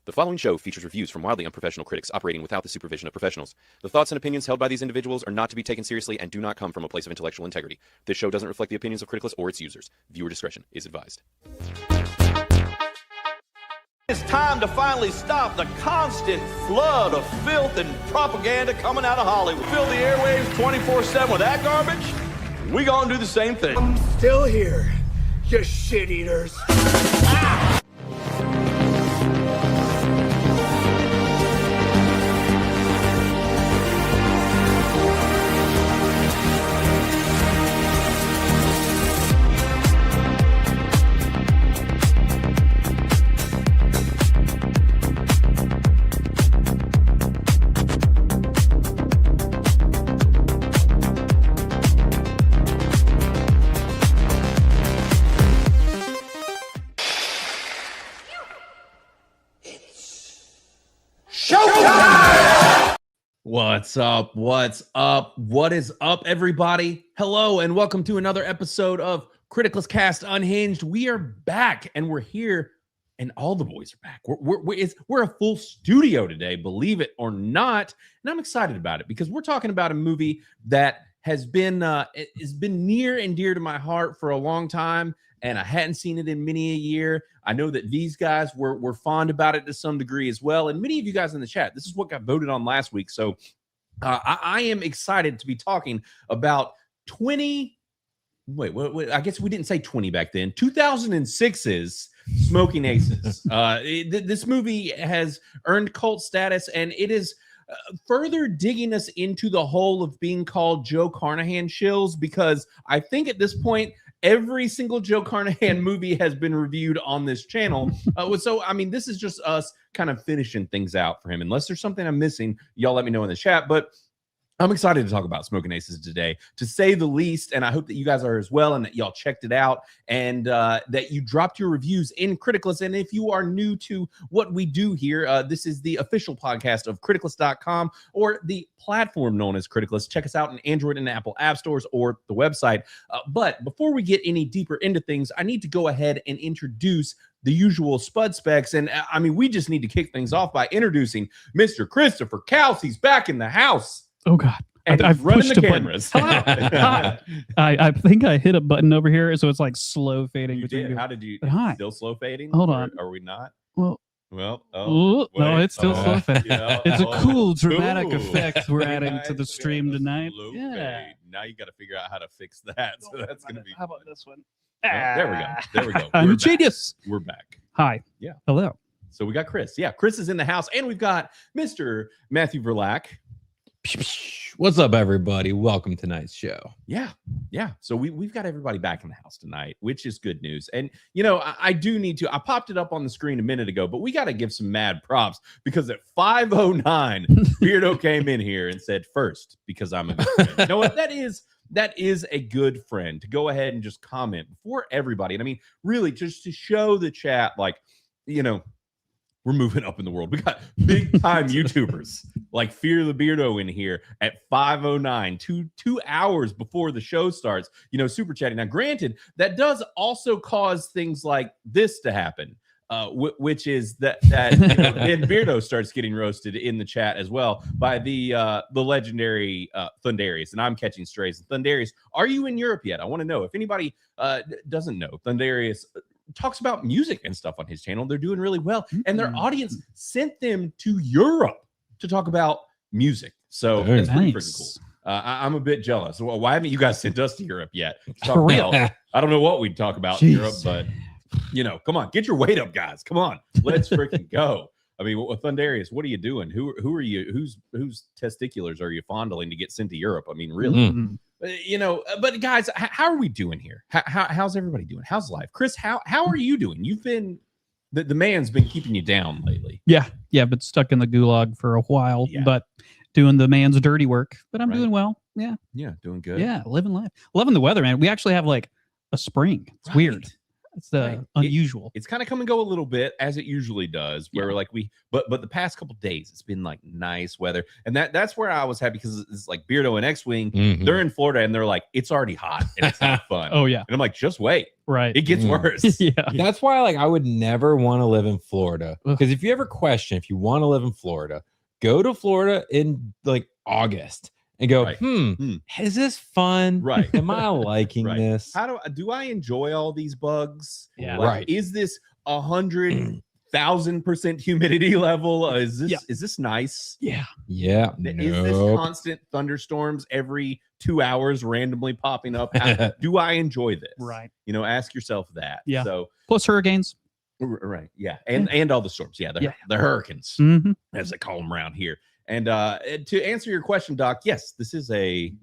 The following show features reviews from wildly unprofessional critics operating without the supervision of professionals. The thoughts and opinions held by these individuals are not to be taken seriously and do not come from a place of intellectual integrity. This show doesn't reflect the opinions of Criticless or its users. Viewer discretion is advised. It's time to finally stop the constant flood of filth and propaganda coming out of Hollywood. Fill the airwaves 24/7 with that garbage? We gonna do the same thing. I'm still here, you shit eaters. What's up? What's up? What is up, everybody? Hello, and welcome to another episode of Criticless Cast Unhinged. We are back, and we're here, and all the boys are back. We're a full studio today, believe it or not, and I'm excited about it because we're talking about a movie that has been near and dear to my heart for a long time, and I hadn't seen it in many a year. I know that these guys were fond about it to some degree as well, and many of you guys in the chat, this is what got voted on last week, so I am excited to be talking about 20... Wait, I guess we didn't say 20 back then. 2006's Smokin' Aces. This movie has earned cult status, and it is further digging us into the hole of being called Joe Carnahan shills, because I think at this point, every single Joe Carnahan movie has been reviewed on this channel. So, I mean, this is just us kind of finishing things out for him. Unless there's something I'm missing, y'all let me know in the chat. But I'm excited to talk about Smokin' Aces today, to say the least, and I hope that you guys are as well, and that y'all checked it out, and that you dropped your reviews in Criticless. And if you are new to what we do here, this is the official podcast of Criticless.com, or the platform known as Criticless. Check us out in Android and Apple app stores or the website. But before we get any deeper into things, I need to go ahead and introduce the usual Spud Specs. And I mean, we just need to kick things off by introducing Mr. Christopher Kaus. He's back in the house. Oh, God. And I've running pushed the a cameras. Hi. I think I hit a button over here, so it's like slow fading. You between did. How did you? Hi. Still slow fading? Hold on. Are we not? Well, oh, no, wait. it's still slow fading. Yeah. It's a cool, dramatic Cool. effect we're Very adding nice. to the stream We have a tonight. slow Yeah. fade. Now you got to figure out how to fix that. So that's going to be How about fun. this one? There we go. There we go. I'm We're a back. genius. We're back. Hi. Yeah. Hello. So we got Chris. Yeah, Chris is in the house, and we've got Mr. Matthew Verlack. What's up, everybody? Welcome to tonight's show. Yeah. So we've got everybody back in the house tonight, which is good news. And, you know, I do need to, I popped it up on the screen a minute ago, but we got to give some mad props, because at 5:09, Beardo came in here and said, first, because I'm a good friend. You know what? That is a good friend to go ahead and just comment before everybody. And I mean, really, just to show the chat, like, you know, we're moving up in the world. We got big time YouTubers like Fear the Beardo in here at 5:09, two hours before the show starts, you know, super chatting. Now, granted, that does also cause things like this to happen, which is that you know, then Beardo starts getting roasted in the chat as well by the legendary Thundarius, and I'm catching strays. Thundarius, are you in Europe yet? I want to know. If anybody doesn't know, Thundarius talks about music and stuff on his channel. They're doing really well, and their audience sent them to Europe to talk about music. So Very it's pretty nice. freaking cool. I'm a bit jealous. Well, why haven't you guys sent us to Europe yet? To talk For real. about- I don't know what we'd talk about Jeez. in Europe, but you know, come on, get your weight up, guys. Come on, let's freaking go. I mean, Thundarius, what are you doing? Who are you? Whose testiculars are you fondling to get sent to Europe? I mean, really? Mm. You know, but guys, how are we doing here? How's everybody doing? How's life? Chris, how are you doing? You've been, the man's been keeping you down lately. Yeah, but stuck in the gulag for a while, Yeah. but doing the man's dirty work. But I'm Right. doing well. Yeah, Yeah, doing good. yeah, living life. Loving the weather, man. We actually have like a spring. It's weird. It's the unusual. It's kind of come and go a little bit as it usually does. Where Yeah. like but the past couple days it's been like nice weather, and that's where I was happy because it's like Beardo and X-Wing. Mhm. They're in Florida and they're like it's already hot and it's not fun. Oh yeah, And I'm like, just wait, right. it gets worse. Yeah. That's why like I would never want to live in Florida. Ugh. Because if you ever question if you want to live in Florida, go to Florida in like August and go, Right. is this fun? Right. Am I liking Right. this? How do I enjoy all these bugs? Yeah. Like, Right. Is this 100,000% humidity level? Is this Yeah. is this nice? Yeah. Yeah. Is this Nope. constant thunderstorms every 2 hours randomly popping up? Do I enjoy this? Right. You know, ask yourself that. Yeah. So Plus hurricanes. right. Yeah. And all the storms. Yeah. The hurricanes, Mm-hmm. as they call them around here. And to answer your question, Doc, yes, this is a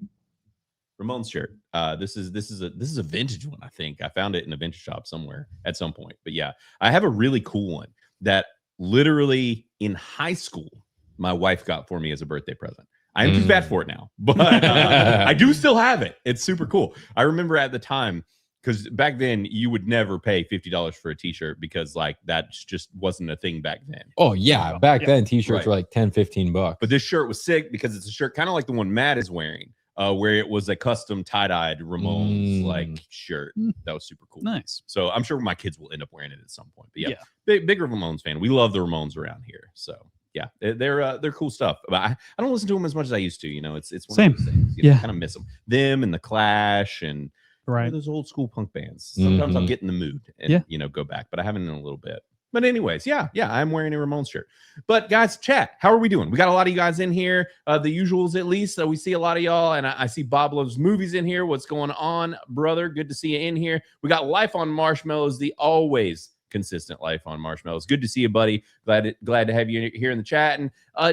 Ramones shirt. This is a vintage one. I think I found it in a vintage shop somewhere at some point. But yeah, I have a really cool one that literally in high school my wife got for me as a birthday present. I am too fat for it now, but I do still have it. It's super cool. I remember at the time, because back then you would never pay $50 for a t-shirt because like that just wasn't a thing back then. Oh, yeah. Back then, t-shirts Right. were like 10, 15 bucks. But this shirt was sick because it's a shirt kind of like the one Matt is wearing, where it was a custom tie-dyed Ramones like shirt. That was super cool. Nice. So I'm sure my kids will end up wearing it at some point. But yeah, Yeah. bigger Ramones fan. We love the Ramones around here. So yeah, they're cool stuff. But I don't listen to them as much as I used to. You know, it's one Same. of those things. You Yeah. kind of miss them and the Clash and Right. those old school punk bands. Sometimes I'll Mhm. get in the mood and go back, but I haven't in a little bit. But anyways, yeah, I'm wearing a Ramones shirt. But guys, chat, how are we doing? We got a lot of you guys in here, the usuals at least. We see a lot of y'all, and I see Bob Loves Movies in here. What's going on, brother? Good to see you in here. We got Life on Marshmallows, the always consistent Life on Marshmallows. Good to see you, buddy. Glad to have you here in the chat. And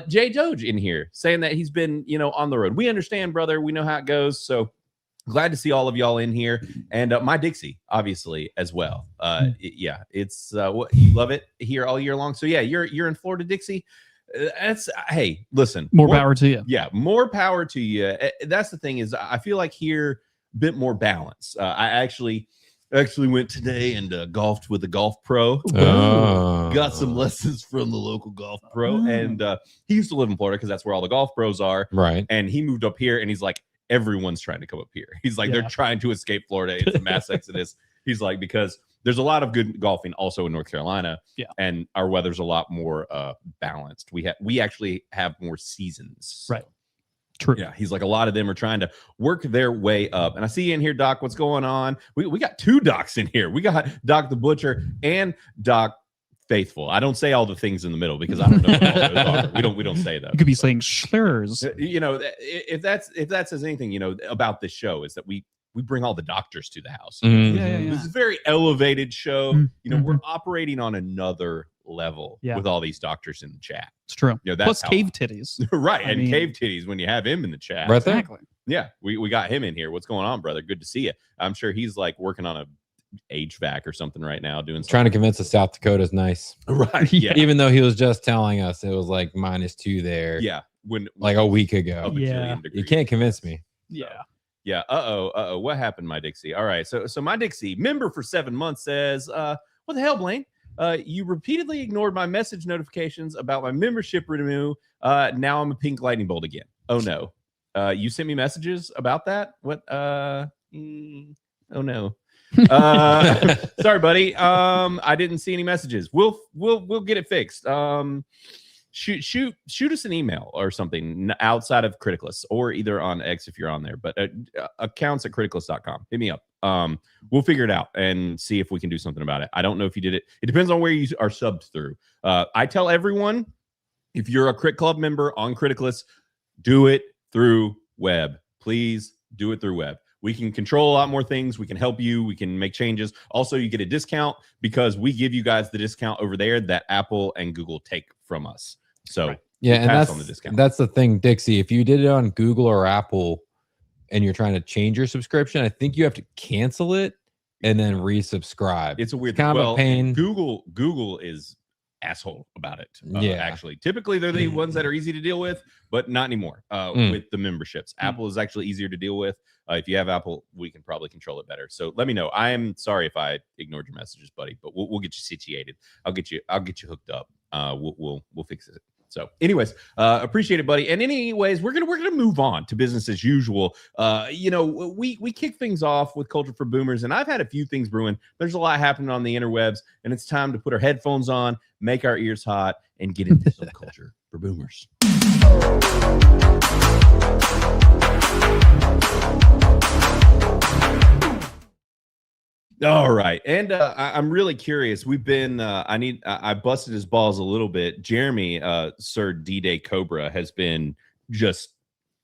Jay Doge in here saying that he's been on the road. We understand, brother. We know how it goes. So glad to see all of y'all in here, and my Dixie, obviously, as well. It's what you love it here all year long. So yeah, you're in Florida, Dixie. That's hey, listen, More power to you. Yeah, more power to you. That's the thing is, I feel like here a bit more balance. I actually went today and golfed with a golf pro. Oh. Got some lessons from the local golf pro, and he used to live in Florida because that's where all the golf pros are. Right. And he moved up here, and he's like, everyone's trying to come up here. He's like, they're trying to escape Florida. It's a mass exodus. He's like, because there's a lot of good golfing also in North Carolina. Yeah. And our weather's a lot more balanced. We actually have more seasons. Right. True. Yeah. He's like, a lot of them are trying to work their way up. And I see you in here, Doc. What's going on? We got two Docs in here. We got Doc the Butcher and Doc Faithful. I don't say all the things in the middle because I don't know what all those are. We don't say those. You could be saying slurs. If that says anything, about this show is that we bring all the doctors to the house. Mhm. Yeah. This is a very elevated show. Mhm. We're operating on another level with all these doctors in the chat. It's true. That's Plus how- cave titties. Right. I And mean- Cave Titties when you have him in the chat. Right there. Exactly. Yeah, we got him in here. What's going on, brother? Good to see you. I'm sure he's like working on a HVAC or something right now, doing Trying to convince us South Dakota's nice. right. Yeah. Even though he was just telling us it was like -2 there. Yeah. When Like a week a ago. Yeah. bajillion You degrees. can't convince me. Yeah. Yeah. Uh-oh. What happened, my Dixie? All right. So my Dixie member for 7 months says, what the hell, Blaine? You repeatedly ignored my message notifications about my membership renew. Now I'm a pink lightning bolt again. Oh no. You sent me messages about that? What? Oh no. Sorry, buddy. I didn't see any messages. We'll get it fixed. Shoot us an email or something outside of Criticless, or either on X if you're on there, but accounts at criticless.com. Hit me up. We'll figure it out and see if we can do something about it. I don't know if you did it. It depends on where you are subbed through. I tell everyone, if you're a Crit Club member on Criticless, do it through web. Please do it through web. We can control a lot more things. We can help you. We can make changes. Also, you get a discount because we give you guys the discount over there that Apple and Google take from us. So Yeah, we'll and pass on the discount. that's the thing, Dixie. If you did it on Google or Apple and you're trying to change your subscription, I think you have to cancel it and then resubscribe. It's a weird kind of a pain. Google is asshole about it. Yeah. Actually, typically they're the ones that are easy to deal with, but not anymore. With the memberships, Apple is actually easier to deal with. If you have Apple, we can probably control it better. So let me know. I am sorry if I ignored your messages, buddy, but we'll get you situated. I'll get you hooked up. We'll fix it. So anyways, appreciate it, buddy. And anyways, we're gonna move on to business as usual. We kick things off with Culture for Boomers, and I've had a few things brewing. There's a lot happening on the interwebs, and it's time to put our headphones on, make our ears hot, and get into some Culture for Boomers. All right, and I'm really curious. We've been I busted his balls a little bit. Jeremy, Sir D-Day Cobra, has been just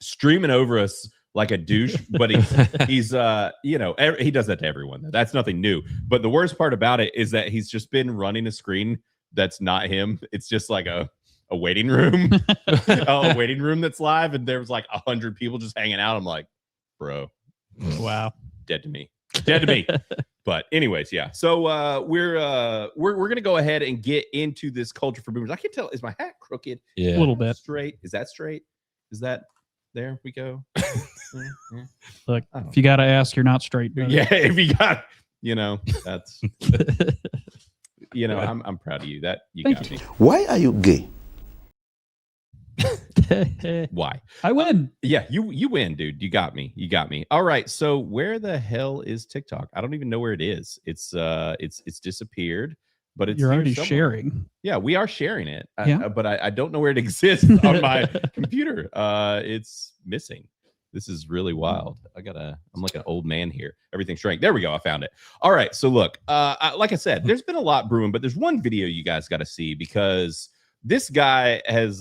streaming over us like a douche, but he's he does that to everyone. That's nothing new. But the worst part about it is that he's just been running a screen that's not him. It's just like a waiting room, a waiting room that's live, and there's like 100 people just hanging out. I'm like, bro, Wow. dead to me. But anyways, yeah. So we're gonna go ahead and get into this Culture for Boomers. I can't tell. Is my hat crooked? Yeah. A little bit. Straight? Is that straight? Is that there? We go. Look, if you got to ask, you're not straight. Brother. Yeah. If you got, that's, I'm proud of you. That you Thank got you. me. Why are you gay? Why? I win. Yeah, you win, dude. You got me. All right. So where the hell is TikTok? I don't even know where it is. It's disappeared, but it's You're here already somewhere. sharing. Yeah, we are sharing it. Yeah. But I don't know where it exists on my computer. It's missing. This is really wild. I'm like an old man here. Everything shrank. There we go. I found it. All right. So look, like I said, there's been a lot brewing, but there's one video you guys got to see because this guy has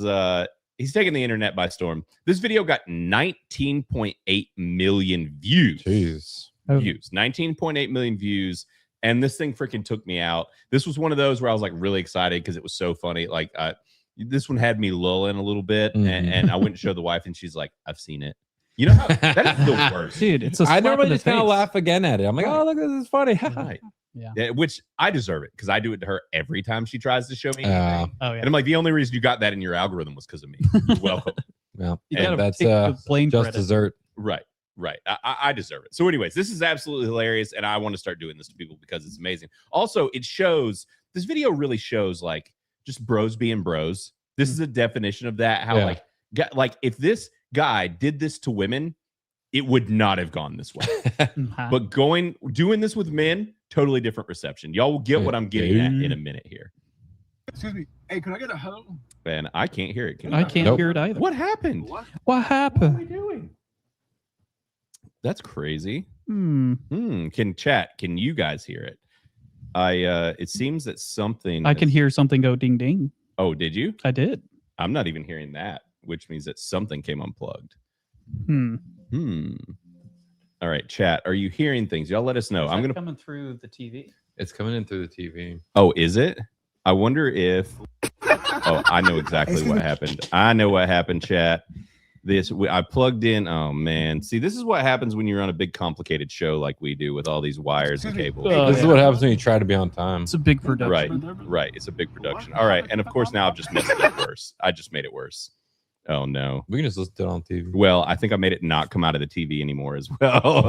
he's taken the internet by storm. This video got 19.8 million views. Jeez. Views. 19.8 million views. And this thing freaking took me out. This was one of those where I was like really excited because it was so funny. Like this one had me lulling a little bit, and I went to show the wife, and she's like, "I've seen it." You know how that is the worst, Dude, it's a I slap in normally the just kind of face. laugh again at it. I'm like, oh, look, this is funny. Right. Yeah. Which I deserve it because I do it to her every time she tries to show me anything. Oh, yeah. And I'm like, the only reason you got that in your algorithm was because of me. You're welcome. Well, You And gotta that's take the blame just credit. dessert. Right. I deserve it. So anyways, this is absolutely hilarious, and I want to start doing this to people because it's amazing. Also, this video really shows like just bros being bros. This is a definition of that. How like if this guy did this to women, it would not have gone this way. But doing this with men, totally different reception. Y'all will get what I'm getting at in a minute here. Excuse me. Hey, can I get a hug? Man, I can't hear it. Can I you? can't Nope. hear it either. What happened? What? What What are happened? we doing? That's crazy. Hmm. Can you guys hear it? It seems that something I can hear something go ding ding. Oh, did you? I did. I'm not even hearing that, which means that something came unplugged. Hmm. All right, chat. Are you hearing things? Y'all let us know. I'm gonna. coming through the TV. It's coming in through the TV. Oh, is it? I wonder if. Oh, I know exactly what happened. I know what happened, chat. I plugged in. Oh man, see, this is what happens when you're on a big, complicated show like we do with all these wires and cables. Oh, This is what happens when you try to be on time. It's a big production. Right. It's a big production. All right, and of course now I've just made it worse. I just made it worse. Oh no. We can just listen to it on TV. Well, I think I made it not come out of the TV anymore as well.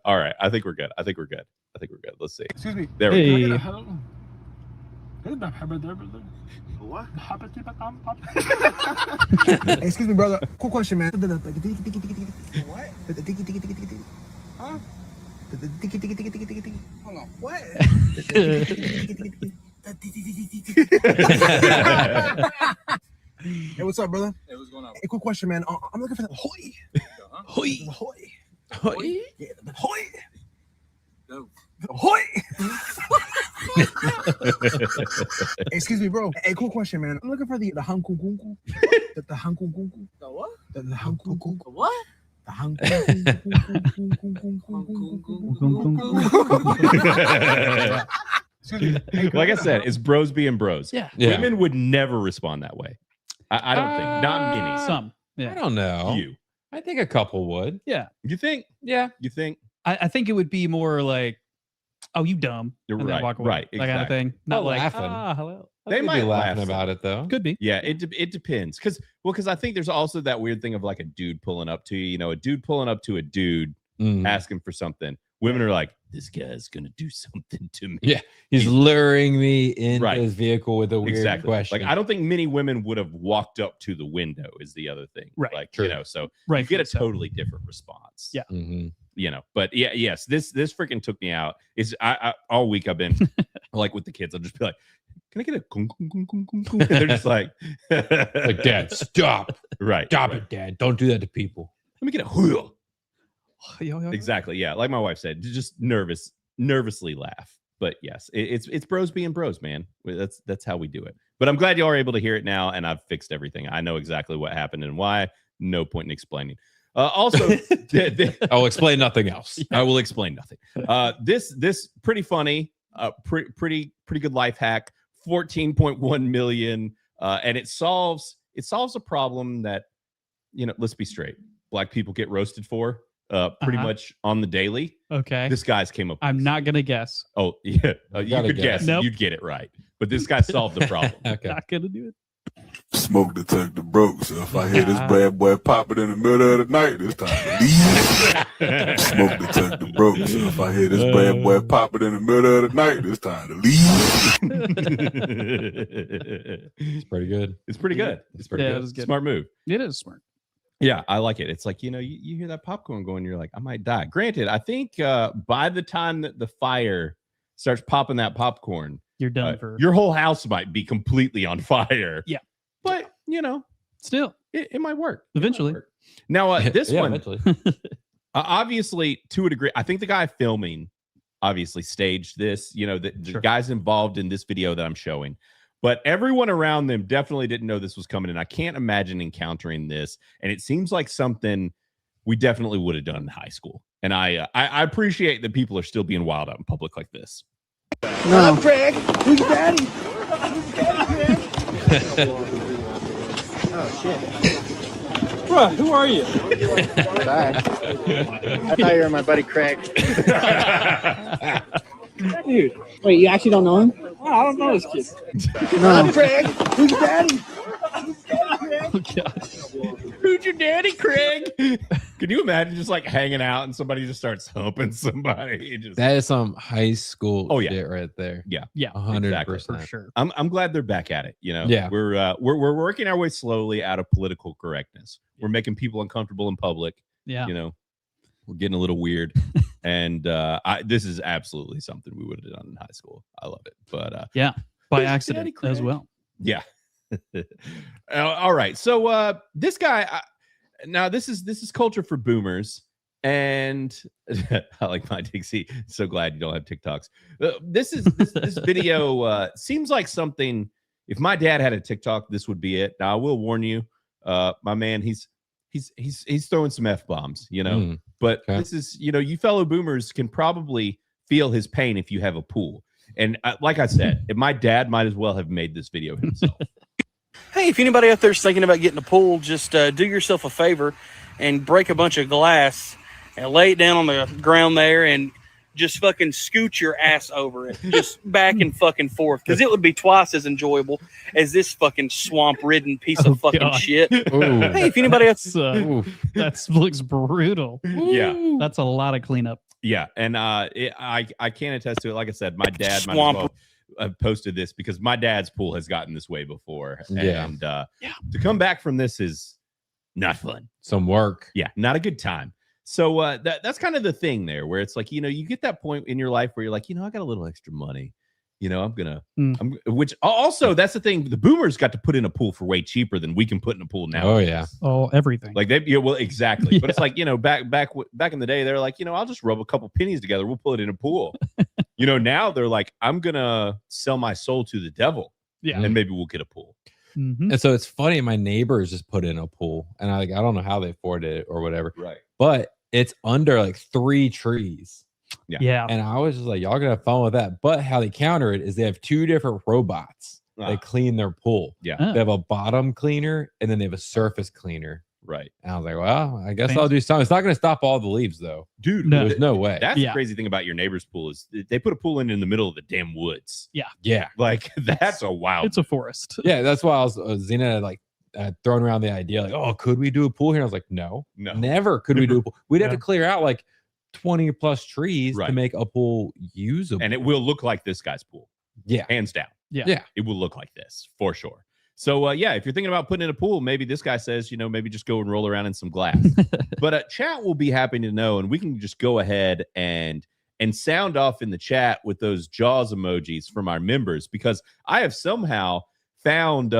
All right, I think we're good. Let's see. Excuse me. There we go. Can I get Hey. a hug? What? Excuse me, brother. Quick question, man. What? Huh? Hold on. What? Hey, what's up, brother? Hey, what's going on? Hey, quick question, man. I'm looking for the hoy. Hoy. The hoy. Hoy. Yeah, the hoy. The hoy. Hey, excuse me, bro. Hey, cool question, man. I'm looking for the hankunkunku. The hankunkunku. The what? The hankunkunku. The what? The hankunkunku. Like I said, it's bros being bros. Yeah. Yeah. Women would never respond that way. I don't think. Not many. Some. I Yeah. don't know. You. I think a couple would. Yeah. You think? Yeah. You think? I think it would be more like oh, you dumb. You're And then right, walk away. right, That kind of exactly. thing. Not Not like, laughing. hello. They Could might be laughing laugh about it though. Could be. Yeah, it depends. Because I think there's also that weird thing of like a dude pulling up to you. You know, a dude pulling up to a dude Mm. asking for something. Women are like, this guy's gonna do something to me. Yeah, he's luring me into Right. his vehicle with a weird Exactly. question. Like I don't think many women would have walked up to the window. Is the other thing. Right. Like True. you know, so Right. you get a totally different response. Yeah. Mhm. You know, but yeah, yes, this freaking took me out. Is I all week I've been like with the kids. I'll just be like, can I get a kung, kung, kung, kung, kung, kung? And they're just like, Like, Dad, stop. right. Stop right. it, Dad. Don't do that to people. Let me get a wheel. Yo, yo, yo. Exactly. Yeah. Like my wife said, just nervously laugh. But yes, it's bros being bros, man. That's how we do it. But I'm glad you are able to hear it now, and I've fixed everything. I know exactly what happened and why. No point in explaining. Also, I'll explain nothing else. I will explain nothing. This pretty funny, pretty good life hack. 14.1 million, and it solves a problem that, you know. Let's be straight. Black people get roasted for pretty much on the daily. Okay. This guy's came up. I'm with not going to guess. Oh yeah, you gotta could guess. guess. Nope. You'd get it right. But this guy solved the problem. Okay. Not going to do it. Smoke detector broke, so if I hear this bad boy popping in the middle of the night, it's time to leave. Smoke detector broke, so if I hear this bad boy popping in the middle of the night, it's time to leave. It's pretty good. It's pretty good. It's pretty Yeah, good. it was good. Smart move. It is smart. Yeah, I like it. It's like, you know, you hear that popcorn going, you're like, I might die. Granted, I think by the time that the fire starts popping that popcorn, You're done for your whole house might be completely on fire. Yeah. But, you know, still. it might work. Eventually. Now, this Yeah, one, eventually. obviously, to a degree, I think the guy filming obviously staged this. You know, the Sure. guys involved in this video that I'm showing. But everyone around them definitely didn't know this was coming. And I can't imagine encountering this. And it seems like something we definitely would have done in high school. And I appreciate that people are still being wild out in public like this. No. Craig, who's your daddy? Oh, shit. Bruh, who are you? Bye. I thought you were my buddy Craig. Dude, Wait, you actually don't know him? I don't know this kid. No. Craig, who's your daddy? Oh, God. Who's your daddy, Craig? Could you imagine just like hanging out and somebody just starts humping somebody? Just, That is some high school Oh, yeah. shit right there. yeah. Yeah, 100%. for sure. I'm glad they're back at it. You know, Yeah. we're working our way slowly out of political correctness. We're making people uncomfortable in public. Yeah. You know, we're getting a little weird, and this is absolutely something we would have done in high school. I love it, but Yeah. By Who's accident Daddy as Craig? well. yeah. All right, so this guy. Now this is culture for boomers, and I like my Dixie. So glad you don't have TikToks. This video seems like something. If my dad had a TikTok, this would be it. Now I will warn you, my man. He's throwing some F-bombs, you know. Mm, but okay. this is, you know, you fellow boomers can probably feel his pain if you have a pool. And like I said, my dad might as well have made this video himself. Hey, if anybody out there's thinking about getting a pool, just do yourself a favor and break a bunch of glass and lay it down on the ground there and just fucking scoot your ass over it, just back and fucking forth, because it would be twice as enjoyable as this fucking swamp-ridden piece of fucking God. shit. Ooh. Hey, if anybody else... Ooh. That looks brutal. Yeah. That's a lot of cleanup. Yeah, and I can't attest to it. Like I said, my dad might as Swamp. well have posted this because my dad's pool has gotten this way before. Yeah. And to come back from this is not fun. Some work. Yeah, not a good time. So that's kind of the thing there, where it's like, you know, you get that point in your life where you're like, you know, I got a little extra money. You know, which also that's the thing. The boomers got to put in a pool for way cheaper than we can put in a pool now. Oh, yeah. Oh, everything. Like well, exactly. But it's Yeah. like, you know, back in the day, they're like, you know, I'll just rub a couple pennies together. We'll put it in a pool. You know, now they're like, I'm going to sell my soul to the devil. Yeah. And maybe we'll get a pool. Mhm. And so it's funny. My neighbors just put in a pool, and I don't know how they afforded it or whatever, Right. but it's under like 3 trees. Yeah. And I was just like, y'all gonna have fun with that. But how they counter it is they have 2 different robots. They Ah. clean their pool. Yeah. Oh. They have a bottom cleaner and then they have a surface cleaner. Right. And I was like, well, I guess I'll do something. It's not going to stop all the leaves, though. Dude, No. There's no way. That's the crazy thing about your neighbor's pool is they put a pool in the middle of the damn woods. Yeah. Like, that's a wild. It's a forest. Yeah, that's why I was Zena had, like throwing around the idea, like, oh, could we do a pool here? And I was like, no, never could we do a pool. We'd have to clear out like 20 plus trees to make a pool usable. And it will look like this guy's pool. Yeah. Hands down. Yeah. It will look like this for sure. So, yeah, if you're thinking about putting in a pool, maybe this guy says, maybe just go and roll around in some glass. But chat will be happy to know, and we can just go ahead and sound off in the chat with those Jaws emojis from our members, because I have somehow found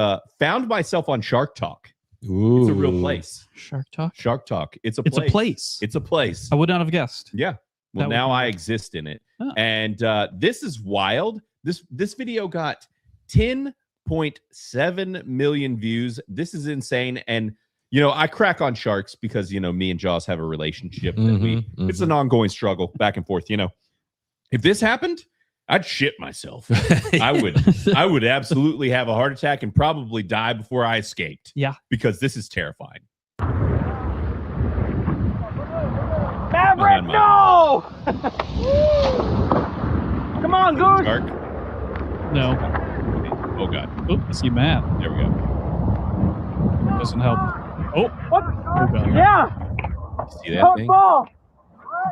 myself on Shark Talk. Ooh. It's a real place. Shark Talk? Shark Talk. It's a place. It's a place. I would not have guessed. Yeah. Well, now I exist in it. Oh. And this is wild. This video got 10.7 million views. This is insane. And I crack on sharks because me and Jaws have a relationship that it's an ongoing struggle back and forth. If this happened, I'd shit myself. I would absolutely have a heart attack and probably die before I escaped. Yeah. Because this is terrifying. Maverick, no! Come on, Goose. Shark. No. Oh, God. Oh, I see Matt. There we go. Doesn't help. Oh. What? Oh, God. Yeah. See that Don't thing? fall.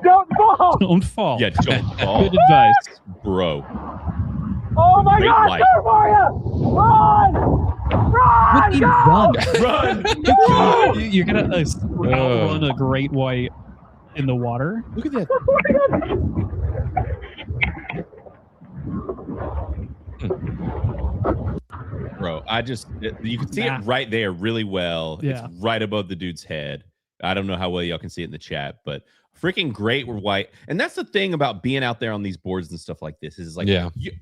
Don't fall. Don't fall. Yeah, don't fall. Good advice. Bro. Oh, my Great God. light. There for you. Run. Run. Would he Go. run? Run. You're going to outrun a great white in the water? Look at that. Bro, you can see it right there really well. Yeah. It's right above the dude's head. I don't know how well y'all can see it in the chat, but freaking great white. And that's the thing about being out there on these boards and stuff like this is like,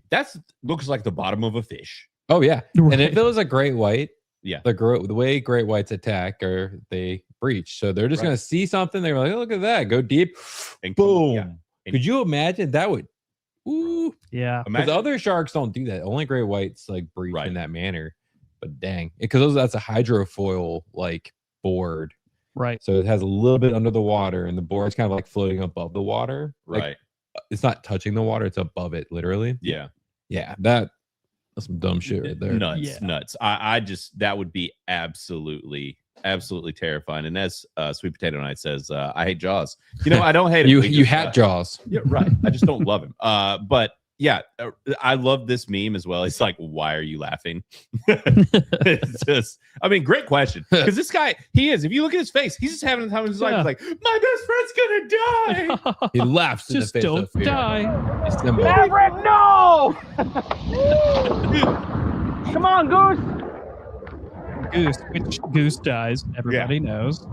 that's looks like the bottom of a fish. Oh, yeah. Right. And if it was a great white, yeah, the way great whites attack or they breach. So they're just going to see something. They're like, oh, look at that. Go deep. And boom. Yeah. Could you imagine that would? Ooh. Yeah. Because other sharks don't do that. Only great whites like breach in that manner. But dang, because that's a hydrofoil like board. Right. So it has a little bit under the water and the board's kind of like floating above the water. Like, right. It's not touching the water. It's above it, literally. Yeah. Yeah. That's some dumb shit right there. Nuts. I just, that would be absolutely terrifying. And as Sweet Potato Night says, I hate Jaws. I don't hate him. You had Jaws. Yeah, right. I just don't love him. But yeah, I love this meme as well. It's like, why are you laughing? It's just, great question. Because this guy, if you look at his face, he's just having the time of his life. He's like, my best friend's gonna die. He laughs in Just the face don't of fear. die. Maverick, no! Come on, Goose. Which goose dies, everybody knows.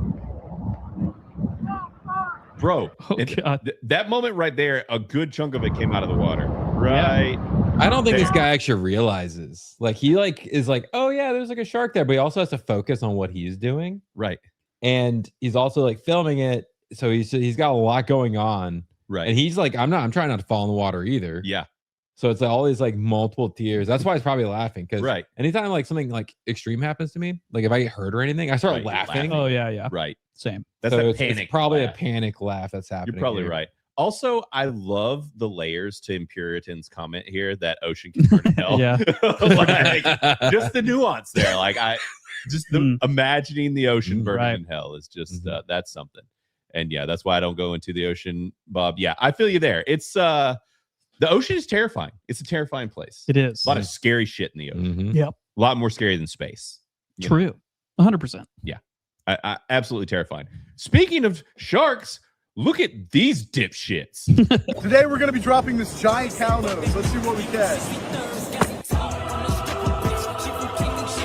Bro, Oh, God. That moment right there, a good chunk of it came out of the water. Right. I don't think this guy actually realizes. Like he is like, oh yeah, there's like a shark there, but he also has to focus on what he's doing. Right. And he's also like filming it, so he's got a lot going on. Right. And he's like, I'm trying not to fall in the water either. Yeah. So it's like all these like multiple tears. That's why he's probably laughing. Because anytime like something like extreme happens to me, like if I get hurt or anything, I start laughing. Oh yeah. Right. Same. That's so a it's panic. Probably laugh. a panic laugh that's happening. You're probably here. right. Also, I love the layers to Impuritan's comment here that ocean can burn in hell. Yeah. Like, just the nuance there. Like imagining the ocean burning in hell is just that's something. And yeah, that's why I don't go into the ocean, Bob. Yeah, I feel you there. It's the ocean is terrifying. It's a terrifying place. It is. A lot of scary shit in the ocean. Yep. A lot more scary than space. True. 100%. Yeah. I absolutely terrifying. Speaking of sharks, look at these dipshits. Today we're going to be dropping this giant cow nose. Let's see what we catch.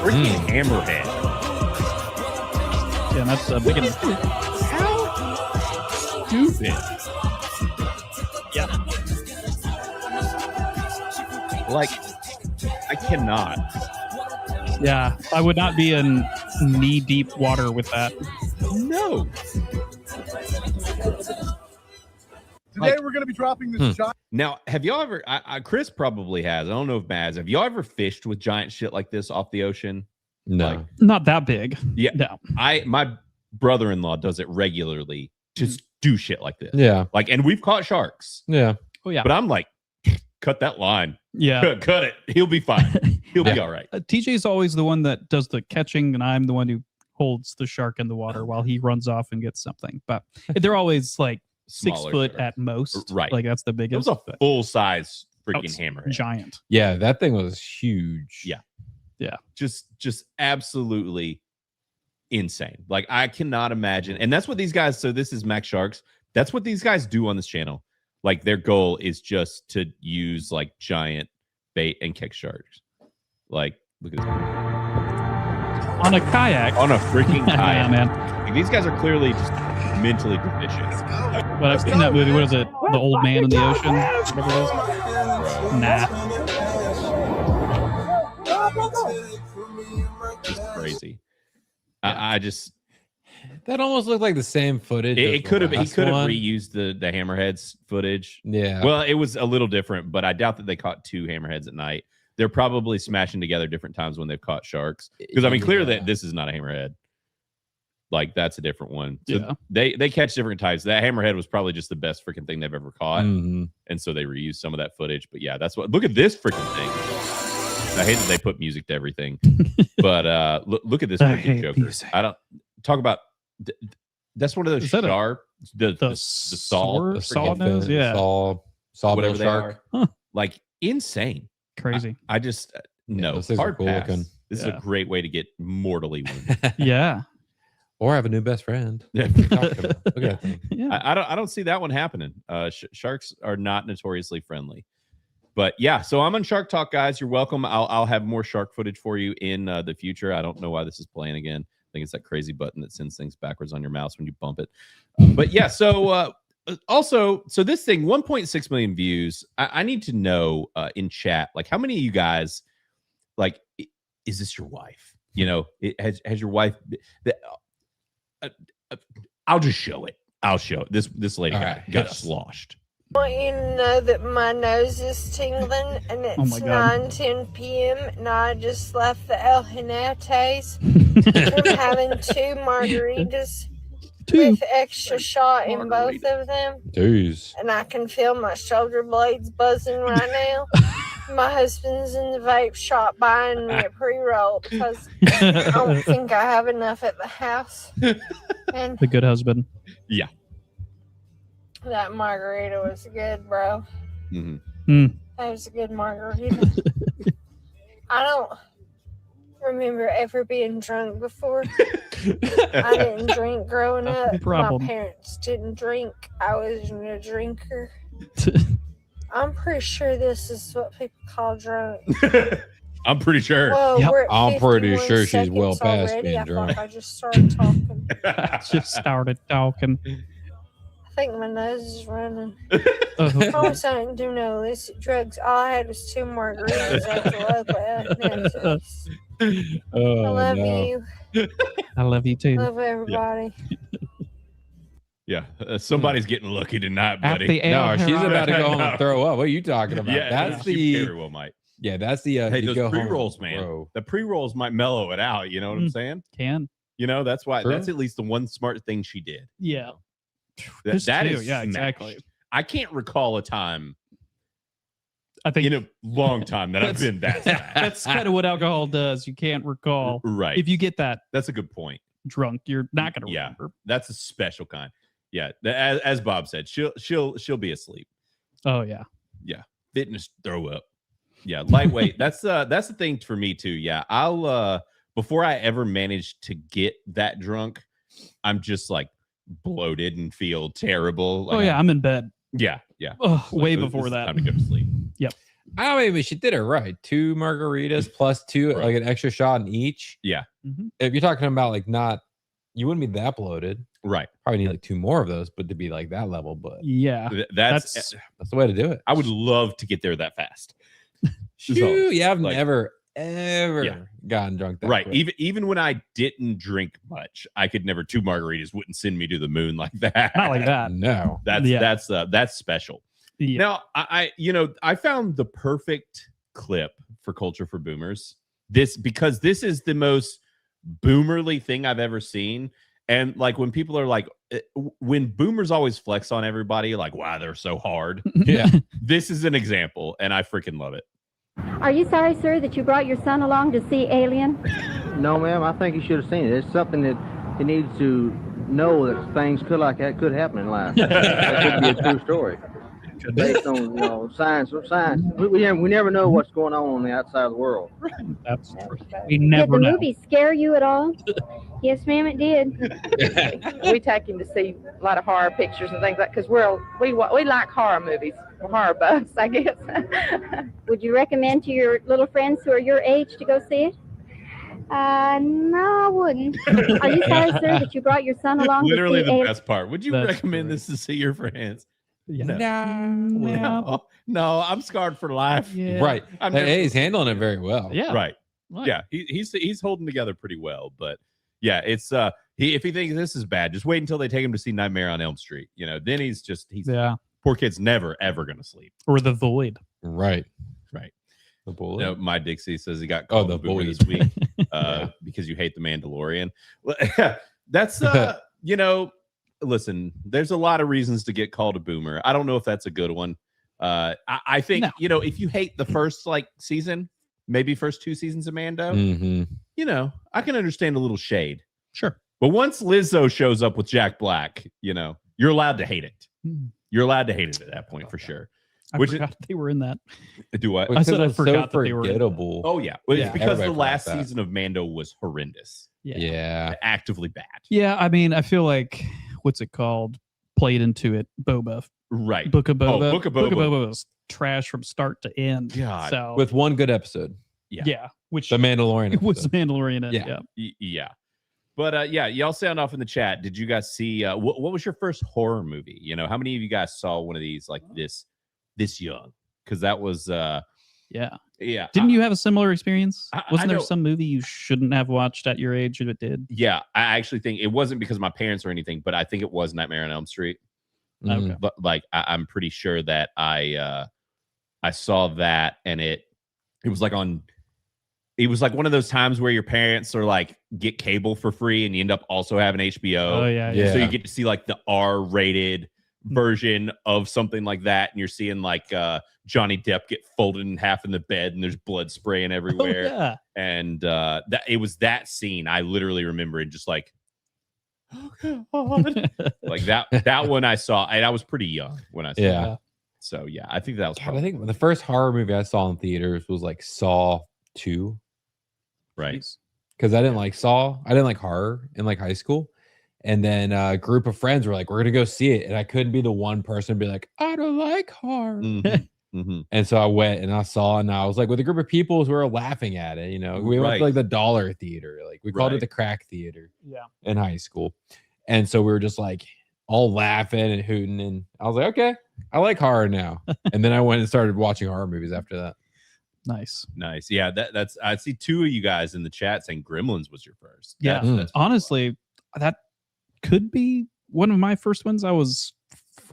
Freaking hammerhead. Yeah, that's a big enough. How stupid. Yeah. Like, I cannot. Yeah, I would not be in knee-deep water with that. No. Today we're going to be dropping this giant. Now, have y'all ever? Chris probably has. I don't know if Maz. Have y'all ever fished with giant shit like this off the ocean? No. Like, Not that big. yeah. No. My brother-in-law does it regularly. Just do shit like this. Yeah. Like, and we've caught sharks. Yeah. Oh yeah. But I'm like, cut that line. Yeah. Cut it. He'll be fine. He'll be all right. TJ's always the one that does the catching, and I'm the one who holds the shark in the water while he runs off and gets something. But they're always like 6 Smaller foot sharks. at most. Right. Like that's the It biggest. was a full-size That freaking was hammerhead. giant. Yeah, that thing was huge. Yeah. Yeah. Just absolutely insane. Like, I cannot imagine. And that's what these guys, so this is Max Sharks. That's what these guys do on this channel. Like, their goal is just to use like giant bait and catch sharks. Like, look at this. On a kayak. On a freaking kayak. Yeah, man. Like, these guys are clearly just mentally deficient. But I've seen that movie. What is it? The Old Man in the Ocean? Whatever it is. Nah. Just crazy. I just That almost looked like the same footage. it could have he could have one. reused the hammerheads footage. Yeah. Well, it was a little different, but I doubt that they caught 2 hammerheads at night. They're probably smashing together different times when they've caught sharks. Because I mean, clear that this is not a hammerhead. Like, that's a different one. So Yeah. they catch different types. That hammerhead was probably just the best freaking thing they've ever caught. Mhm. And so they reused some of that footage. But yeah, that's what. Look at this freaking thing. I hate that they put music to everything. But look at this I freaking hate Joker. music. I don't talk about. That's one of those Is that shark. The saw. sword- saw freaking- nose? Yeah. Saw whatever they shark. are. Like, insane. Crazy. I just no. those things are Hard cool pass. looking. This is Yeah. a great way to get mortally wounded. Yeah. Or have a new best friend. Yeah. Look at that thing. Yeah. I don't see that one happening. Sharks are not notoriously friendly. But yeah, so I'm on Shark Talk, guys. You're welcome. I'll have more shark footage for you in the future. I don't know why this is playing again. I think it's that crazy button that sends things backwards on your mouse when you bump it. But yeah, so also, so this thing, 1.6 million views. I need to know in chat, like, how many of you guys, like, is this your wife? You know, has your wife? I'll just show it. I'll show it. This lady got sloshed. I want you to know that my nose is tingling and Oh my it's God. 9:10 p.m. and I just left the El Jinetes from having 2 margaritas with extra shot in both of them. Jeez. And I can feel my shoulder blades buzzing right now. My husband's in the vape shop buying me a pre-roll because I don't think I have enough at the house. And The good husband. Yeah. that margarita was good, bro. Mm-hmm. That was a good margarita. I don't remember ever being drunk before. I didn't drink growing up. Problem. My parents didn't drink. I wasn't a drinker. I'm pretty sure this is what people call drunk. I'm pretty sure. Whoa, Yep. we're at I'm pretty 51 sure she's well seconds past already. being I drunk. thought I just started talking. Just started talking. I think my nose is running. Oh, Promise I didn't do no illicit drugs. All I had was 2 margaritas at the local Netflix. I Oh, love no. you. I love you too. Love everybody. Yeah, somebody's getting lucky tonight, At buddy. the No, El she's about to go home No. and throw up. What are you talking about? Yeah, that's you the very well might. yeah. That's the Hey, you those go home, pre-rolls, man. bro. The pre-rolls might mellow it out. You know what I'm saying? Can. You know, that's why. True. That's at least the one smart thing she did. Yeah. That, that too, is yeah, smashed. exactly. I can't recall a time I think in a long time that I've been that smashed. that's kind of what alcohol does. You can't recall. Right. If you get that That's a good point. drunk, you're not going to Yeah. remember. That's a special kind. Yeah. As Bob said, she'll be asleep. Oh, yeah. Fitness throw up. Yeah, lightweight. that's the thing for me too. Yeah, I'll before I ever manage to get that drunk, I'm just like bloated and feel terrible. Like, Oh, yeah. I'm in bed. yeah. Oh, way It's before that. time to go to sleep. I mean, but she did it right. 2 margaritas plus 2, Right. like an extra shot in each. Yeah, If you're talking about like not, you wouldn't be that bloated. right. Probably need like 2 more of those, but to be like that level. But Yeah. That's that's the way to do it. I would love to get there that fast. Shoot, yeah, I've like- never ever Yeah. gotten drunk that Right. quick. Even when I didn't drink much, I could never 2 margaritas wouldn't send me to the moon like that. Not like that. No. That's special. Yeah. Now, I found the perfect clip for Culture for Boomers. Because this is the most boomerly thing I've ever seen, And like when people are like, when boomers always flex on everybody, like, wow, they're so hard. Yeah. This is an example, and I freaking love it. Are you sorry, sir, that you brought your son along to see Alien? No, ma'am. I think he should have seen it. It's something that he needs to know that things like that could happen in life. That could be a true story. Based on science. We never know what's going on the outside of the world. That's true. We never Did the know. movie scare you at all? Yes, ma'am, it did. We take him to see a lot of horror pictures and things like because we like horror movies. We're horror buffs, I guess. Would you recommend to your little friends who are your age to go see it? No, I wouldn't. Are you sorry, sir, that you brought your son along Literally to see the Alien? best part. Would you recommend this to see your friends? Yeah. No, I'm scarred for life. Yeah. Right. I'm Hey, he's handling it very well. Yeah. Right. Right. Yeah. He's holding together pretty well. But yeah, it's if he thinks this is bad, just wait until they take him to see Nightmare on Elm Street. Then he's Yeah. poor kid's never ever gonna sleep. Or The Void. Right. Right. The bullet. No, my Dixie says he got called the a boomer bullied. this week because you hate the Mandalorian. That's listen, there's a lot of reasons to get called a boomer. I don't know if that's a good one. I think if you hate the first season, maybe first 2 seasons of Mando, I can understand a little shade. Sure. But once Lizzo shows up with Jack Black, you're allowed to hate it. You're allowed to hate it at that point for sure. I forgot they were in that. Do what? I said I It's so forgot that they were in that. forgettable. Oh yeah. Well, it's because the Everybody last forgot that. season of Mando was horrendous. Yeah. Actively bad. Yeah, I mean, I feel like what's it called? Played into it. Boba. Right. Book of Boba. Book of Boba. was trash from start to end. God. So With one good episode. yeah, which The Mandalorian. it was episode. Mandalorian. Yeah. Yeah. But y'all sound off in the chat. Did you guys see what was your first horror movie? How many of you guys saw one of these like this young? Because that was yeah. Didn't you have a similar experience? Wasn't there know- some movie you shouldn't have watched at your age if it did? Yeah, I actually think it wasn't because of my parents or anything, but I think it was Nightmare on Elm Street. Okay. But like I'm pretty sure that I saw that and it was like it was like one of those times where your parents are like get cable for free and you end up also having HBO. Oh yeah. So you get to see like the R-rated version of something like that, and you're seeing like Johnny Depp get folded in half in the bed, and there's blood spraying everywhere. yeah. And that it was that scene I literally remember, and just like, oh god, like that one I saw, and I was pretty young when I saw Yeah. it. So yeah, I think that was God, I think the first horror movie I saw in theaters was like Saw 2. right. Because I didn't like Saw. I didn't like horror in like high school. And then a group of friends were like, we're gonna go see it. And I couldn't be the one person to be like, I don't like horror. And so I went and I saw it, and I was like with a group of people who were laughing at it. We went to like the dollar theater. Like we called it the crack theater in high school. And so we were just like all laughing and hooting. And I was like, okay, I like horror now. And then I went and started watching horror movies after that. Nice. Yeah, that's I see 2 of you guys in the chat saying Gremlins was your first. Yeah. That's Honestly, that could be one of my first ones. I was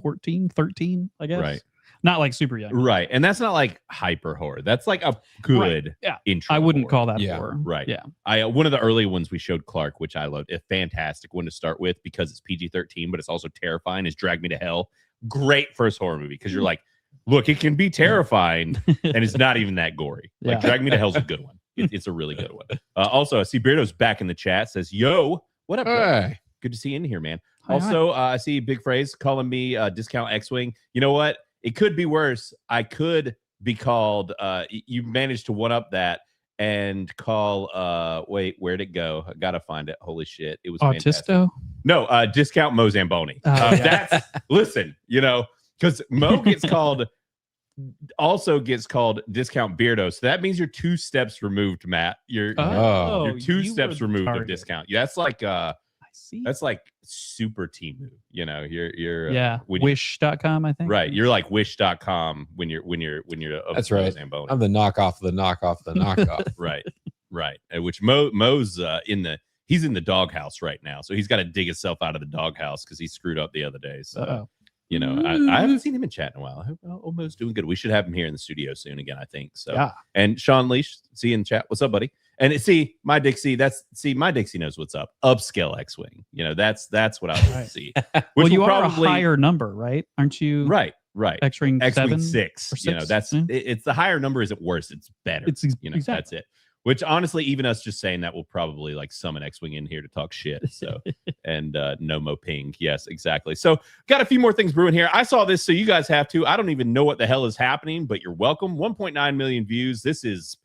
14, 13, I guess. Right. Not like super young. right. And that's not like hyper horror. That's like a good intro. I wouldn't horror. call that horror. Right. Yeah. I one of the early ones we showed Clark, which I loved, a fantastic one to start with because it's PG-13, but it's also terrifying, is Drag Me to Hell. Great first horror movie because you're like, look, it can be terrifying and it's not even that gory. Like Drag Me to Hell's a good one. It's a really good one. Also, I see Beardo's back in the chat, says, yo, what up, bro? Hey. Good to see you in here, man. Hi, Also, I see Big Phrase calling me Discount X-Wing. You know what? It could be worse. I could be called, you managed to one-up that and call, wait, where'd it go? I gotta find it. Holy shit. It was fantastic. Autisto? No, Discount Mo Zamboni. That's, listen, because Mo gets called Discount Beardo. So that means you're 2 steps removed, Matt. You're 2 steps removed of Discount. Yeah, that's like that's like super team move. You're wish.com, I think. Right. You're like wish.com when you're That's right. Zamboni. I'm the knockoff of the knockoff of the knockoff. Right. Which Mo's he's in the doghouse right now. So he's got to dig himself out of the doghouse because he screwed up the other day. So I haven't seen him in chat in a while. I hope Mo's doing good. We should have him here in the studio soon again, I think. So yeah. And Sean Leash, see you in chat. What's up, buddy? see my Dixie knows what's up. Upscale X-Wing. That's what I want to see. Well, you are a higher number, right? Aren't you? Right. X-Wing 7 6. or 6? It's the higher number isn't worse. It's better. Exactly. That's it. Which honestly, even us just saying that will probably like summon X-Wing in here to talk shit. So, and no mo ping. Yes, exactly. So got a few more things brewing here. I saw this, so you guys have to. I don't even know what the hell is happening, but you're welcome. 1.9 million views. It's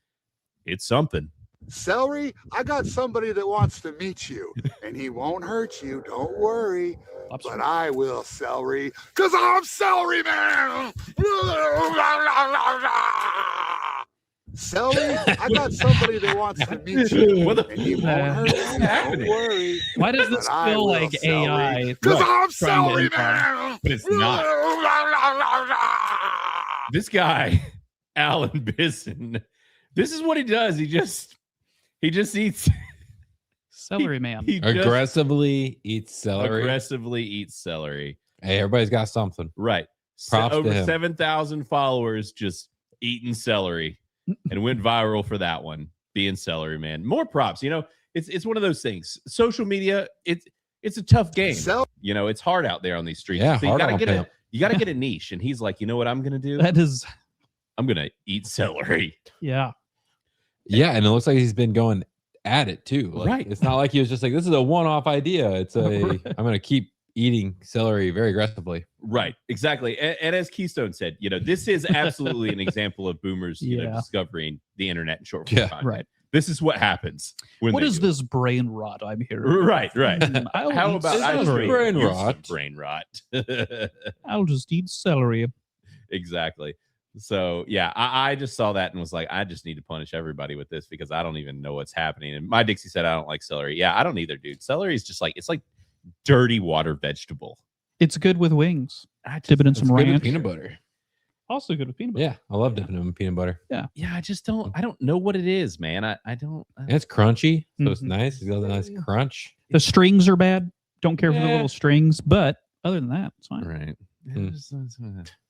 something. Celery, I got somebody that wants to meet you, and he won't hurt you. Don't worry. But I will, Celery, because I'm Celery Man. Celery, I got somebody that wants to meet you, and he won't hurt you. Don't worry. Why does this feel like AI? Because I'm Celery Man. But it's not. This guy, Alan Bisson, this is what he does. He just eats Celery Man. He aggressively eats celery. Hey, everybody's got something. Right. Over 7,000 followers just eating celery and went viral for that one. Being Celery Man. More props. It's one of those things. Social media, it's a tough game. It's hard out there on these streets. Yeah, so you gotta get a niche. And he's like, you know what I'm gonna do? I'm gonna eat celery. Yeah. Yeah, and it looks like he's been going at it too. Right. It's not like he was just like, this is a one-off idea. It's I'm gonna keep eating celery very aggressively. Right. Exactly. And as Keystone said, this is absolutely an example of boomers discovering the internet in short form content. Right. This is what happens. What is this brain rot I'm hearing? Right. How about brain rot? Brain rot. I'll just eat celery. Exactly. So yeah, I just saw that and was like, I just need to punish everybody with this because I don't even know what's happening. And my Dixie said I don't like celery. Yeah, I don't either, dude. Celery is just like it's like dirty water vegetable. It's good with wings. Dip it in some ranch. Peanut butter. Also good with peanut butter. Yeah, I love dipping them in peanut butter. Yeah. I just don't. I don't know what it is, man. I don't. It's crunchy, so it's nice. It's got a nice crunch. The strings are bad. Don't care for the little strings, but other than that, it's fine. Right.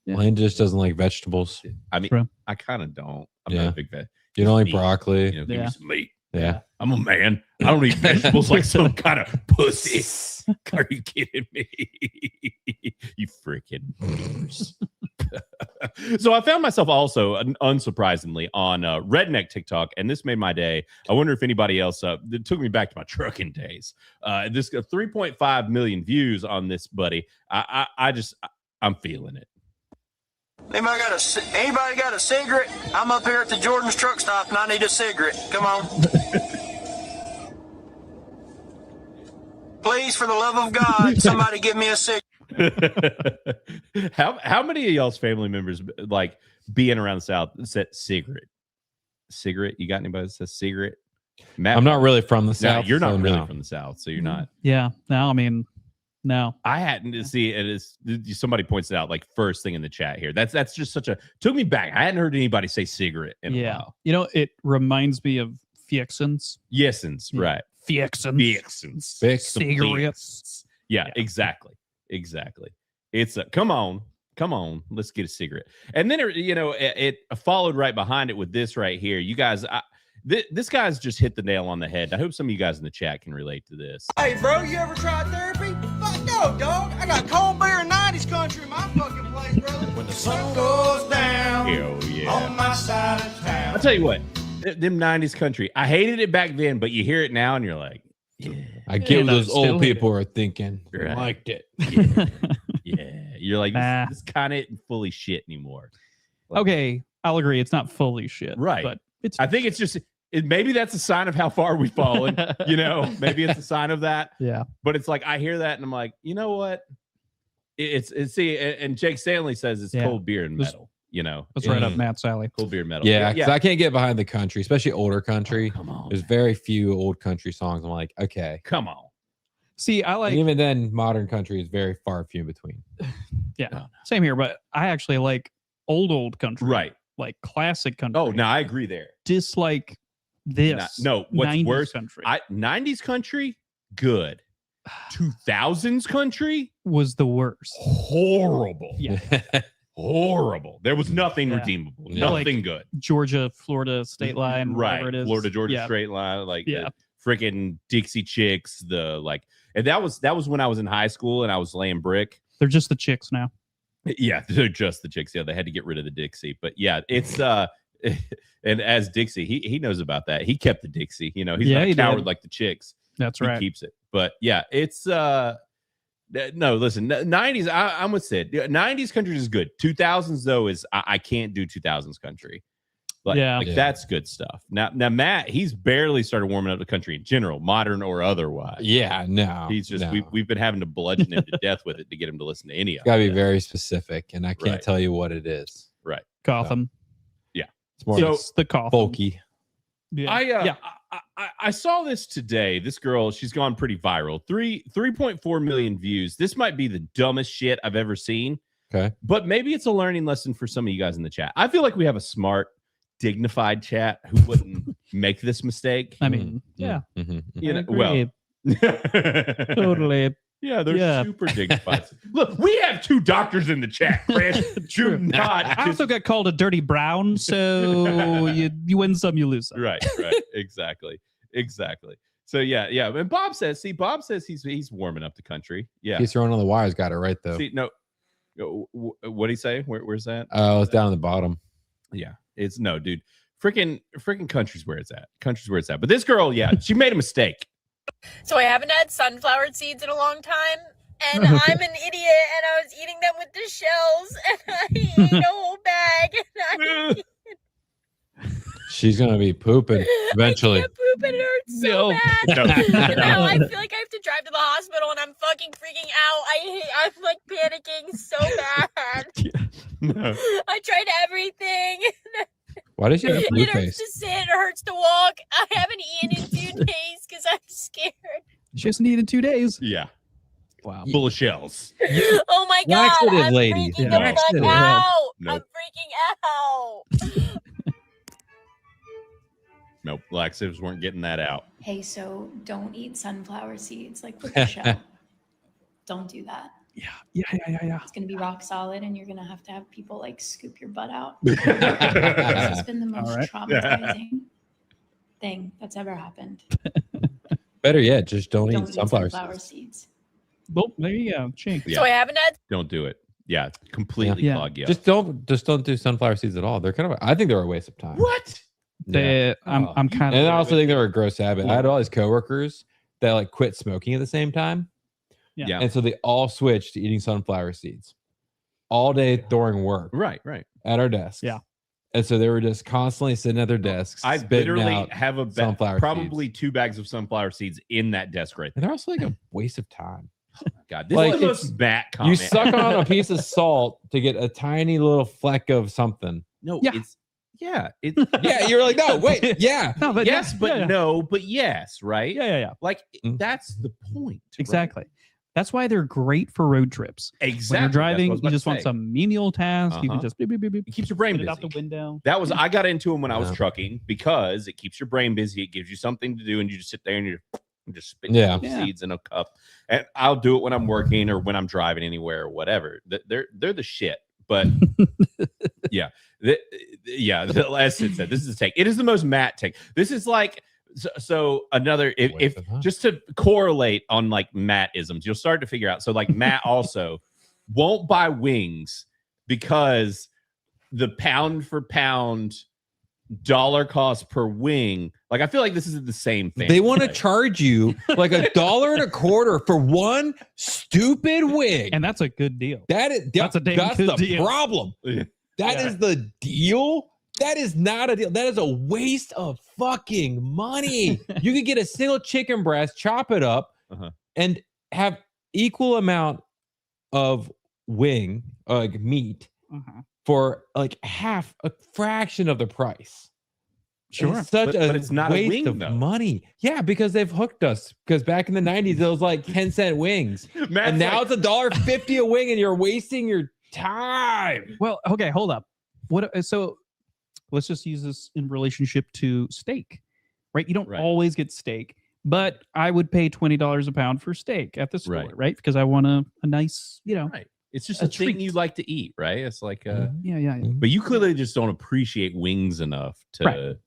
Lane just doesn't like vegetables. I mean, I kind of don't. I'm not a big veg. You don't like broccoli. Give me some meat. Yeah. I'm a man. I don't eat vegetables like some kind of pussy. Are you kidding me? You freaking boomers. So I found myself also, unsurprisingly, on Redneck TikTok, and this made my day. I wonder if anybody else, it took me back to my trucking days. This 3.5 million views on this, buddy. I'm feeling it. Anybody got a cigarette? I'm up here at the Jordan's truck stop and I need a cigarette. Come on. Please, for the love of God, somebody give me a cigarette. How many of y'all's family members like being around the South said cigarette? Cigarette? You got anybody that says cigarette? Matt, I'm not really from the South. You're not really from the South, so you're not. Yeah. No, I mean, no. I hadn't to see it is somebody points it out like first thing in the chat here. That's just such a took me back. I hadn't heard anybody say cigarette in a while. It reminds me of Fiexens. Yesens, right. Fiexens. Cigarettes. Yeah, exactly. It's a come on, let's get a cigarette. And then it followed right behind it with this right here. You guys, this guy's just hit the nail on the head. I hope some of you guys in the chat can relate to this. Hey, bro, you ever tried therapy? Fuck no, dog. I got cold beer and 90s country in my fucking place, brother. When the sun goes down on my side of town. I'll tell you what, them 90s country, I hated it back then, but you hear it now and you're like, yeah. I get what those old people are thinking. Right. Liked it. Yeah. You're like, this kind of fully shit anymore. Like, okay, I'll agree. It's not fully shit. Right. But I think it's just, maybe that's a sign of how far we've fallen. Maybe it's a sign of that. Yeah. But it's like, I hear that and I'm like, you know what? It's see, and Jake Stanley says it's cold beer and metal. That's right up Matt's alley. Cold beer metal. Yeah, because I can't get behind the country, especially older country. Oh, come on. There's very few old country songs. I'm like, okay. Come on. See, I like. And even then, modern country is very far few in between. Yeah. Same here, but I actually like old country. Right. Like classic country. Oh, no, I agree there. Dislike this. No, what's 90s worse? Country. 90s country, good. 2000s country was the worst. Horrible. Yeah. horrible. There was nothing Yeah. redeemable. Yeah. Nothing Like good. Georgia, Florida state line, whatever it is. Florida, Georgia straight line, like Yeah. the freaking Dixie Chicks, and that was when I was in high school and I was laying brick. They're just the chicks now. Yeah, they're just the chicks. Yeah, they had to get rid of the Dixie. But yeah, it's and as Dixie, he knows about that. He kept the Dixie. You know, he's not a coward like the chicks. That's He right. keeps it. But yeah, it's no, listen, 90s, I'm with Sid. 90s country is good. 2000s though is I can't do 2000s country. Like, that's good stuff. Now Matt, he's barely started warming up the country in general, modern or otherwise. Yeah, no. He's just no. we've been having to bludgeon him to death with it to get him to listen to any of it. Gotta be very specific, and I can't Right. tell you what it is. Right. Gotham. Yeah. It's more It's the Gotham. bulky. Yeah. I saw this today. This girl, she's gone pretty viral. 3.4 million views. This might be the dumbest shit I've ever seen. Okay. But maybe it's a learning lesson for some of you guys in the chat. I feel like we have a smart, dignified chat who wouldn't make this mistake. I mean, yeah. You know, agree. well, Totally. Yeah, they're super dignified. Look, we have 2 doctors in the chat, Chris. Do not. I also got called a dirty brown, so you win some, you lose some. Right. Exactly. So yeah. And Bob says he's warming up the country. Yeah. He's throwing on the wires. Got it right though. See, no, what did he say? Where's that? It's down on the bottom. Yeah, it's no, dude. Freaking country's where it's at. But this girl, yeah, she made a mistake. So I haven't had sunflower seeds in a long time, and I'm an idiot, and I was eating them with the shells, and I ate a whole bag, and She's gonna be pooping eventually. I can't poop, and it hurts so bad. And now I feel like I have to drive to the hospital, and I'm fucking freaking out. I'm like panicking so bad. I tried everything. Why does she have blue It hurts face? to sit. It hurts to walk. I haven't eaten in 2 days because I'm scared. She hasn't eaten in 2 days. Yeah. Wow. Full of shells. Oh my god! Laxative I'm lady. freaking Yeah. the fuck Laxative. out. Nope. I'm freaking out. Nope, laxatives weren't getting that out. Hey, so don't eat sunflower seeds like with the shell. Don't do that. Yeah. It's gonna be rock solid, and you're gonna have to have people like scoop your butt out. This has been the most traumatizing thing that's ever happened. Better yet, just don't Don't eat sunflower seeds. seeds. Well, there you go. Chink. Yeah. So I haven't had. Don't do it. Yeah, completely Yeah. clog you up. Just don't do sunflower seeds at all. They're kind of. I think they're a waste of time. What? I'm kind And of. I also think they're a gross habit. I had all these coworkers that like quit smoking at the same time. Yeah. And so they all switched to eating sunflower seeds all day during work. Right. At our desks. Yeah. And so they were just constantly sitting at their desks. I spitting literally out have sunflower probably seeds. 2 bags of sunflower seeds in that desk right And there. they're also like a waste of time. God, this Like, is the most Matt comment. You suck on a piece of salt to get a tiny little fleck of something. No, Yeah. it's yeah. Yeah, you're like, no, wait, yeah. No, but yes, but yeah. no, but yes, right? Yeah. Like Mm. that's the point. right? Exactly. That's why they're great for road trips. Exactly. When you're That's what I driving, was you about just to want say. some menial task. You can just beep, beep, beep, beep, It keeps your brain put it out busy. the window. That was I got into them when I was Yeah. trucking because it keeps your brain busy. It gives you something to do, and you just sit there and you're just spitting Yeah. little seeds in a cup. And I'll do it when I'm working or when I'm driving anywhere or whatever. They're the shit. But yeah, as Sid said, this is a take. It is the most Matt take. This is like so another if just to correlate on like Matt-isms, you'll start to figure out. So like Matt also won't buy wings because the pound for pound dollar cost per wing. Like I feel like this is the same thing. They want to charge you like $1.25 for one stupid wig. And that's a good deal. That's a damn that's good the deal. problem. That is the deal. That is not a deal. That is a waste of fucking money. You could get a single chicken breast, chop it up, and have equal amount of wing, like meat, for like a fraction of the price. Sure. It's such But it's not a waste wing, of though. money. Yeah, because they've hooked us. Because back in the 90s, it was like 10-cent wings. Matt's and now like- it's $1.50 a wing, and you're wasting your time. Well, okay, hold up. So let's just use this in relationship to steak, right? You don't always get steak, but I would pay $20 a pound for steak at the store, right? Because I want a nice, It's just A a thing treat. you like to eat, right? It's like, Yeah. but you clearly just don't appreciate wings enough to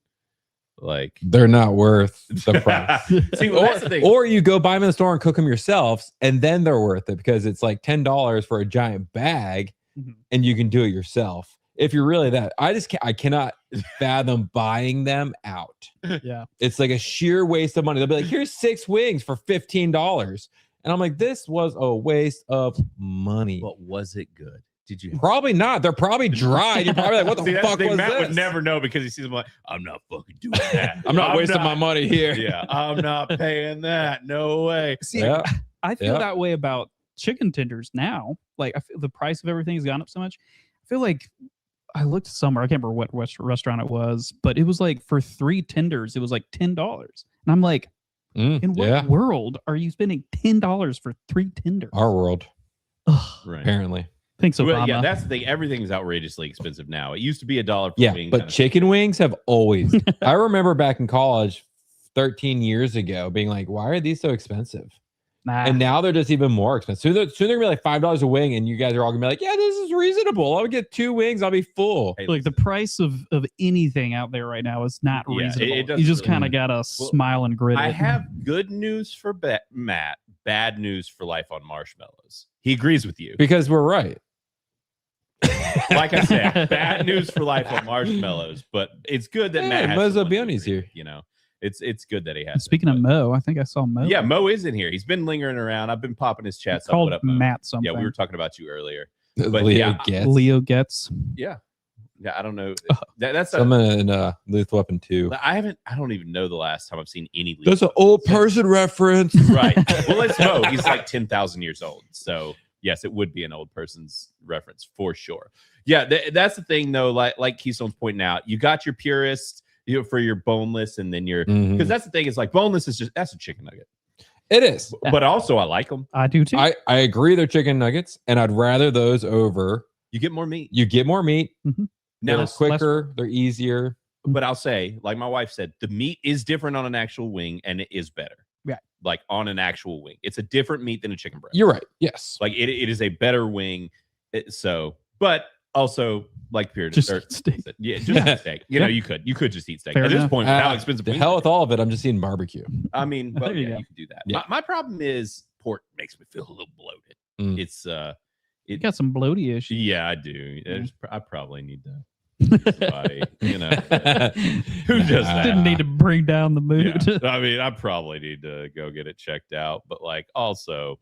like. They're not worth the price. See, well, that's the thing. Or you go buy them in the store and cook them yourselves, and then they're worth it because it's like $10 for a giant bag, and you can do it yourself. If you're really that, I cannot fathom buying them out. Yeah. It's like a sheer waste of money. They'll be like, here's 6 wings for $15. And I'm like, this was a waste of money. But was it good? Did you? Probably not. They're probably dry. You're probably like, what the See, that's fuck the thing. was Matt this? would never know because he sees them like, I'm not fucking doing that. I'm not wasting my money here. Yeah, I'm not paying that. No way. See, I feel that way about chicken tenders now. Like, I feel the price of everything has gone up so much. I feel like I looked somewhere. I can't remember what restaurant it was, but it was like for 3 tenders, it was like $10. And I'm like, in what world are you spending $10 for 3 tenders? Our world. Right. Apparently. Thanks, Obama. Well, yeah, that's the thing. Everything's outrageously expensive now. It used to be $1 per Yeah, wing. but chicken wings have always. I remember back in college 13 years ago being like, why are these so expensive? And now they're just even more expensive. Soon they're gonna be like $5 a wing, and you guys are all gonna be like, yeah, this is reasonable. I'll get 2 wings, I'll be full. Like the price of anything out there right now is not reasonable. it You doesn't just really- kind of gotta smile and grit I it. have good news for Matt, bad news for life on marshmallows. He agrees with you. Because we're right. Like I said, bad news for life on marshmallows, but it's good that Matt has Mo's someone to Bioni's agree here. with, you know. It's good that he has. Speaking of Mo, I think I saw Mo. Yeah, Mo is in here. He's been lingering around. I've been popping his chats up. Called What up, Mo? Matt something. Yeah, we were talking about you earlier. But Leo yeah, gets. Leo gets. yeah, I don't know. That's a, Someone in Lethal Weapon 2. I don't even know the last time I've seen any. That's an old person reference. Right. Well, let's know. He's like 10,000 years old. So yes, it would be an old person's reference for sure. Yeah, that's the thing though. Like Keystone's pointing out, you got your purist, for your boneless, and then your because that's the thing is like boneless is that's a chicken nugget. It is, but also I like them. I do too. I agree. They're chicken nuggets, and I'd rather those over. You get more meat. You get more meat. Now They're quicker. They're easier. But I'll say, like my wife said, the meat is different on an actual wing, and it is better. Yeah. Like on an actual wing, it's a different meat than a chicken breast. You're right. Yes. Like it is a better wing. But also like period. Just eat steak. Yeah, just eat steak. You know, you could just eat steak. Fair At this enough. point, with how expensive The wings hell are. with all of it. I'm just eating barbecue. I mean, well, There you yeah, go. you can do that. Yeah. My problem is pork makes me feel a little bloated. It's You got some bloaty issues. yeah, I do. I probably need to. Somebody, you know, who does that? Didn't need to bring down the mood. Yeah. I mean, I probably need to go get it checked out. But like, also,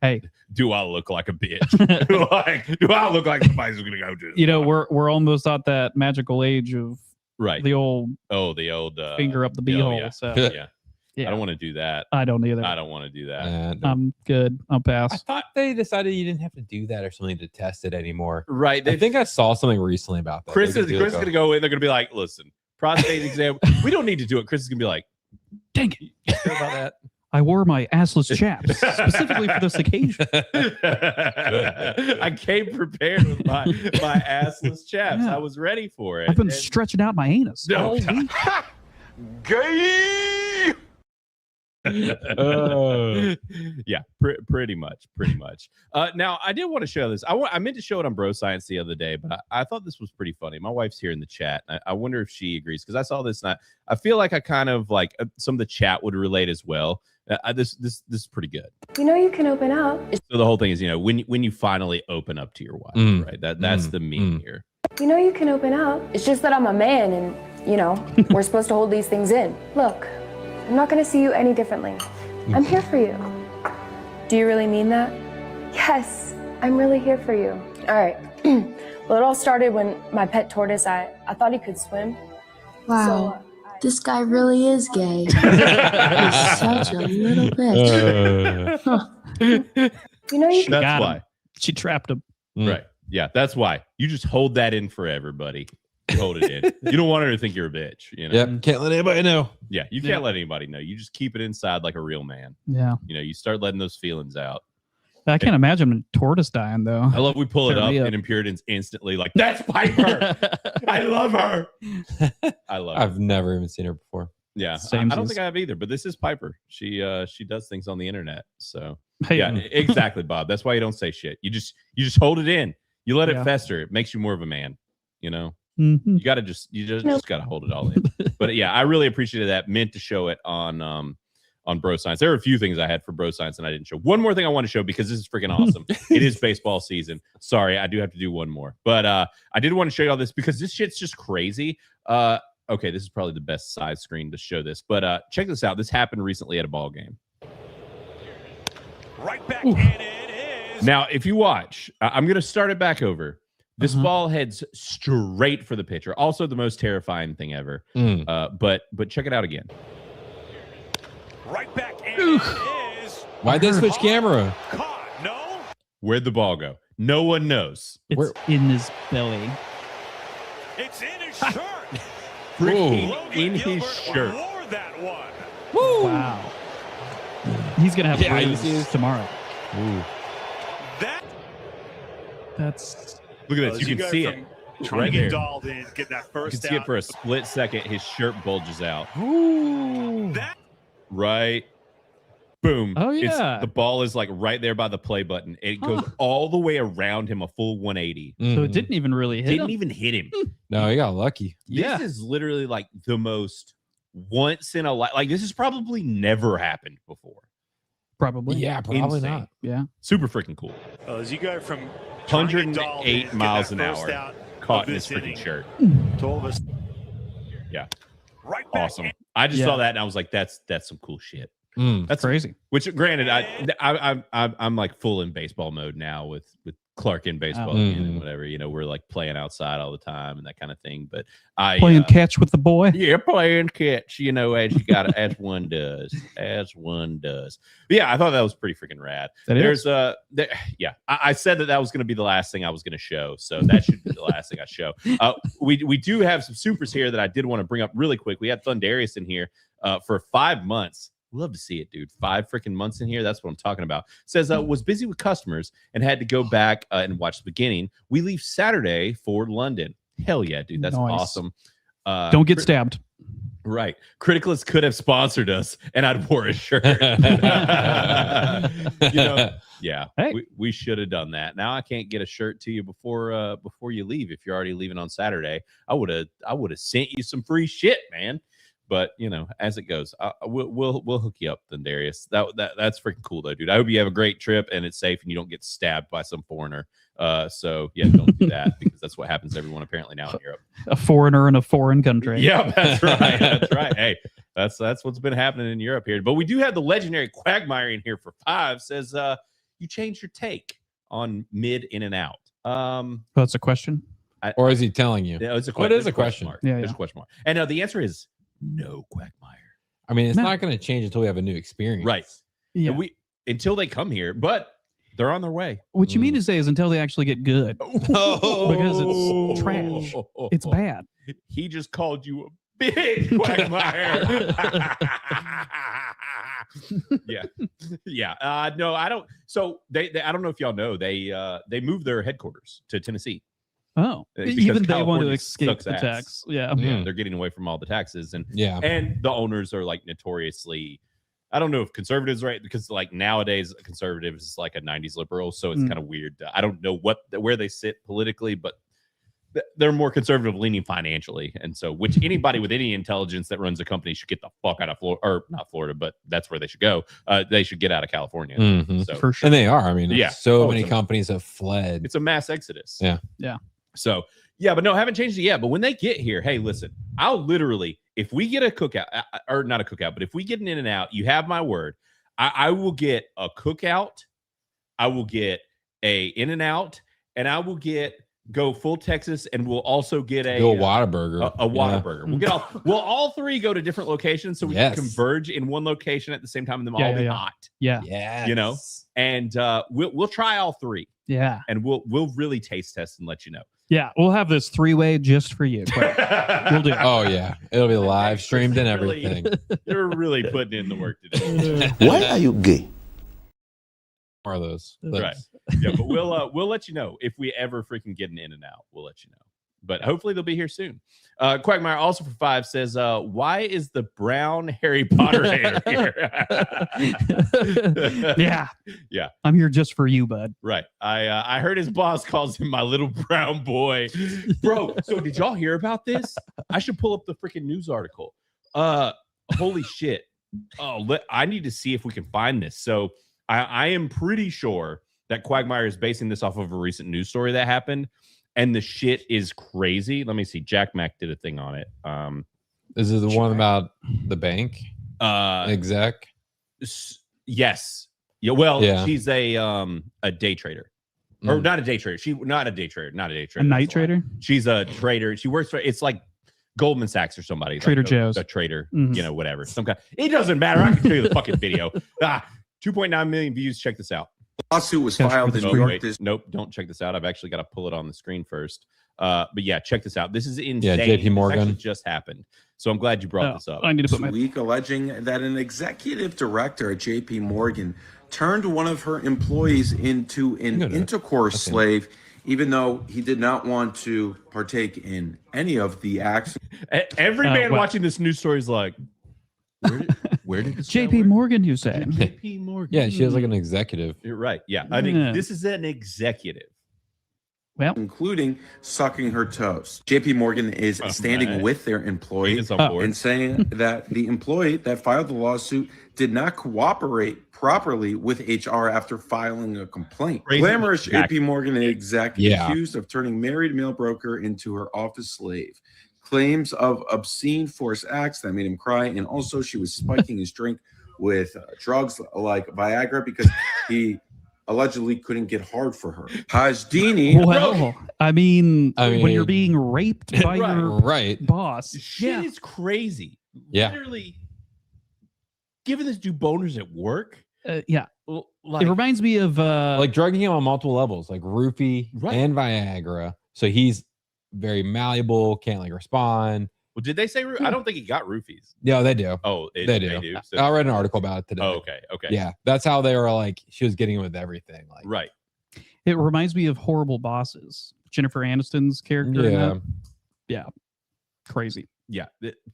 Hey, do I look like a bitch? do I look like somebody's going to go to? you know, we're almost at that magical age of Right. the old the old finger up the oh, beehole. yeah. So yeah. yeah. I don't want to do that. I don't either. I don't want to do that. I'm good. I'll I pass. thought they decided you didn't have to do that or something to test it anymore. Right. I think I saw something recently about that. Chris They is could do going like to go in. They're going to be like, listen, prostate exam. We don't need to do it. Chris is going to be like, Dang it. you feel about that? I wore my assless chaps specifically for this occasion. I came prepared with my assless chaps. Yeah. I was ready for it. I've been And- stretching out my anus No. all week. Gay! Yeah, pretty much. Now, I did want to show this. I meant to show it on Bro Science the other day, but I thought this was pretty funny. My wife's here in the chat. I wonder if she agrees because I saw this and I feel like I kind of like some of the chat would relate as well. This is pretty good. You know you can open up. So the whole thing is, you know, when you finally open up to your wife, right? That's the meme here. You know you can open up. It's just that I'm a man and, you know, we're supposed to hold these things in. Look, I'm not going to see you any differently. I'm here for you. Do you really mean that? Yes, I'm really here for you. All right. Well, it all started when my pet tortoise, I thought he could swim. Wow, this guy really is gay. He's such a little bitch. You know you can. That's got him. why. She trapped him. Right. Yeah, that's why. You just hold that in for everybody. You hold it in. You don't want her to think you're a bitch. You know? Yep. Can't let anybody know. Yeah, you can't let anybody know. You just keep it inside like a real man. Yeah. You know, you start letting those feelings out. I can't imagine a tortoise dying though. I love we pull it Turn up me and Impuritan's instantly like, that's Piper. I love her. I love her. I've never even seen her before. Yeah. I don't think I have either, but this is Piper. She does things on the internet. So Yeah, exactly, Bob. That's why you don't say shit. You just hold it in. You let it fester. It makes you more of a man. You know, you gotta just gotta hold it all in. But yeah, I really appreciated that. Meant to show it on Bro Science. There are a few things I had for Bro Science and I didn't show. One more thing I want to show because this is freaking awesome. It is baseball season. Sorry, I do have to do one more. But I did want to show you all this because this shit's just crazy. Okay, this is probably the best size screen to show this. But check this out. This happened recently at a ball game. Right back, and it is. Now, if you watch, I'm going to start it back over. This ball heads straight for the pitcher. Also, the most terrifying thing ever. But check it out again. Right back, and it is. Why'd they switch camera? No. Where'd the ball go? No one knows. It's in his belly. It's in his shirt. Freaking in his shirt. Wore that one. Woo! Wow. He's gonna have bruises tomorrow. Ooh. That's. Look at this. You can see it. Trying Right to get there. dolled in, get that first You can see it out. for a split second. His shirt bulges out. Ooh. Right. Boom. Oh, yeah. The ball is like right there by the play button. It goes all the way around him, a full 180. So it didn't even really hit him. Didn't even hit him. No, he got lucky. This is literally like the most once in a life. Like this has probably never happened before. Probably. Yeah, probably Insane. not. Yeah. Super freaking cool. As you go from trying to get dolled in, 108 get miles that an first hour out caught of in his this freaking inning, shirt. to all of us. Yeah. Right back, Awesome. I just saw that and I was like, that's some cool shit. That's crazy. Which, granted, I'm like full in baseball mode now with Clark in baseball again and whatever. You know, we're like playing outside all the time and that kind of thing. But Playing catch with the boy. Yeah, playing catch. You know, as you got as one does, as one does. But yeah, I thought that was pretty freaking rad. I said that was going to be the last thing I was going to show, so that should be the last thing I show. We do have some supers here that I did want to bring up really quick. We had Thundarius in here for 5 months. Love to see it, dude. 5 freaking months in here. That's what I'm talking about. Says, was busy with customers and had to go back and watch the beginning. We leave Saturday for London. Hell yeah, dude. That's Nice. awesome. Don't get stabbed. Right. Criticless could have sponsored us and I'd wore a shirt. Yeah. Hey. We should have done that. Now I can't get a shirt to you before you leave. If you're already leaving on Saturday, I would have sent you some free shit, man. But you know, as it goes, we'll hook you up, then Darius. That's freaking cool, though, dude. I hope you have a great trip and it's safe and you don't get stabbed by some foreigner. So yeah, don't do that because that's what happens to everyone apparently now in Europe. A foreigner in a foreign country. Yeah, that's right. That's right. Hey, that's what's been happening in Europe here. But we do have the legendary Quagmire in here for 5. Says you changed your take on mid in and out. That's a question. Or is he telling you? Yeah, it's a What is a question? Mark. Yeah, There's a question mark. And no, the answer is no, Quagmire. I mean, it's not going to change until we have a new experience. Right. Yeah. And until they come here, but they're on their way. What you mean to say is until they actually get good. Because it's trash. It's bad. He just called you a big Quagmire. Yeah. No, I don't. So they I don't know if y'all know they moved their headquarters to Tennessee. Oh, Because even they want to California escape sucks the ass. tax. Yeah. Yeah, they're getting away from all the taxes and the owners are like notoriously. I don't know if conservatives right because like nowadays conservatives is like a 90s liberal, so it's kind of weird. I don't know where they sit politically, but they're more conservative leaning financially, and so which anybody with any intelligence that runs a company should get the fuck out of Florida, or not Florida, but that's where they should go. They should get out of California. So For sure. And they are. I mean, Yeah. so Oh, many it's a- companies have fled. it's a mass exodus. Yeah. Yeah. So yeah, but no, haven't changed it yet. But when they get here, hey, listen, I'll literally, if we get a cookout, or not a cookout, but if we get an in and out, you have my word. I will get a cookout, I will get a in and out, and I will go full Texas, and we'll also get a Whataburger. A Whataburger. We'll all 3 go to different locations so we Yes. can converge in one location at the same time, and them Yeah, all be yeah. hot. Yeah. Yeah. You know, and we'll try all 3, Yeah. and we'll really taste test and let you know. Yeah. We'll have this 3-way just for you. We'll do it. Oh yeah, it'll be live streamed and Really- everything. You're really putting in the work today. Why are you gay? More of those. Right. Yeah, but we'll let you know if we ever freaking get an in and out. We'll let you know. but hopefully they'll be here soon. Quagmire also for 5 says, why is the brown Harry Potter hater here? Yeah. I'm here just for you, bud. Right. I heard his boss calls him my little brown boy. Bro, so did y'all hear about this? I should pull up the freaking news article. Holy shit. I need to see if we can find this. So I am pretty sure that Quagmire is basing this off of a recent news story that happened. And the shit is crazy. Let me see. Jack Mack did a thing on it. Is it the one about the bank exec? Yes. Yeah. Well, she's a day trader, or not a day trader. Not a day trader. A night trader. She's a trader. She works for. It's like Goldman Sachs or somebody. Trader like Joe's. A trader. You know, whatever. Some kind. It doesn't matter. I can show you the fucking video. 2.9 million views. Check this out. Lawsuit was filed in New York. Nope, don't check this out. I've actually got to pull it on the screen first. But yeah, check this out. This is insane. Yeah, JP Morgan. This just happened. So I'm glad you brought this up. I need to put my week alleging that an executive director at JP Morgan turned one of her employees into an intercourse slave, even though he did not want to partake in any of the acts. Every man watching this news story is like, where did this JP Morgan, you say? JP Morgan. Yeah, she has like an executive. You're right. Yeah. I mean, this is an executive. Well, including sucking her toes. JP Morgan is standing with their employee and saying that the employee that filed the lawsuit did not cooperate properly with HR after filing a complaint. Glamorous JP Morgan exec accused of turning married male broker into her office slave. Claims of obscene forced acts that made him cry, and also she was spiking his drink with drugs like Viagra because he allegedly couldn't get hard for her. Hajdini. Well, I mean, when you're being raped by your boss, shit is crazy. Yeah. Literally giving this dude boners at work. Yeah. Like, it reminds me of like drugging him on multiple levels, like roofie and Viagra. So he's very malleable, can't like respond. Well, did they say I don't think he got roofies. Yeah, they do. Oh, they do. So, I read an article about it today. Oh, okay. Yeah, that's how they were like, she was getting with everything. Like, right. It reminds me of Horrible Bosses. Jennifer Aniston's character. Yeah. Yeah. Crazy. Yeah.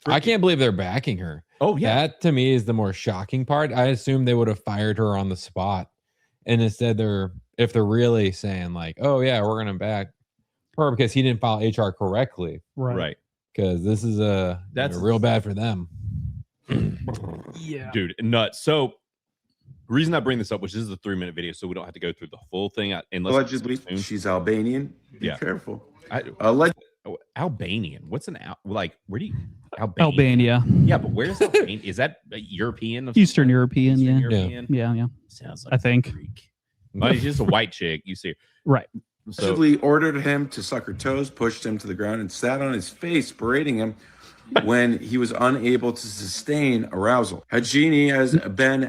I can't believe they're backing her. Oh, yeah. That to me is the more shocking part. I assumed they would have fired her on the spot. And instead if they're really saying like, oh yeah, we're gonna back her because he didn't file HR correctly. Right. Because this is that's real bad for them. Yeah. Dude, nuts. So the reason I bring this up, which is a 3-minute video, so we don't have to go through the full thing. Allegedly, she's Albanian. Be careful. Albanian. What's an where do you Albania? Yeah, but where is Albania? Is that European? Eastern European, Eastern yeah. European? Yeah. Sounds like I think. Greek. But she's just a white chick. You see her. Right. Allegedly ordered him to suck her toes, pushed him to the ground, and sat on his face, berating him when he was unable to sustain arousal. Hajini has been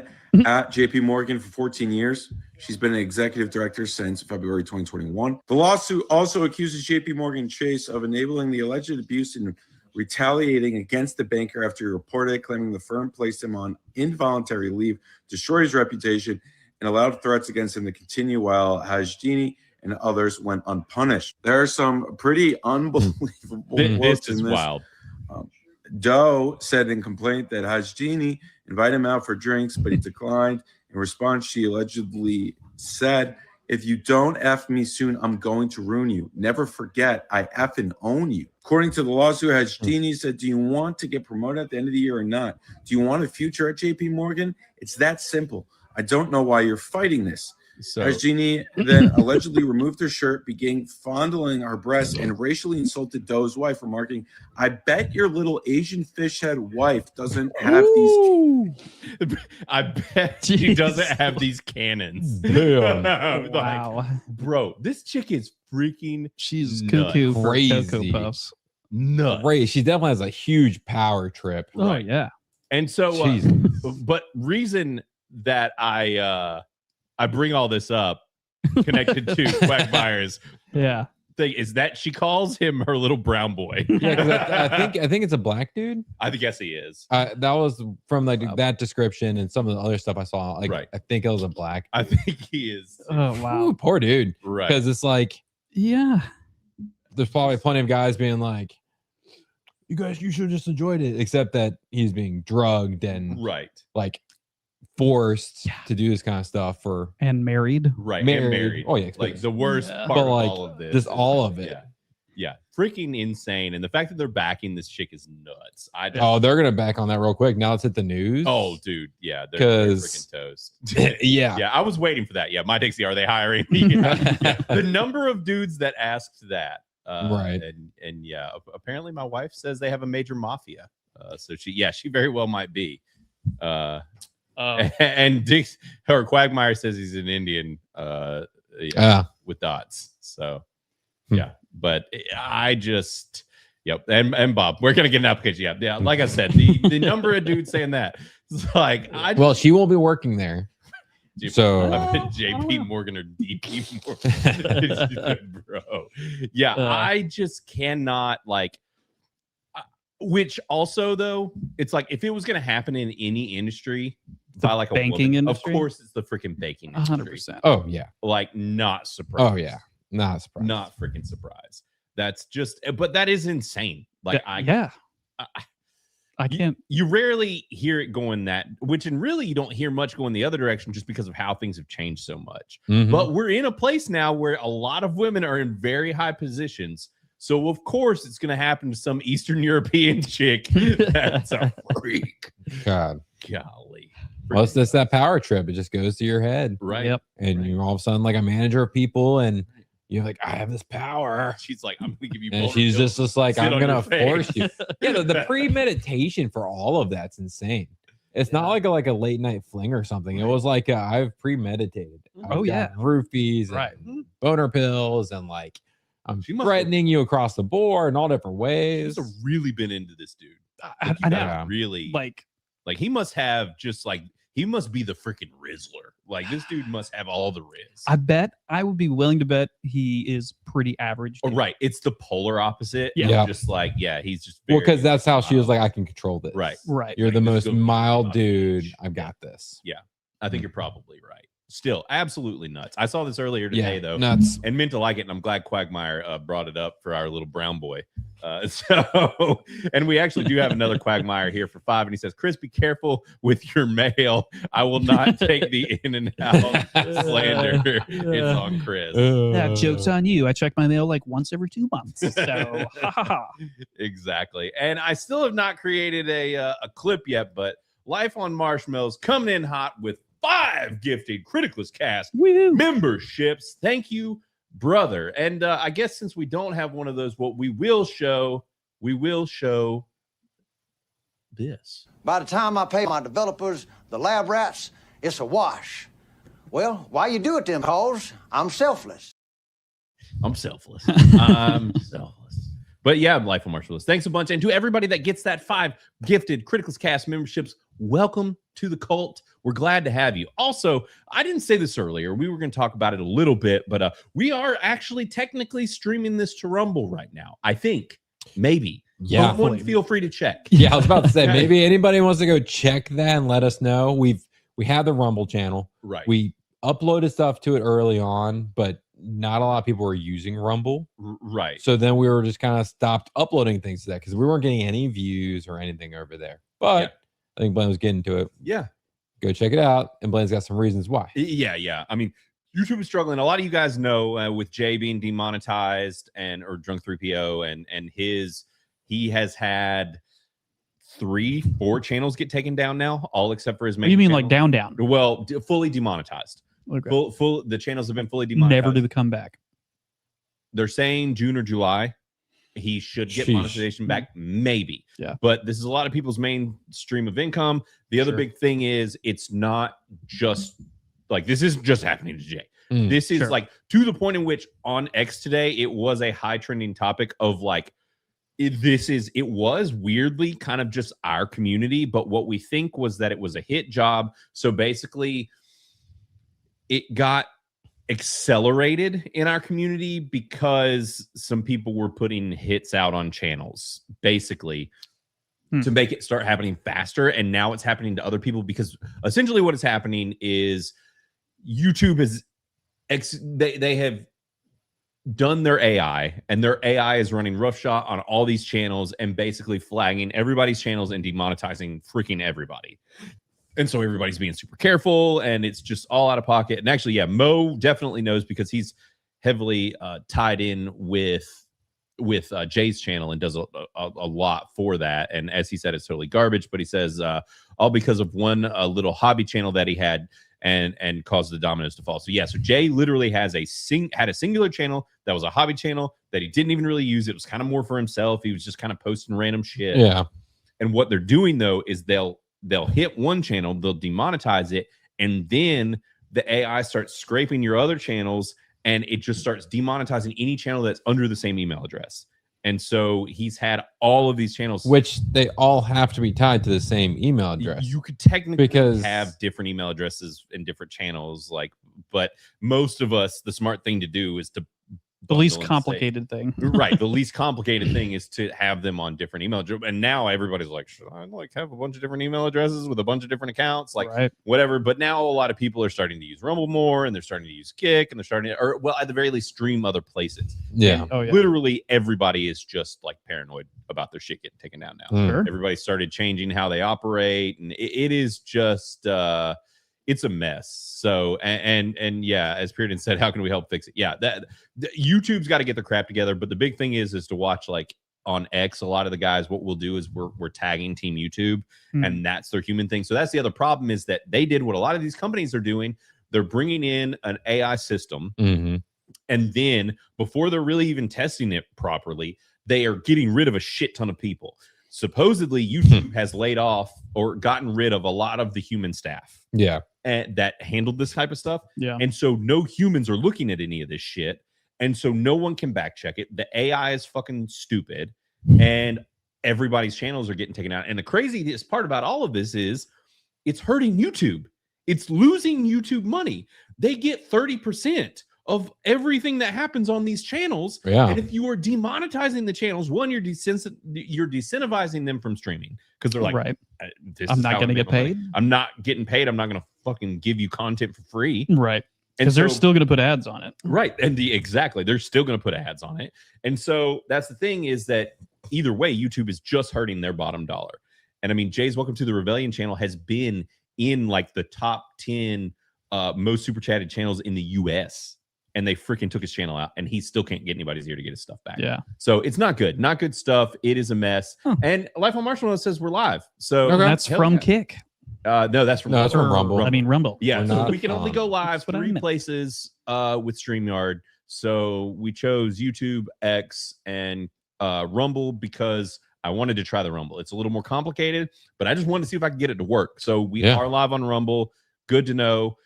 at JP Morgan for 14 years. She's been an executive director since February 2021. The lawsuit also accuses JP Morgan Chase of enabling the alleged abuse and retaliating against the banker after he reported, claiming the firm placed him on involuntary leave, destroyed his reputation, and allowed threats against him to continue while Hajdini and others went unpunished. There are some pretty unbelievable This is in this. wild. Doe said in complaint that Hajdini invited him out for drinks, but he declined. In response, she allegedly said, "If you don't F me soon, I'm going to ruin you. Never forget, I effing own you." According to the lawsuit, Hajdini said, "Do you want to get promoted at the end of the year or not? Do you want a future at JP Morgan? It's that simple. I don't know why you're fighting this." Hajdini then allegedly removed her shirt, began fondling her breasts, and racially insulted Doe's wife, remarking, "I bet your little Asian fish head wife doesn't have these." I bet she doesn't have these cannons. Damn. Wow. Bro, this chick is freaking. She's nuts. cuckoo for Crazy. Cocoa Puffs. Nuts. Right. She definitely has a huge power trip. Oh yeah. And so, but reason that I bring all this up connected to Quagmire's thing is that she calls him her little brown boy. Yeah, because I think it's a black dude. I guess he is. That was from like that description and some of the other stuff I saw. Like, I think it was a black. I think he is. Oh wow. Ooh, poor dude. Right. Because it's like, yeah, there's probably plenty of guys being like, you guys, you should have just enjoyed it, except that he's being drugged and like forced to do this kind of stuff and married. Oh yeah, like the worst part but of like, all of this. just all of it. Yeah, freaking insane. And the fact that they're backing this chick is nuts. They're gonna back on that real quick. Now it's hit the news. Oh, dude, yeah, they're freaking toast. yeah, I was waiting for that. Yeah, my Dixie, are they hiring me? The number of dudes that asked that, and yeah, apparently my wife says they have a major mafia. So she very well might be. And Dix, her Quagmire says he's an Indian with dots. So yeah, but I just and Bob, we're gonna get an application. Yeah, like I said, the number of dudes saying that, it's like well, she won't be working there. So I bet JP Morgan or DP Morgan, bro. Yeah, I just cannot like. Which also though, it's like if it was going to happen in any industry, by like a banking woman, industry, of course it's the freaking banking industry. 100%. Oh yeah, like not surprised. Oh yeah, not surprised. Not freaking surprised. That's just, but that is insane. Like I can't. You rarely hear it going that, which and really you don't hear much going the other direction just because of how things have changed so much. But we're in a place now where a lot of women are in very high positions. So of course it's going to happen to some Eastern European chick that's a freak. God, golly. Well, it's just that power trip. It just goes to your head, right? Yep. And you're all of a sudden like a manager of people, and you're like, I have this power. She's like, I'm gonna give you. And she's just like, Sit I'm on gonna your face. force you. Yeah, the premeditation for all of that's insane. It's not like a late night fling or something. It was like I've premeditated. Oh, I've yeah. got roofies, and boner pills, and like I'm threatening you across the board in all different ways. She's really been into this dude. I know. Really, like he must have just like he must be the freaking Rizzler. Like this dude must have all the Riz. I would be willing to bet he is pretty average. Oh, right. It's the polar opposite. Yeah. Just like, he's just Well, because that's how she was like, I can control this. Right. You're Like, the this most is gonna be mild dude. I've got this. Yeah. I think you're probably right. Still, absolutely nuts. I saw this earlier today, though. Nuts. And meant to like it, and I'm glad Quagmire brought it up for our little brown boy. So, and we actually do have another Quagmire here for 5, and he says, Chris, be careful with your mail. I will not take the in and out slander. It's on Chris. That joke's on you. I check my mail like once every 2 months. So, ha ha ha. Exactly. And I still have not created a clip yet, but Life on Marshmallows coming in hot with 5 gifted Criticless Cast memberships. Thank you, brother. And I guess since we don't have one of those, what we will show this. By the time I pay my developers, the lab rats, it's a wash. Well, why you do it then? Cause I'm selfless. I'm selfless. I'm selfless. But yeah, Life on Marshmallows. Thanks a bunch. And to everybody that gets that 5 gifted Criticless Cast memberships, welcome to the cult. We're glad to have you. Also, I didn't say this earlier. We were going to talk about it a little bit, but we are actually technically streaming this to Rumble right now. I think. Maybe. Yeah. Someone feel free to check. Yeah, I was about to say, maybe anybody wants to go check that and let us know. We have the Rumble channel. Right. We uploaded stuff to it early on, but not a lot of people were using Rumble. Right. So then we were just kind of stopped uploading things to that because we weren't getting any views or anything over there. But I think Blaine was getting to it. Yeah. Go check it out. And Blaine's got some reasons why. Yeah. I mean, YouTube is struggling. A lot of you guys know with Jay being demonetized or Drunk 3PO and he has had 3-4 channels get taken down now, all except for his main. You mean channel. like down? Well, fully demonetized. Okay. Full. The channels have been fully demonetized. Never do the comeback. They're saying June or July. He should get monetization back, maybe. Yeah. But this is a lot of people's main stream of income. The other big thing is it's not just like this isn't just happening to Jay. This is like to the point in which on X today it was a high trending topic of like it was weirdly kind of just our community, but what we think was that it was a hit job. So basically it got accelerated in our community because some people were putting hits out on channels basically to make it start happening faster. And now it's happening to other people because essentially what is happening is YouTube is they have done their AI, and their AI is running roughshod on all these channels and basically flagging everybody's channels and demonetizing freaking everybody. And so everybody's being super careful, and it's just all out of pocket. And actually, yeah, Mo definitely knows because he's heavily tied in with Jay's channel and does a lot for that. And as he said, it's totally garbage, but he says all because of one little hobby channel that he had and caused the dominoes to fall. So yeah, so Jay literally has had a singular channel that was a hobby channel that he didn't even really use. It was kind of more for himself. He was just kind of posting random shit. Yeah. And what they're doing though is they'll hit one channel, they'll demonetize it, and then the AI starts scraping your other channels, and it just starts demonetizing any channel that's under the same email address. And so he's had all of these channels, which they all have to be tied to the same email address. You could technically because have different email addresses and different channels, but most of us, the smart thing to do is to the least complicated thing. Right. The least complicated thing is to have them on different email addresses. And now everybody's like, should I have a bunch of different email addresses with a bunch of different accounts? Whatever. But now a lot of people are starting to use Rumble more, and they're starting to use Kick, and they're starting to, or well, at the very least, stream other places. Yeah. Literally everybody is just like paranoid about their shit getting taken down now. Sure. Everybody started changing how they operate, and it is just it's a mess. So and yeah, as Puritan said, how can we help fix it? Yeah, YouTube's got to get their crap together. But the big thing is to watch on X. A lot of the guys, what we'll do is we're tagging Team YouTube, and that's their human thing. So that's the other problem, is that they did what a lot of these companies are doing. They're bringing in an AI system, and then before they're really even testing it properly, they are getting rid of a shit ton of people. Supposedly, YouTube has laid off or gotten rid of a lot of the human staff. Yeah. And that handled this type of stuff. Yeah. And so no humans are looking at any of this shit. And so no one can back check it. The AI is fucking stupid, and everybody's channels are getting taken out. And the craziest part about all of this is it's hurting YouTube. It's losing YouTube money. They get 30% of everything that happens on these channels. Yeah. And if you are demonetizing the channels, one, you're desincentivizing them from streaming, because they're like, right, this I'm is not how going to I get make my money. paid. I'm not getting paid. I'm not going to fucking give you content for free. Right. Because they're still going to put ads on it. Right. And exactly. They're still going to put ads on it. And so that's the thing, is that either way, YouTube is just hurting their bottom dollar. And I mean, Jay's Welcome to the Rebellion channel has been in the top 10 most super chatted channels in the US. And they freaking took his channel out, and he still can't get anybody's ear to get his stuff back. Yeah. So it's not good. Not good stuff. It is a mess. And Life on Marshmallow says we're live. So that's from Kick. No, that's from Rumble. I mean, Rumble. Yeah, We're so not we can only go live what I 3 meant. places with StreamYard. So we chose YouTube, X, and Rumble because I wanted to try the Rumble. It's a little more complicated, but I just wanted to see if I could get it to work. So we are live on Rumble. Good to know.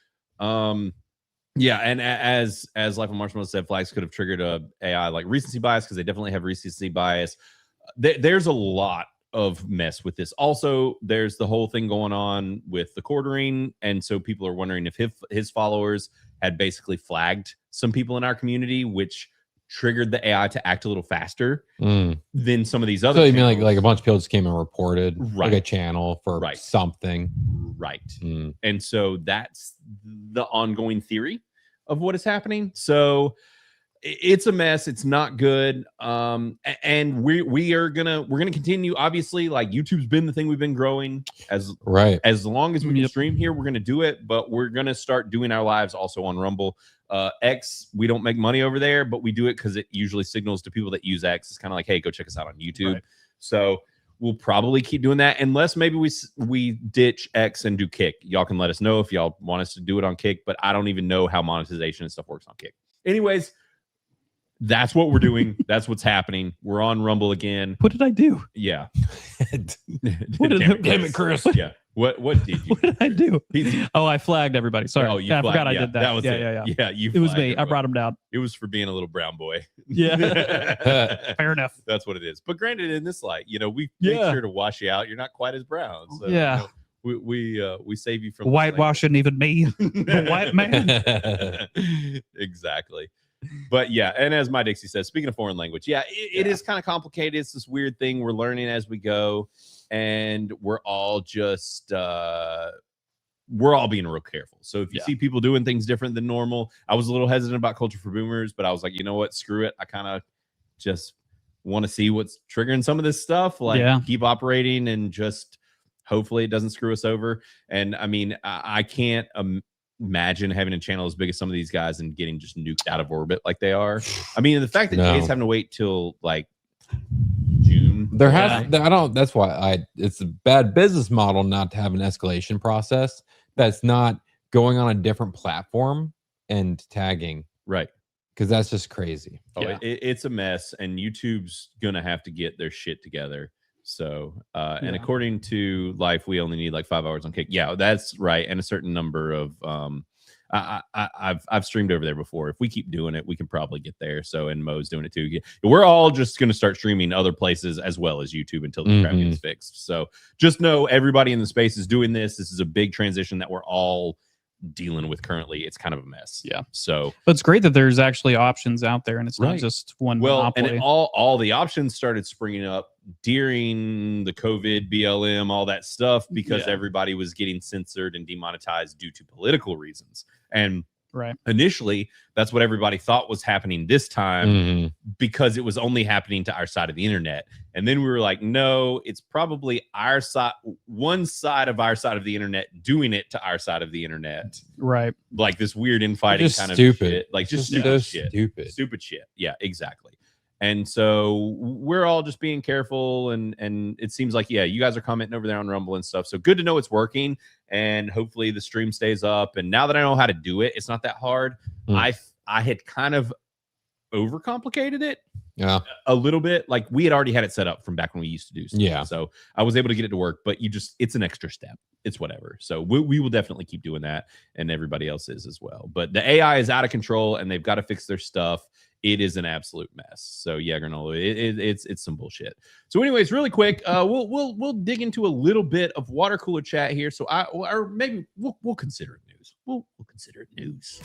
Yeah, and as Life on Marshmallow said, flags could have triggered a AI like recency bias, because they definitely have recency bias. There's a lot of mess with this. Also, there's the whole thing going on with the quartering, and so people are wondering if his followers had basically flagged some people in our community, which triggered the AI to act a little faster than some of these other. So you mean like a bunch of people just came and reported Right. like a channel for something? Right. And so that's the ongoing theory of what is happening. So it's a mess. It's not good. And we're gonna continue. Obviously, like, YouTube's been the thing we've been growing as long as we can stream here. We're gonna do it, but we're gonna start doing our lives also on Rumble. X, we don't make money over there, but we do it because it usually signals to people that use X. It's kind of like, hey, go check us out on YouTube. Right. So we'll probably keep doing that, unless maybe we ditch X and do Kick. Y'all can let us know if y'all want us to do it on Kick, but I don't even know how monetization and stuff works on Kick. Anyways, that's what we're doing. That's what's happening. We're on Rumble again. What did I do? Yeah. Damn it, Chris. Yeah. What did you? What did I do? Oh, I flagged everybody. Sorry. Oh, you I flagged. forgot I Yeah, did that. that was it. Yeah. Yeah, It was me. I brought him down. It was for being a little brown boy. Yeah. Fair enough. That's what it is. But granted, in this light, we make sure to wash you out. You're not quite as brown. So, Yeah. we save you from Whitewashing even me, the white man. Exactly. But yeah, and as my Dixie says, speaking of foreign language, it is kind of complicated. It's this weird thing we're learning as we go, and we're all just we're all being real careful. So if you see people doing things different than normal, I was a little hesitant about Culture for Boomers, but I was like, you know what? Screw it. I kind of just want to see what's triggering some of this stuff. Like keep operating and just hopefully it doesn't screw us over. And I mean, I can't imagine having a channel as big as some of these guys and getting just nuked out of orbit like they are. I mean, the fact that Jay's having to wait till like June. That's why it's a bad business model not to have an escalation process that's not going on a different platform and tagging. Right. Because that's just crazy. Oh, it's a mess, and YouTube's going to have to get their shit together. So, and according to Life, we only need like 5 hours on Kick. Yeah, that's right. And a certain number of, I've streamed over there before. If we keep doing it, we can probably get there. So, and Mo's doing it too. We're all just going to start streaming other places as well as YouTube until the crap gets fixed. So just know everybody in the space is doing this. This is a big transition that we're all dealing with currently. It's kind of a mess. So but it's great that there's actually options out there and it's not just one monopoly. And all the options started springing up during the COVID, BLM, all that stuff, because everybody was getting censored and demonetized due to political reasons. And initially, that's what everybody thought was happening this time because it was only happening to our side of the internet. And then we were like, no, it's probably our side, one side of our side of the internet doing it to our side of the internet. Right. Like this weird infighting Just kind of stupid. shit. Like just so stupid shit. Stupid shit. Yeah, exactly. And so we're all just being careful, and it seems like, you guys are commenting over there on Rumble and stuff. So good to know it's working, and hopefully the stream stays up. And now that I know how to do it, it's not that hard. I had kind of overcomplicated it a little bit. Like we had already had it set up from back when we used to do stuff. So I was able to get it to work, but it's an extra step. It's whatever. So we will definitely keep doing that, and everybody else is as well. But the AI is out of control, and they've got to fix their stuff. It is an absolute mess. So yeah, Granola, it's some bullshit. So anyways, really quick, we'll dig into a little bit of water cooler chat here. So or maybe we'll consider it news. We'll consider it news.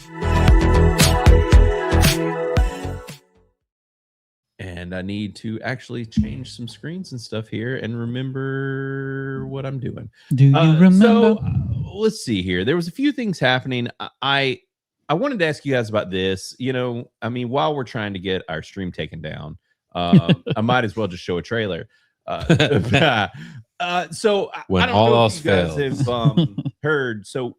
And I need to actually change some screens and stuff here and remember what I'm doing. Do you remember? So let's see here. There was a few things happening. I wanted to ask you guys about this. I mean, while we're trying to get our stream taken down, I might as well just show a trailer. So when I don't all know else if you guys fails. have heard. So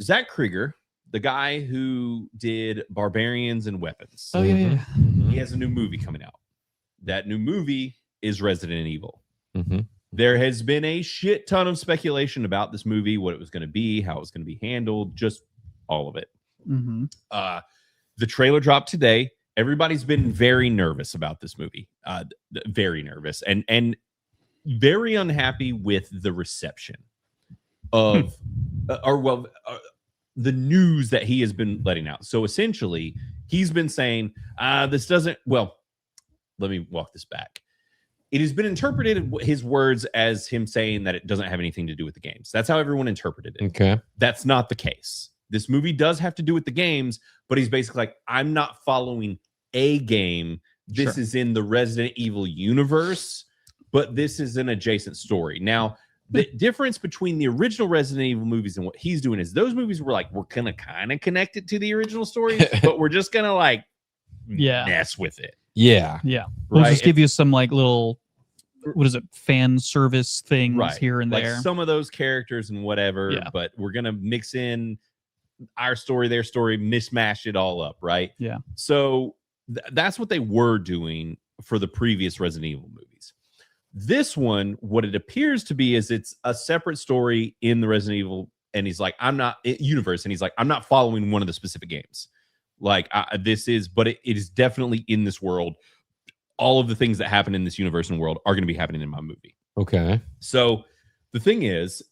Zach Krieger, the guy who did Barbarians and Weapons. Oh, yeah. He has a new movie coming out. That new movie is Resident Evil. There has been a shit ton of speculation about this movie, what it was going to be, how it was going to be handled, just all of it. The trailer dropped today. Everybody's been very nervous about this movie, very nervous and very unhappy with the reception of the news that he has been letting out. So essentially, he's been saying this doesn't. Well, let me walk this back. It has been interpreted, his words, as him saying that it doesn't have anything to do with the games. That's how everyone interpreted it. Okay, that's not the case. This movie does have to do with the games, but he's basically like, I'm not following a game. This is in the Resident Evil universe, but this is an adjacent story. Now, the difference between the original Resident Evil movies and what he's doing is those movies were like, we're going to kind of connect it to the original story, but we're just going to like mess with it. Yeah. We'll just give you some like little, what is it, fan service things here and like there. Some of those characters and whatever, but we're going to mix in our story, their story, mismatch it all up, right? Yeah. So that's what they were doing for the previous Resident Evil movies. This one, what it appears to be is it's a separate story in the Resident Evil, and he's like, I'm not universe, and he's like, I'm not following one of the specific games. Like this is, but it is definitely in this world. All of the things that happen in this universe and world are going to be happening in my movie. Okay. So the thing is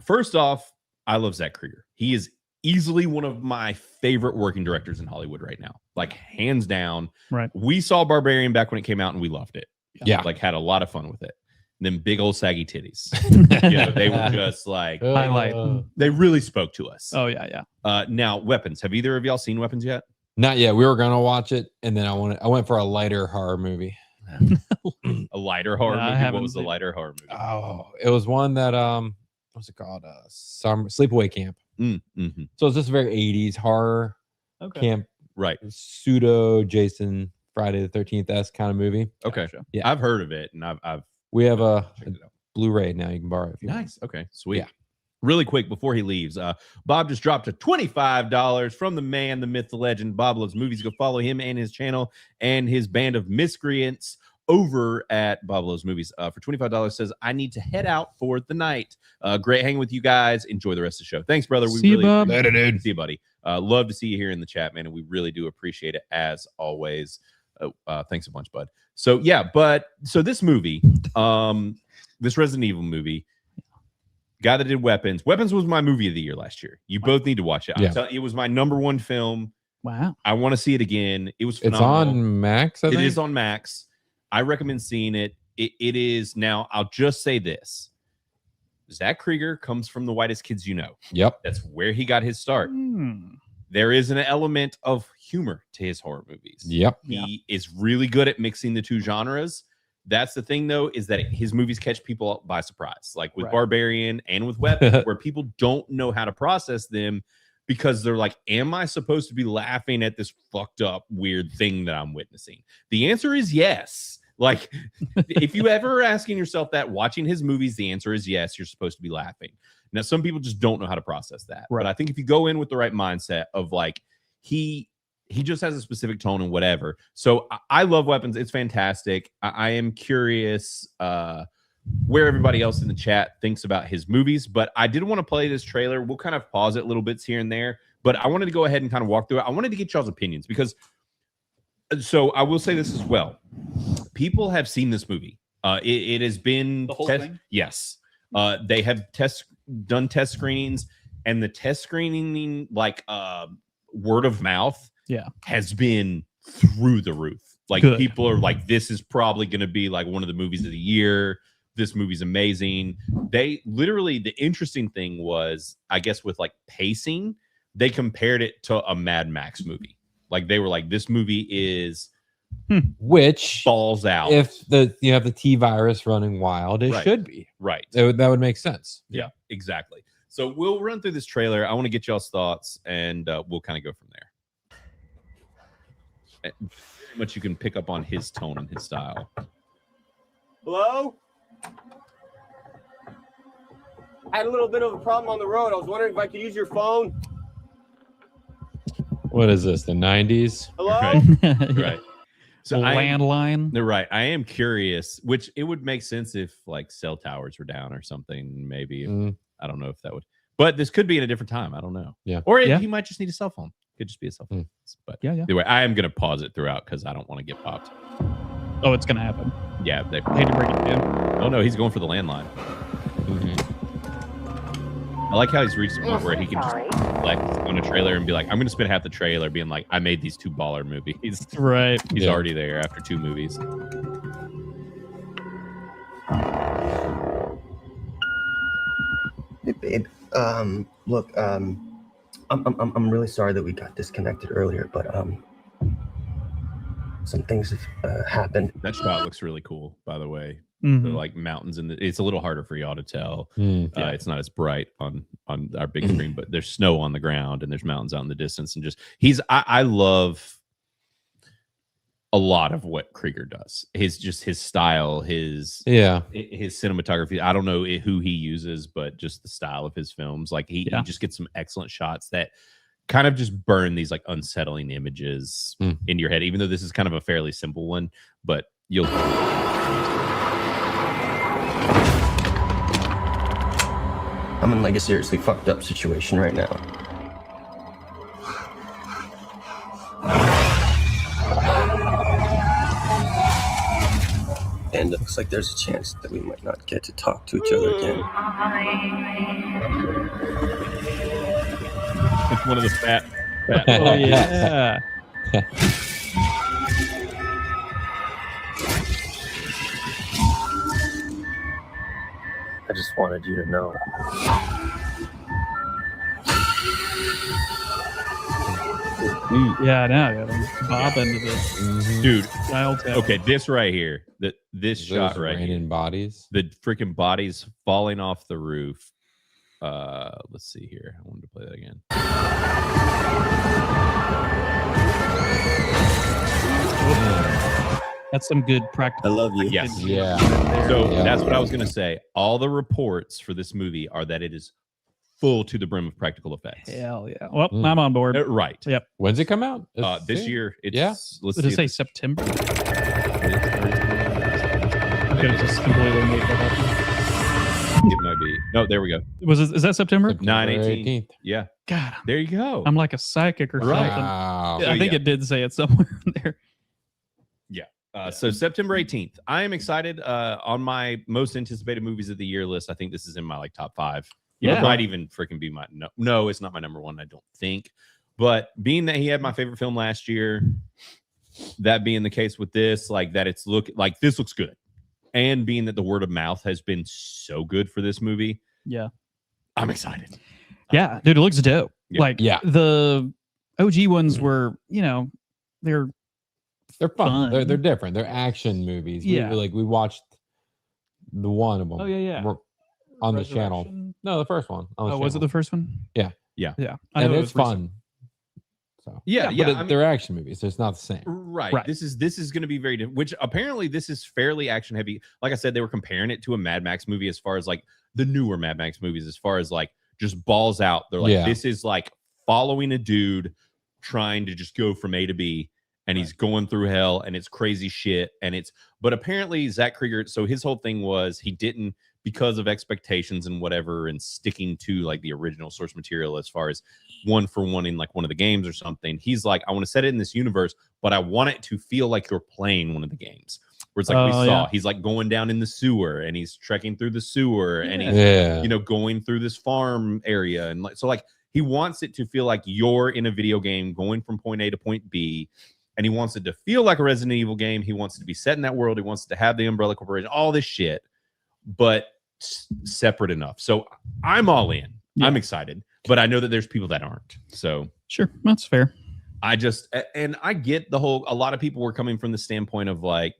first off, I love Zach Krieger. He is easily one of my favorite working directors in Hollywood right now. Like hands down. Right. We saw Barbarian back when it came out and we loved it. Yeah. Like had a lot of fun with it. And then big old saggy titties. They were just like highlight. They really spoke to us. Oh yeah. Now Weapons. Have either of y'all seen Weapons yet? Not yet. We were gonna watch it, and then I went for a lighter horror movie. A lighter horror movie? What was the lighter horror movie? Oh, it was one that what's it called? Sleepaway Camp. Mm-hmm. So it's just very 80s horror camp, right? Pseudo Jason Friday the 13th kind of movie. Okay, yeah, I've heard of it, and we have a Blu-ray now. You can borrow it if you want. Nice. Okay, sweet. Yeah. Really quick before he leaves, Bob just dropped a $25 from the man, the myth, the legend. Bob Loves Movies. Go follow him and his channel and his band of miscreants over at Bob Loves Movies. For $25, says, I need to head out for the night. Great hanging with you guys. Enjoy the rest of the show. Thanks, brother. We See you, really Bob. appreciate it, dude. See you, buddy. Love to see you here in the chat, man, and we really do appreciate it as always. Thanks a bunch, bud. So yeah, so this movie, this Resident Evil movie, guy that did Weapons was my movie of the year last year. You both need to watch it. Yeah. It was my #1 film. Wow. I want to see it again. It was It's phenomenal. on Max. I think It is on Max. I recommend seeing it. It is now. I'll just say this: Zach Krieger comes from The Whitest Kids You Know. Yep, that's where he got his start. There is an element of humor to his horror movies. Yep, he is really good at mixing the two genres. That's the thing, though, is that his movies catch people by surprise, like with Barbarian and with Weapons, where people don't know how to process them because they're like, am I supposed to be laughing at this fucked up, weird thing that I'm witnessing? The answer is yes. Like, if you ever are asking yourself that watching his movies, the answer is yes, you're supposed to be laughing. Now, some people just don't know how to process that. But I think if you go in with the right mindset of like, he just has a specific tone and whatever. So I love Weapons. It's fantastic. I am curious where everybody else in the chat thinks about his movies, but I did want to play this trailer. We'll kind of pause it little bits here and there, but I wanted to go ahead and kind of walk through it. I wanted to get y'all's opinions because, so I will say this as well. People have seen this movie. It has been the whole thing? Yes. They have done test screenings, and the test screening, like word of mouth, has been through the roof. Like Good. People are like, this is probably going to be like one of the movies of the year. This movie's amazing. They literally, the interesting thing was, I guess with like pacing, they compared it to a Mad Max movie. Like they were like, this movie is which falls out. If you have the T virus running wild, it should be right. That would make sense. Yeah, exactly. So we'll run through this trailer. I want to get y'all's thoughts, and we'll kind of go from there. Very much you can pick up on his tone and his style. Hello? I had a little bit of a problem on the road. I was wondering if I could use your phone. What is this? The 90s? Hello? Right. So landline. They're right. I am curious, which it would make sense if like cell towers were down or something. Maybe I don't know if that would, but this could be in a different time. I don't know. Yeah. Or he might just need a cell phone. Could just be a cell phone. But yeah. Anyway, I am going to pause it throughout because I don't want to get popped. Oh, it's gonna happen. Yeah, they hate to break it to you. Oh no, he's going for the landline. I like how he's reached the point where he can just flex on a trailer and be like, I'm going to spend half the trailer being like, I made these 2 baller movies. Right. He's already there after 2 movies. Hey, babe. Look, I'm really sorry that we got disconnected earlier, but some things have happened. That shot looks really cool, by the way. Mhm. The like mountains and it's a little harder for y'all to tell. It's not as bright on our big screen, but there's snow on the ground and there's mountains out in the distance. And just I love a lot of what Krieger does. His style, his cinematography. I don't know who he uses, but just the style of his films. Like he just gets some excellent shots that kind of just burn these like unsettling images into your head, even though this is kind of a fairly simple one, but you'll I'm in like a seriously fucked up situation right now. And it looks like there's a chance that we might not get to talk to each other again. It's one of the fat. Oh yeah. I just wanted you to know. Yeah, now Bob into this. Dude. Dial tone. Okay, this right here, this shot right here, bodies, the freaking bodies falling off the roof, Let's see here. I wanted to play that again. That's some good practice. I love you. Yes. Yeah. So that's what I was going to say. All the reports for this movie are that it is full to the brim of practical effects. Hell yeah. Well, I'm on board. Right. Yep. When's it come out? This year. It's, yeah. Let's Did it see. say September? I could have just completely made that up. It might be. No, there we go. Is that September? 9/18. Yeah. God. There you go. I'm like a psychic or something. Wow. Yeah, I think it did say it somewhere in there. Yeah. So September 18th. I am excited. On my most anticipated movies of the year list, I think this is in my like top 5. Yeah. It might even freaking be my no, it's not my number 1, I don't think. But being that he had my favorite film last year, that being the case with this, like that this looks good. And being that the word of mouth has been so good for this movie. Yeah. I'm excited. Yeah, dude, it looks dope. Yeah. Like the OG ones were, they're fun. They're different. They're action movies. Yeah. We watched the one of them. Oh yeah. On the channel. No, the first one. Oh, was it the first one? Yeah. Yeah. Yeah. And it's fun. So Yeah. They're action movies, so it's not the same. Right. This is going to be very different, which apparently this is fairly action heavy. Like I said, they were comparing it to a Mad Max movie as far as like the newer Mad Max movies, as far as like just balls out. They're like, this is like following a dude trying to just go from A to B, and he's going through hell, and it's crazy shit. But apparently Zach Krieger, so his whole thing was he didn't, because of expectations and whatever, and sticking to like the original source material as far as one for one in like one of the games or something. He's like, I want to set it in this universe, but I want it to feel like you're playing one of the games. Where it's like we saw, he's like going down in the sewer, and he's trekking through the sewer, and he's going through this farm area, and like so like he wants it to feel like you're in a video game going from point A to point B. And he wants it to feel like a Resident Evil game. He wants it to be set in that world. He wants it to have the Umbrella Corporation, all this shit, but separate enough. So I'm all in. Yeah. I'm excited, but I know that there's people that aren't. So sure, that's fair. I get the whole, a lot of people were coming from the standpoint of like,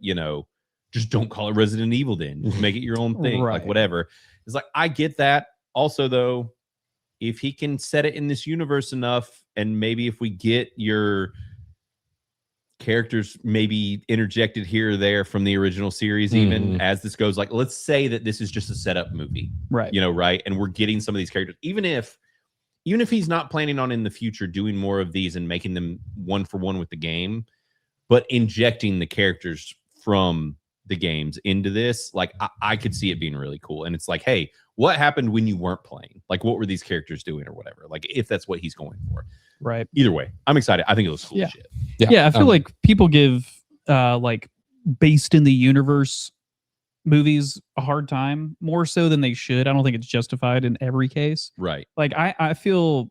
just don't call it Resident Evil then. Just make it your own thing, like whatever. It's like, I get that. Also, though, if he can set it in this universe enough, and maybe if we get your characters maybe interjected here or there from the original series, even as this goes, like let's say that this is just a setup movie, right? Right, and we're getting some of these characters, even if he's not planning on in the future doing more of these and making them one for one with the game, but injecting the characters from the games into this, like I could see it being really cool. And it's like, hey, what happened when you weren't playing? Like, what were these characters doing or whatever? Like, if that's what he's going for. Right. Either way, I'm excited. I think it looks cool as shit. Yeah, I feel like people give like based in the universe movies a hard time, more so than they should. I don't think it's justified in every case. Right. Like I feel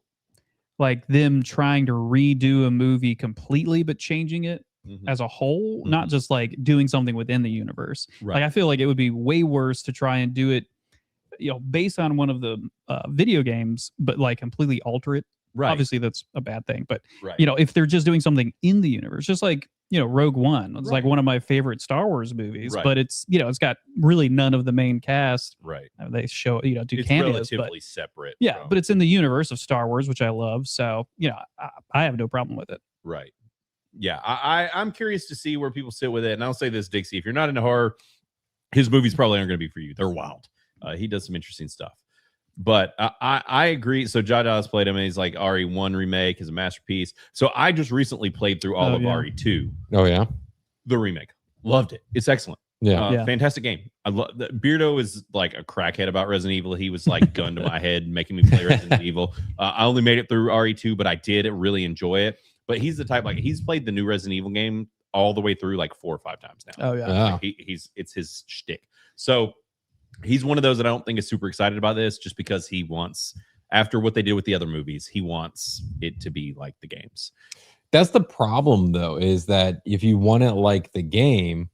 like them trying to redo a movie completely but changing it as a whole, not just like doing something within the universe. Right. Like I feel like it would be way worse to try and do it, based on one of the video games, but like completely alter it. Right. Obviously, that's a bad thing. But, if they're just doing something in the universe, just like, Rogue One, it's like one of my favorite Star Wars movies, but it's, it's got really none of the main cast. Right. They show, do it's cameos. relatively separate. Yeah. But it's in the universe of Star Wars, which I love. So, I have no problem with it. Right. Yeah. I'm curious to see where people sit with it. And I'll say this, Dixie, if you're not into horror, his movies probably aren't going to be for you. They're wild. He does some interesting stuff. But I agree. So Jaja's played him, and he's like, RE1 remake is a masterpiece. So I just recently played through all of RE2. Oh yeah, the remake. Loved it. It's excellent. Yeah, fantastic game. I love that. Beardo is like a crackhead about Resident Evil. He was like gun to my head, making me play Resident Evil. I only made it through RE2, but I did really enjoy it. But he's the type, like he's played the new Resident Evil game all the way through like 4 or 5 times now. Oh yeah, like, it's his shtick. So he's one of those that I don't think is super excited about this, just because he wants, after what they did with the other movies, he wants it to be like the games. That's the problem, though, is that if you want it like the game,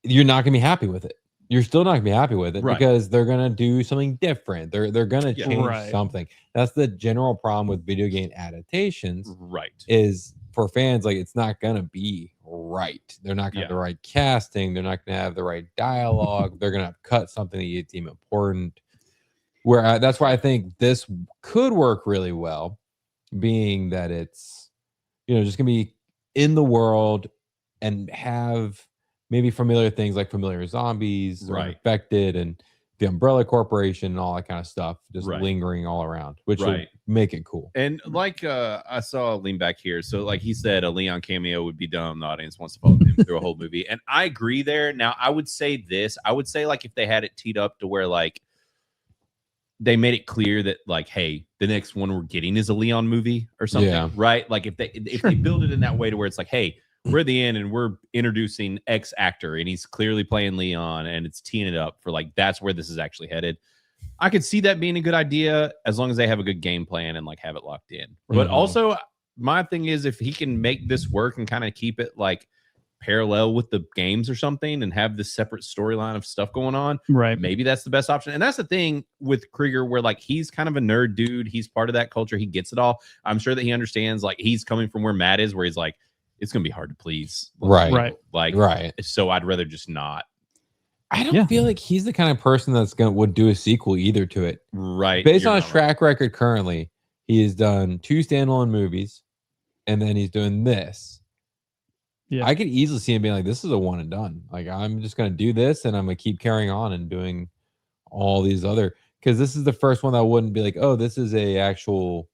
you're not going to be happy with it. You're still not going to be happy with it because they're going to do something different. They're going to change something. That's the general problem with video game adaptations. Right. Is for fans, like it's not going to be right. They're not going to have the right casting. They're not going to have the right dialogue. They're going to cut something that you deem important. Where that's why I think this could work really well, being that it's, just gonna be in the world and have maybe familiar things like familiar zombies, or infected, and the Umbrella Corporation and all that kind of stuff just lingering all around, which will make it cool. And like I saw Lean back here, so like he said, a Leon cameo would be dumb. The audience wants to follow him through a whole movie, and I agree there. Now I would say like if they had it teed up to where like they made it clear that like, hey, the next one we're getting is a Leon movie or something, right? Like if they build it in that way to where it's like, hey, we're at the end and we're introducing X actor and he's clearly playing Leon and it's teeing it up for like that's where this is actually headed. I could see that being a good idea as long as they have a good game plan and like have it locked in. But also my thing is if he can make this work and kind of keep it like parallel with the games or something and have this separate storyline of stuff going on, maybe that's the best option. And that's the thing with Krieger, where like he's kind of a nerd dude, he's part of that culture, he gets it all. I'm sure that he understands, like he's coming from where Matt is, where he's like, it's gonna be hard to please, so I'd rather just not. I don't feel like he's the kind of person that's would do a sequel either to it, based on his track record currently. He has done 2 standalone movies and then he's doing this. I could easily see him being like, this is a one and done. Like, I'm just going to do this and I'm going to keep carrying on and doing all these other, because this is the first one that wouldn't be like, oh, this is a actual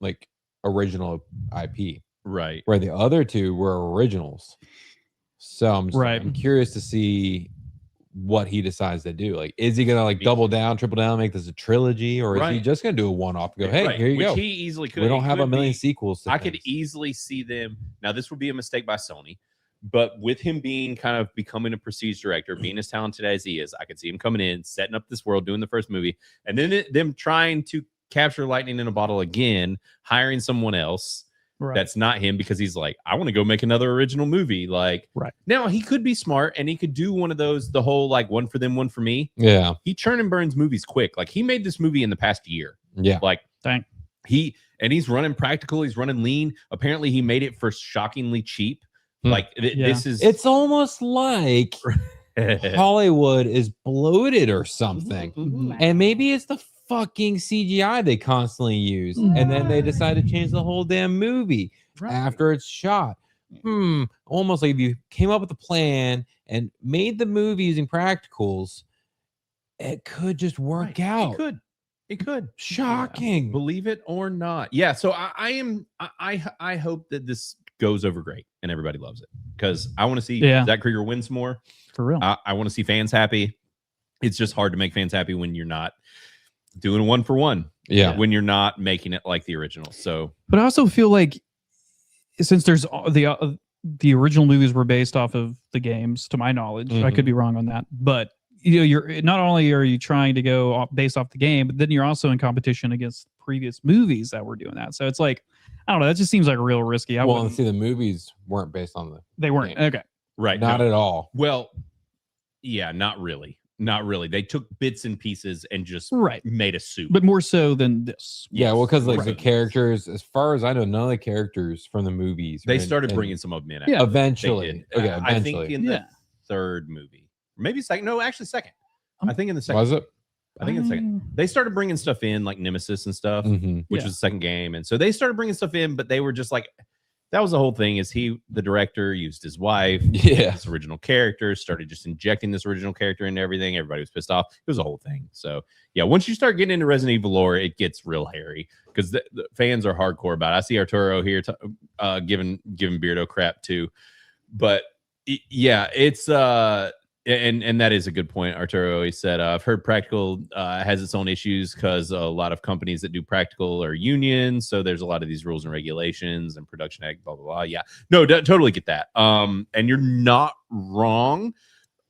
like original IP. Right. Where the other 2 were originals. So I'm curious to see what he decides to do. Like, is he going to like double down, triple down, make this a trilogy, or is he just going to do a one-off and go, hey, here you go. He easily could. We don't have a million sequels. I could easily see them. Now, this would be a mistake by Sony, but with him being kind of becoming a prestige director, being as talented as he is, I could see him coming in, setting up this world, doing the first movie, and then them trying to capture lightning in a bottle again, hiring someone else. That's not him, because he's like, I want to go make another original movie. Like, now he could be smart and he could do one of those, the whole like one for them, one for me. Yeah. He churn and burns movies quick. Like he made this movie in the past year. Yeah. Like he's running practical. He's running lean. Apparently he made it for shockingly cheap. Like this is, it's almost like Hollywood is bloated or something. And maybe it's the fucking CGI they constantly use, and then they decide to change the whole damn movie after it's shot. Almost like if you came up with a plan and made the movie using practicals, it could just work out. It could. Shocking. Believe it or not. Yeah. So I hope that this goes over great and everybody loves it, because I want to see Zach Krieger win some more. For real. I want to see fans happy. It's just hard to make fans happy when you're not doing a one for one. Yeah. When you're not making it like the original. So, but I also feel like since there's the original movies were based off of the games, to my knowledge, I could be wrong on that, but you're not only are you trying to go based off the game, but then you're also in competition against previous movies that were doing that. So it's like, I don't know. That just seems like real risky. Well, see, the movies weren't based on they weren't. game. Okay. Right. Not at all. Well, yeah, not really. Not really. They took bits and pieces and just made a soup. But more so than this. Yeah, well, because like the characters, as far as I know, none of the characters from the movies. They started bringing some of them in. Yeah, eventually. Okay, eventually. I think in the 3rd movie. Maybe second. No, actually second. I think in the second. Was it? I think in the second. They started bringing stuff in like Nemesis and stuff, which was the second game. And so they started bringing stuff in, but they were just like, that was the whole thing, is the director used his wife, his original character, started just injecting this original character into everything. Everybody was pissed off. It was a whole thing. So yeah, once you start getting into Resident Evil lore, it gets real hairy, because the fans are hardcore about it. I see Arturo here giving Beardo crap too. But yeah, it's and that is a good point. Arturo, he said, I've heard practical has its own issues because a lot of companies that do practical are unions, so there's a lot of these rules and regulations and production act, blah blah blah. Yeah, no, totally get that. And you're not wrong.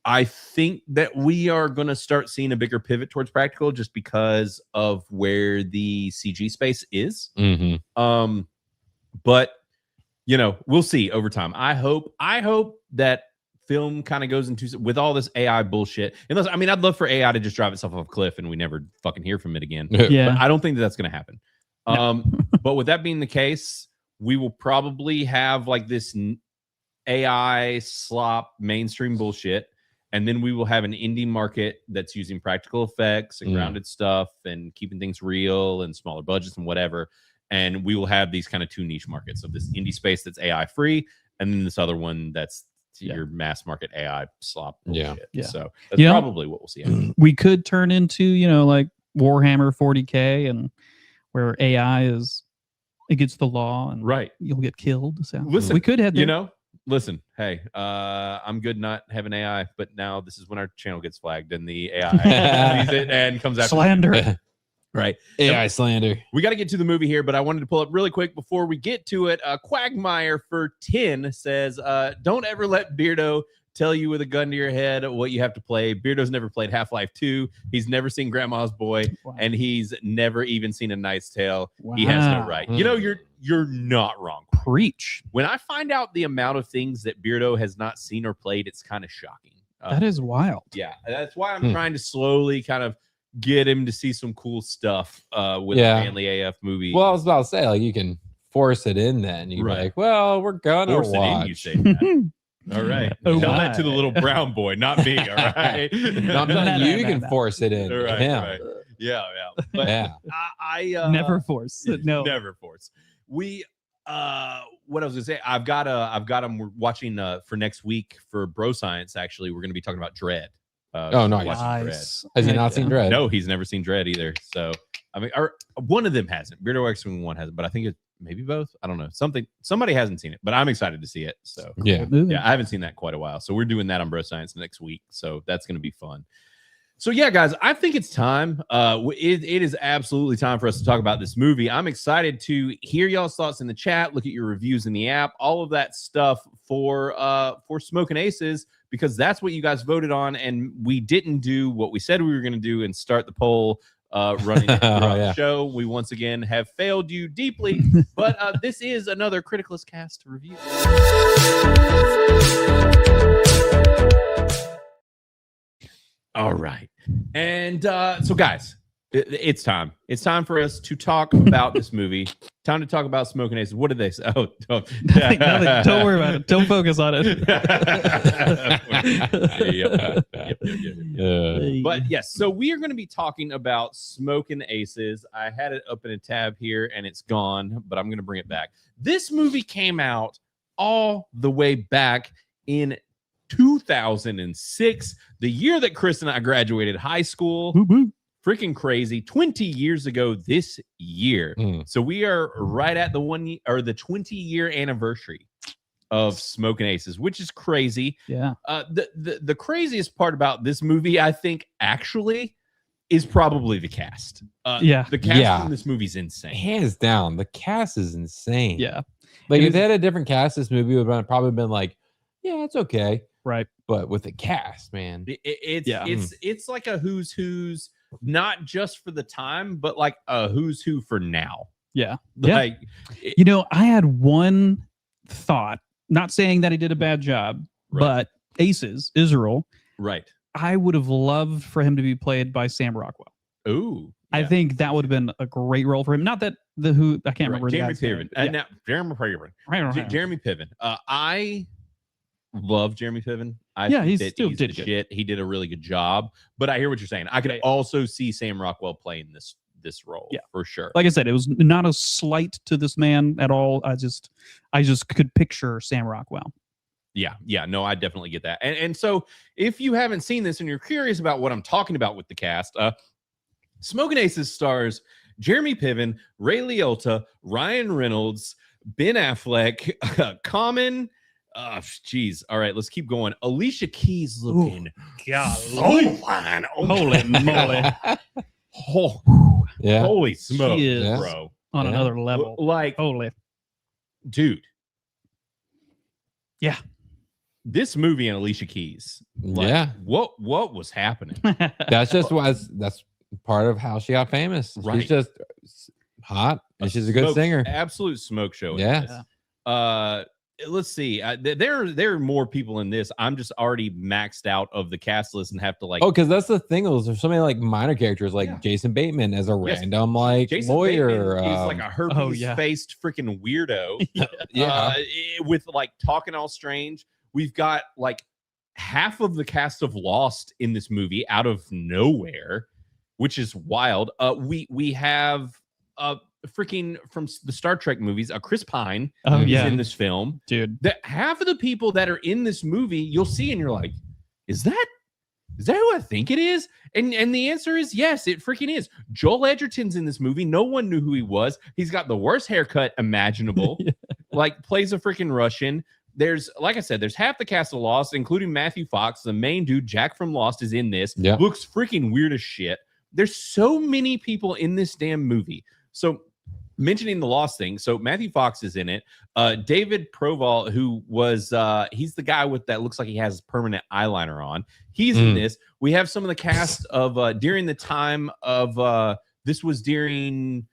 I think that we are going to start seeing a bigger pivot towards practical, just because of where the CG space is. But we'll see over time. I hope that film kind of goes into, with all this AI bullshit, unless, I mean, I'd love for AI to just drive itself off a cliff and we never fucking hear from it again. Yeah. But I don't think that's going to happen. No. But with that being the case, we will probably have like this AI slop mainstream bullshit, And then we will have an indie market that's using practical effects and grounded stuff and keeping things real and smaller budgets and whatever. And we will have these kind of two niche markets of this indie space that's AI free, and then this other one that's your mass market AI slop bullshit. Yeah. So that's probably what we'll see. We could turn into, like Warhammer 40K, and where AI is against the law, and you'll get killed. So Listen, we could head there. Listen, hey, I'm good not having AI, but now this is when our channel gets flagged and the AI sees it and comes after slander. Right. AI slander. We got to get to the movie here, but I wanted to pull up really quick before we get to it. Quagmire for 10 says, don't ever let Beardo tell you with a gun to your head what you have to play. Beardo's never played Half-Life 2. He's never seen Grandma's Boy, and he's never even seen A Knight's Tale. He has no right. You're not wrong. Preach. When I find out the amount of things that Beardo has not seen or played, it's kind of shocking. That is wild. Yeah, that's why I'm trying to slowly kind of get him to see some cool stuff with a Manly AF movie. Well, I was about to say, like, you can force it in then. You're like, well, we're gonna force watch. it in, you say that. All right. Oh, Tell my. that to the little brown boy, not me. All right. No, I'm telling you, you can force it in. Right, him. right. Yeah. But I Never force. No. Never force. We what I was gonna say, I've got them. We're watching for next week for Bro Science. Actually, we're gonna be talking about Dread. Oh, nice. Dread. Has he not seen Dread? No, he's never seen Dread either. So I mean, or one of them hasn't. Beardo X-Wing 1 hasn't, but I think it maybe both. I don't know. Somebody hasn't seen it, but I'm excited to see it. So yeah, I haven't seen that in quite a while. So we're doing that on Bro Science next week. So that's gonna be fun. So yeah, guys, I think it's time. It is absolutely time for us to talk about this movie. I'm excited to hear y'all's thoughts in the chat, look at your reviews in the app, all of that stuff for Smokin' Aces, because that's what you guys voted on, and we didn't do what we said we were going to do and start the poll running throughout the show. We once again have failed you deeply, but this is another Criticless cast review. All right. And so, guys, it's time. It's time for us to talk about this movie. Time to talk about Smokin' Aces. What did they say? Oh, nothing. Don't worry about it. Don't focus on it. But yes, so we are going to be talking about Smokin' Aces. I had it up in a tab here and it's gone, but I'm going to bring it back. This movie came out all the way back in 2006, the year that Chris and I graduated high school. Freaking crazy. 20 years ago this year. So we are right at the 20-year anniversary of Smokin' Aces, which is crazy. Yeah. The craziest part about this movie, I think, actually, is probably the cast. The cast in this movie is insane. Hands down, the cast is insane. Yeah. Like if they had a different cast, this movie would have probably been like, yeah, it's okay. Right. But with the cast, man, it's like a who's not just for the time, but like a who's who for now. Yeah. Like, I had one thought, not saying that he did a bad job, but Aces, Israel. Right. I would have loved for him to be played by Sam Rockwell. Ooh. I think that would have been a great role for him. Not that I can't remember Jeremy the guy's Piven. name. Now, Jeremy Piven. I love Jeremy Piven. He still did good. Shit. He did a really good job. But I hear what you're saying. I could also see Sam Rockwell playing this role. Yeah, for sure. Like I said, it was not a slight to this man at all. I just could picture Sam Rockwell. Yeah. No, I definitely get that. And so if you haven't seen this and you're curious about what I'm talking about with the cast, Smokin' Aces stars Jeremy Piven, Ray Liotta, Ryan Reynolds, Ben Affleck, Common. Geez. All right, let's keep going. Alicia Keys looking so fine. Holy moly. Holy smoke, she is bro. On another level. Like, holy. Dude. Yeah. This movie and Alicia Keys. Like, what was happening? That's part of how she got famous. Right. She's just hot and she's a good singer. Absolute smoke show. Yeah. Let's see. There are more people in this. I'm just already maxed out of the cast list and have to like. Oh, because that's the thing. There's so many like minor characters, like Jason Bateman as a random like Jason lawyer. Bateman is like a herpes-faced freaking weirdo. Yeah. With like talking all strange. We've got like half of the cast of Lost in this movie out of nowhere, which is wild. We have freaking from the Star Trek movies, Chris Pine is in this film, dude. That half of the people that are in this movie you'll see and you're like, is that who I think it is? And the answer is yes, it freaking is. Joel Edgerton's in this movie. No one knew who he was. He's got the worst haircut imaginable. Like, plays a freaking Russian. There's, like I said, there's half the cast of Lost, including Matthew Fox, the main dude. Jack from Lost is in this. Yeah. Looks freaking weird as shit. There's so many people in this damn movie. So, mentioning the Lost thing, so Matthew Fox is in it. David Proval, who was he's the guy with that looks like he has permanent eyeliner on. He's in this. We have some of the cast of during the time of this was during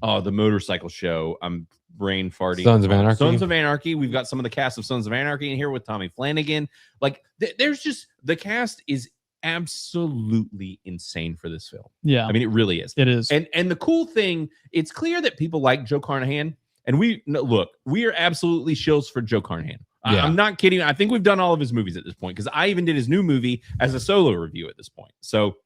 the motorcycle show. I'm brain farting. Sons of Anarchy. Sons of Anarchy. We've got some of the cast of Sons of Anarchy in here with Tommy Flanagan. Like, there's just, the cast is absolutely insane for this film. Yeah, I mean, it really is. It is. And the cool thing, it's clear that people like Joe Carnahan, and we are absolutely shills for Joe Carnahan. Yeah. I'm not kidding. I think we've done all of his movies at this point, because I even did his new movie as a solo review at this point. So,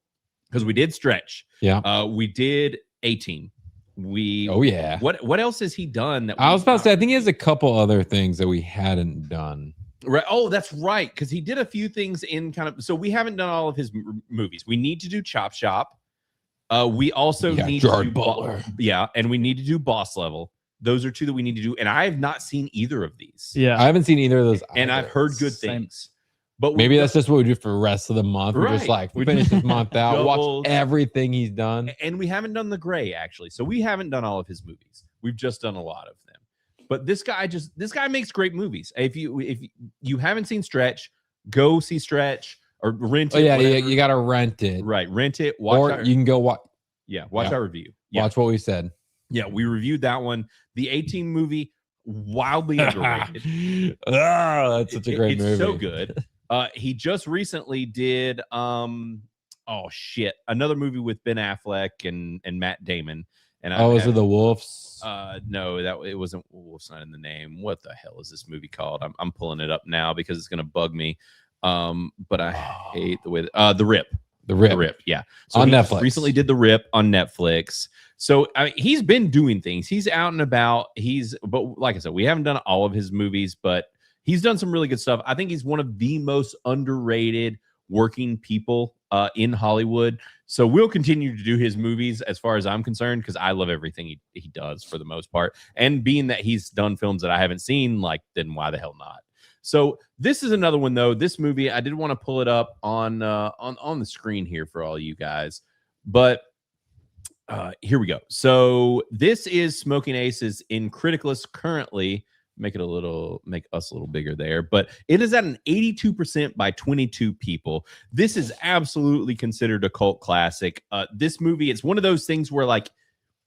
because we did Stretch, we did 18. What else has he done? That I was about to say, I think he has a couple other things that we hadn't done. Right. Oh, that's right. Because he did a few things in kind of. So we haven't done all of his movies. We need to do Chop Shop. We also need Gerard to do Butler. and we need to do Boss Level. Those are two that we need to do, and I have not seen either of these. Yeah, I haven't seen either of those, and I've heard good things. But maybe that's just what we do for the rest of the month. We're just Right. like, we finish this month out, Doubles. watch everything he's done. And we haven't done The Gray, actually. So we haven't done all of his movies. We've just done a lot of them. But this guy makes great movies. If you haven't seen Stretch, go see Stretch or rent it. Oh yeah, you got to rent it. Right, rent it. You can go watch. Yeah, watch our review. Yeah. Watch what we said. Yeah, we reviewed that one. The 18 movie, wildly underrated. That's such a great movie. It's so good. He just recently did another movie with Ben Affleck and Matt Damon. And was it The Wolves? No, it wasn't. Wolf's not in the name. What the hell is this movie called? I'm pulling it up now because it's gonna bug me. But I hate the way The Rip. The Rip. The Rip. Yeah. So on he Netflix. Recently did The Rip on Netflix. So I mean, he's been doing things. He's out and about. But like I said, we haven't done all of his movies, but he's done some really good stuff. I think he's one of the most underrated working people in Hollywood. So we'll continue to do his movies as far as I'm concerned, because I love everything he does for the most part. And being that he's done films that I haven't seen, like, then why the hell not? So this is another one, though. This movie, I did want to pull it up on the screen here for all you guys. But here we go. So this is Smoking Aces in Criticless currently. Make us a little bigger there, but it is at an 82% by 22 people. This is absolutely considered a cult classic. This movie, it's one of those things where, like,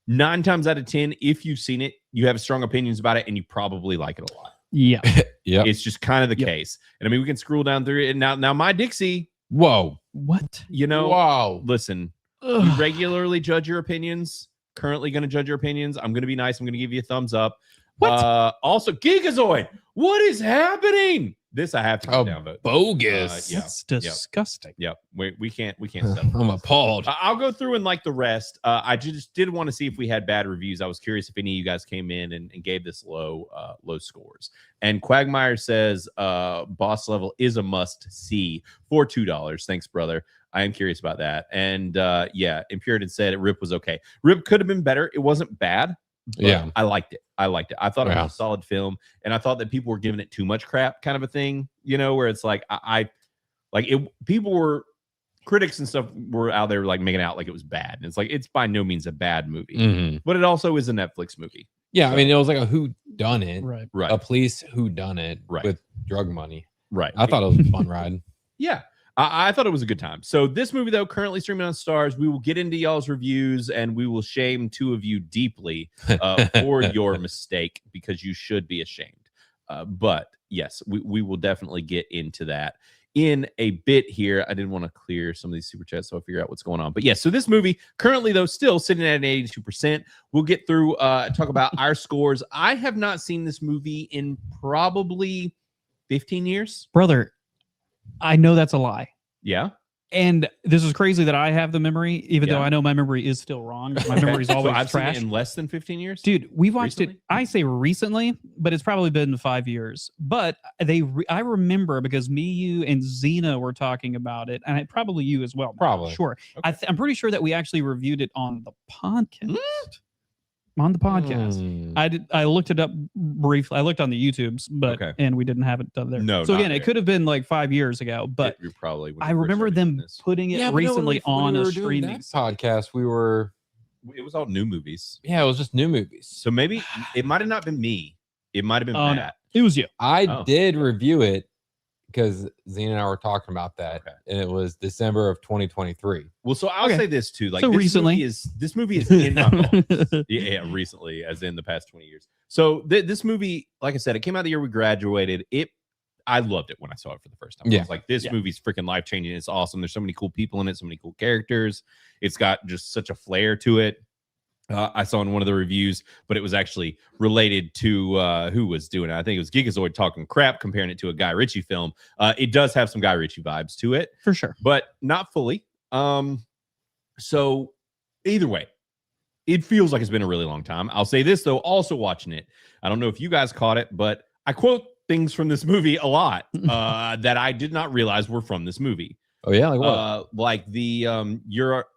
9 times out of 10, if you've seen it, you have strong opinions about it, and you probably like it a lot. Yeah, yeah, it's just kind of the case. And I mean, we can scroll down through it. And now, my Dixie. Whoa, what? Wow. Listen, we regularly judge your opinions. Currently, going to judge your opinions. I'm going to be nice. I'm going to give you a thumbs up. What? Also, Gigazoid, what is happening? This I have to go down vote. Bogus. It's disgusting. Yep. We can't settle. I'm appalled. I'll go through and like the rest. I just did want to see if we had bad reviews. I was curious if any of you guys came in and gave this low scores. And Quagmire says Boss Level is a must see for $2. Thanks, brother. I am curious about that. And Impuritan said Rip was okay. Rip could have been better. It wasn't bad. But I liked it. I thought it was a solid film, and I thought that people were giving it too much crap, kind of a thing, where it's like critics and stuff were out there like making out like it was bad, and it's like it's by no means a bad movie, but it also is a Netflix movie. Yeah, so, I mean, it was like a whodunit, right? A police whodunit, right, with drug money, right? I thought it was a fun ride. Yeah. I thought it was a good time. So this movie, though, currently streaming on Stars. We will get into y'all's reviews, and we will shame 2 of you deeply for your mistake, because you should be ashamed. But yes, we will definitely get into that in a bit here. I didn't want to clear some of these super chats, so I'll figure out what's going on. But yes, so this movie currently, though, still sitting at an 82%. We'll get through, talk about our scores. I have not seen this movie in probably 15 years. Brother, I know that's a lie. Yeah. And this is crazy that I have the memory, even though I know my memory is still wrong. My memory's always I've trash. seen it in less than 15 years? Dude, we watched it, I say recently, but it's probably been 5 years. But I remember because me, you, and Xena were talking about it, and probably you as well. Probably. Sure. Okay. I'm pretty sure that we actually reviewed it on the podcast. On the podcast. I looked it up briefly. I looked on the YouTubes, but and we didn't have it done there. No, so not again, it could have been like 5 years ago, but you probably I remember them putting it recently on a streaming podcast. We were it was all new movies. Yeah, it was just new movies. So maybe it might have not been me. It might have been Matt. No, it was you. I did review it because Zena and I were talking about that, and it was December of 2023. Well, so I'll say this too. Like So this recently. this movie is in yeah, recently, as in the past 20 years. So this movie, like I said, it came out the year we graduated. I loved it when I saw it for the first time. I was like, this movie's freaking life changing. It's awesome. There's so many cool people in it, so many cool characters. It's got just such a flair to it. I saw in one of the reviews, but it was actually related to who was doing it. I think it was Gigazoid talking crap, comparing it to a Guy Ritchie film. It does have some Guy Ritchie vibes to it, for sure, but not fully. So either way, it feels like it's been a really long time. I'll say this though, also watching it, I don't know if you guys caught it, but I quote things from this movie a lot that I did not realize were from this movie. Oh yeah, like what? Like the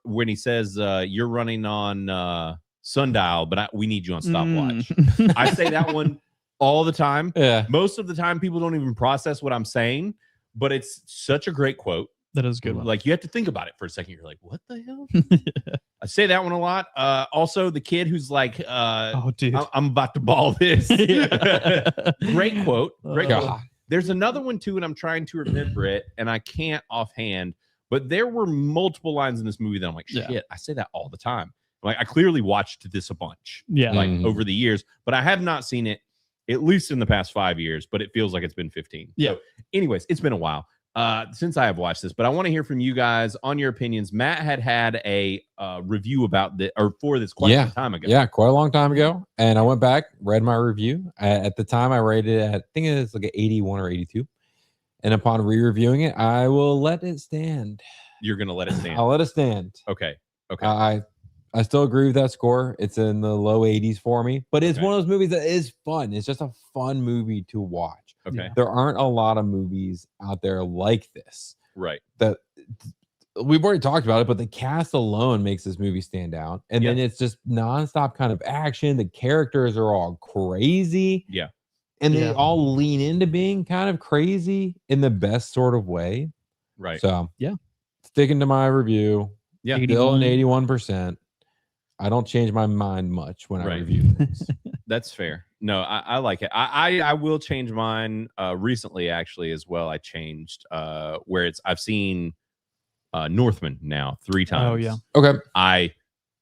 when he says you're running on sundial, but we need you on stopwatch. I say that one all the time. Yeah. Most of the time, people don't even process what I'm saying, but it's such a great quote. That is a good one. Like you have to think about it for a second. You're like, what the hell? I say that one a lot. Also, the kid who's like, oh, dude, I'm about to ball this. Great quote. Great quote. There's another one too, and I'm trying to remember it, and I can't offhand. But there were multiple lines in this movie that I'm like, shit, I say that all the time. Like I clearly watched this a bunch, like over the years, but I have not seen it at least in the past 5 years. But it feels like it's been 15. Yeah. So, anyways, it's been a while since I have watched this, but I want to hear from you guys on your opinions. Matt had a review about this or for this quite some time ago. Yeah, quite a long time ago. And I went back, read my review. At the time, I rated it at, I think it's like an 81 or 82. And upon re-reviewing it, I will let it stand. You're going to let it stand? I'll let it stand. Okay. Okay. I still agree with that score. It's in the low 80s for me, but it's one of those movies that is fun. It's just a fun movie to watch. Okay. There aren't a lot of movies out there like this. Right. That we've already talked about it, but the cast alone makes this movie stand out. And then it's just nonstop kind of action. The characters are all crazy. Yeah. And they all lean into being kind of crazy in the best sort of way. Right. So sticking to my review. Yeah. Still an 81%. I don't change my mind much when I review things. That's fair. No, I like it. I will change mine recently, actually, as well. I changed where I've seen Northman now 3 times. Oh, yeah. Okay. I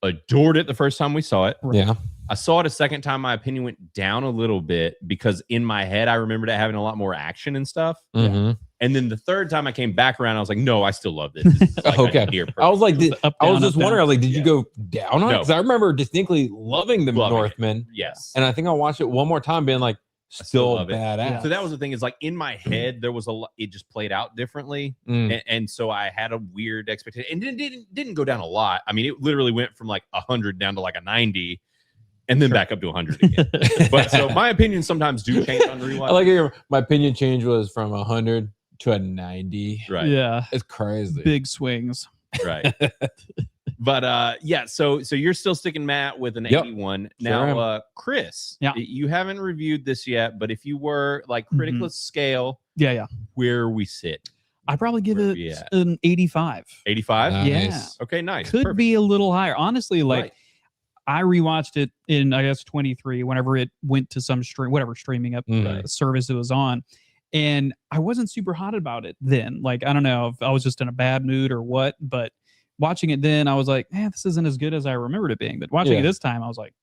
adored it the first time we saw it. Yeah. I saw it a second time. My opinion went down a little bit because in my head, I remembered it having a lot more action and stuff. Mhm. And then the third time I came back around, I was like, no, I still love this. This is like Okay. I was like, I was just wondering, like, did you go go down on it? Because I remember distinctly loving the Northman. Yes. And I think I watched it one more time being like, still love it. badass. So that was the thing, is like in my head, there was a lot, it just played out differently. And so I had a weird expectation, and it didn't go down a lot. I mean, it literally went from like 100 down to like a 90 and then back up to 100 again. But so my opinions sometimes do change on rewatch. I like it. My opinion change was from 100 to a 90. Right. Yeah. It's crazy. Big swings. Right. But yeah, so you're still sticking, Matt, with an 81. Now, Chris, you haven't reviewed this yet, but if you were like Criticless scale, where we sit, I probably give it an 85. 85? Nice. Yeah. Okay, nice. Could be a little higher. Honestly, like I rewatched it in, I guess, 23, whenever it went to some streaming up service it was on. And I wasn't super hot about it then. Like, I don't know if I was just in a bad mood or what, but watching it then, I was like, man, this isn't as good as I remembered it being. But watching it this time, I was like,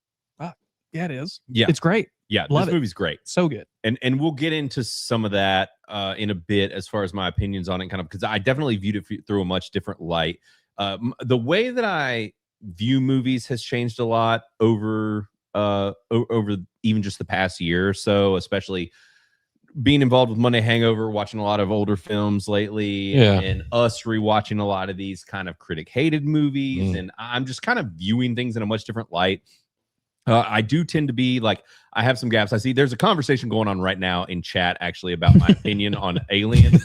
yeah, it is. Yeah. It's great. Yeah, Love this it. movie's great. So good. And we'll get into some of that in a bit as far as my opinions on it, kind of, because I definitely viewed it through a much different light. The way that I view movies has changed a lot over even just the past year or so, especially being involved with Monday Hangover, watching a lot of older films lately, and us rewatching a lot of these kind of critic-hated movies, and I'm just kind of viewing things in a much different light. I do tend to be like, I have some gaps. I see there's a conversation going on right now in chat actually about my opinion on Alien.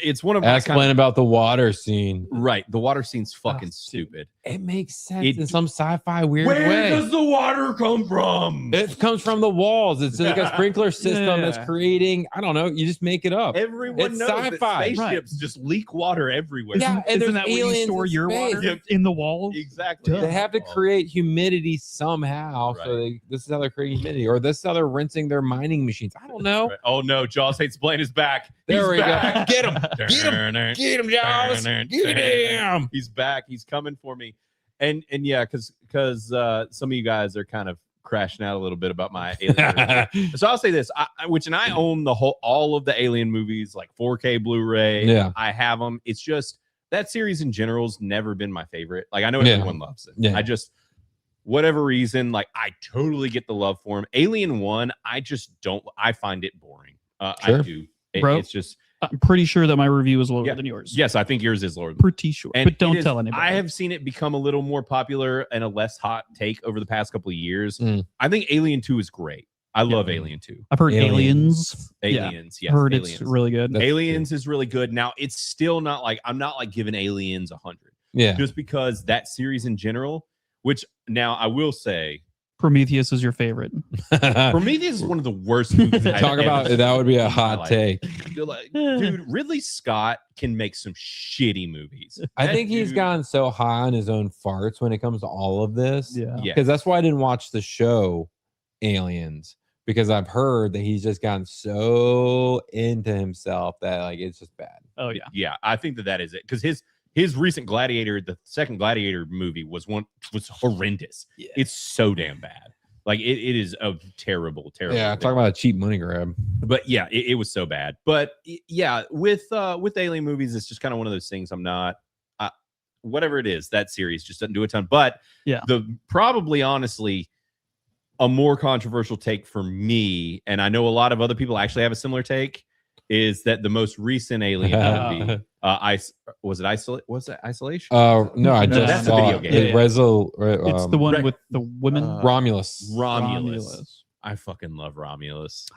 It's one of my explain about the water scene. Right, the water scene's fucking stupid. It makes sense in some sci-fi weird way. Where does the water come from? It comes from the walls. It's like a sprinkler system that's creating. I don't know. You just make it up. Everyone it's knows sci-fi. that spaceships just leak water everywhere. Yeah, and Isn't there's that where you aliens store in your space. water in the wall? Exactly. They have to create humidity somehow. So this is how they're creating humidity, or this is how they're rinsing their mining machines. I don't know. Right. Oh no, Jaws Hates Blaine is back. There we back. go. Get him. Get him. Get him, Jaws. Get him. He's back. He's coming for me. And yeah, because some of you guys are kind of crashing out a little bit about my Alien. So I'll say this, I own all of the Alien movies, like 4K Blu-ray. Yeah. I have them. It's just that series in general has never been my favorite. Like I know everyone loves it. Yeah. I just, whatever reason, like I totally get the love for him. Alien 1, I just don't. I find it boring. Sure. I do. Bro, it's just. I'm pretty sure that my review is lower than yours. Yes, I think yours is lower. Pretty sure, but don't tell anybody. I have seen it become a little more popular and a less hot take over the past couple of years. I think Alien 2 is great. I love Alien 2. I've heard Aliens. Aliens, yes. Heard Aliens. it's really good. Aliens is really good. Now, it's still not like, I'm not like giving Aliens 100. Yeah. Just because that series in general, which now I will say, Prometheus is your favorite. Prometheus is one of the worst movies. I've Talk about ever that would be a seen in my hot life. take. Dude, Ridley Scott can make some shitty movies. I That think he's dude- gotten so high on his own farts when it comes to all of this. Yeah. Because that's why I didn't watch the show Aliens, because I've heard that he's just gotten so into himself that like it's just bad. Oh yeah. Yeah, I think that is it. Because his recent Gladiator, the second Gladiator movie was horrendous. Yeah. It's so damn bad. Like it is a terrible. Yeah, thing. talking about a cheap money grab. But yeah, it was so bad. But yeah, with Alien movies, it's just kind of one of those things. I'm not whatever it is. That series just doesn't do a ton. But yeah, probably honestly a more controversial take for me, and I know a lot of other people actually have a similar take, is that the most recent Alien movie, was it Isolation? No, I just that's saw a video game. It's the one with the women. Romulus. I fucking love Romulus.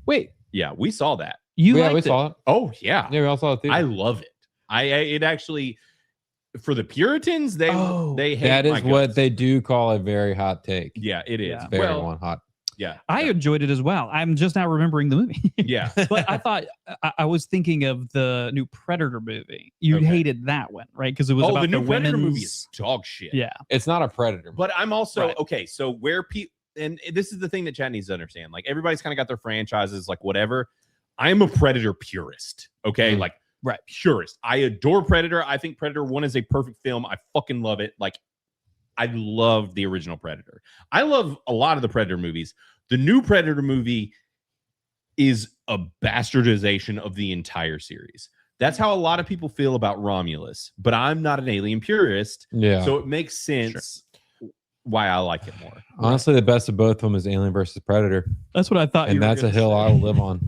Wait, yeah, we saw that. You we liked saw it. Oh yeah, we all saw it too. I love it. It actually, for the Puritans, they hate that is my what guts. they do call a very hot take. Yeah, it is. Yeah. Very hot. Yeah, I enjoyed it as well. I'm just now remembering the movie. Yeah, but I thought I was thinking of the new Predator movie. You hated that one, right? Because it was about the new Predator women's... movie is dog shit. Yeah, it's not a Predator. But I'm also Right. okay. So where people, and this is the thing that Chad needs to understand. Like everybody's kind of got their franchises, like whatever. I'm a Predator purist. Okay, like right, purist. I adore Predator. I think Predator 1 is a perfect film. I fucking love it. Like I love the original Predator. I love a lot of the Predator movies. The new Predator movie is a bastardization of the entire series. That's how a lot of people feel about Romulus, but I'm not an Alien purist. Yeah. So it makes sense why I like it more. Honestly, the best of both of them is Alien versus Predator. That's what I thought. And you were that's a gonna hill say. I will live on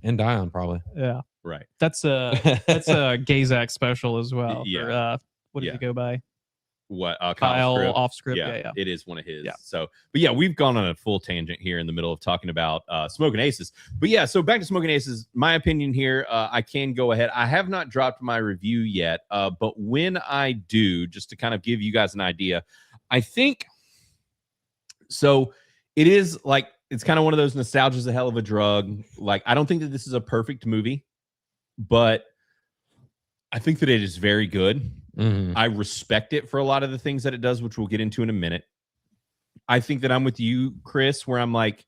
and die on probably. Yeah, right. That's a Gazak special as well. Yeah. For, what did he go by? What Kyle off script? Yeah. It is one of his. Yeah. So, but yeah, we've gone on a full tangent here in the middle of talking about Smokin' Aces. But yeah, so back to Smokin' Aces. My opinion here, I can go ahead. I have not dropped my review yet, but when I do, just to kind of give you guys an idea, I think so. It is like it's kind of one of those nostalgia's a hell of a drug. Like I don't think that this is a perfect movie, but I think that it is very good. I respect it for a lot of the things that it does, which we'll get into in a minute. I think that I'm with you, Chris, where I'm like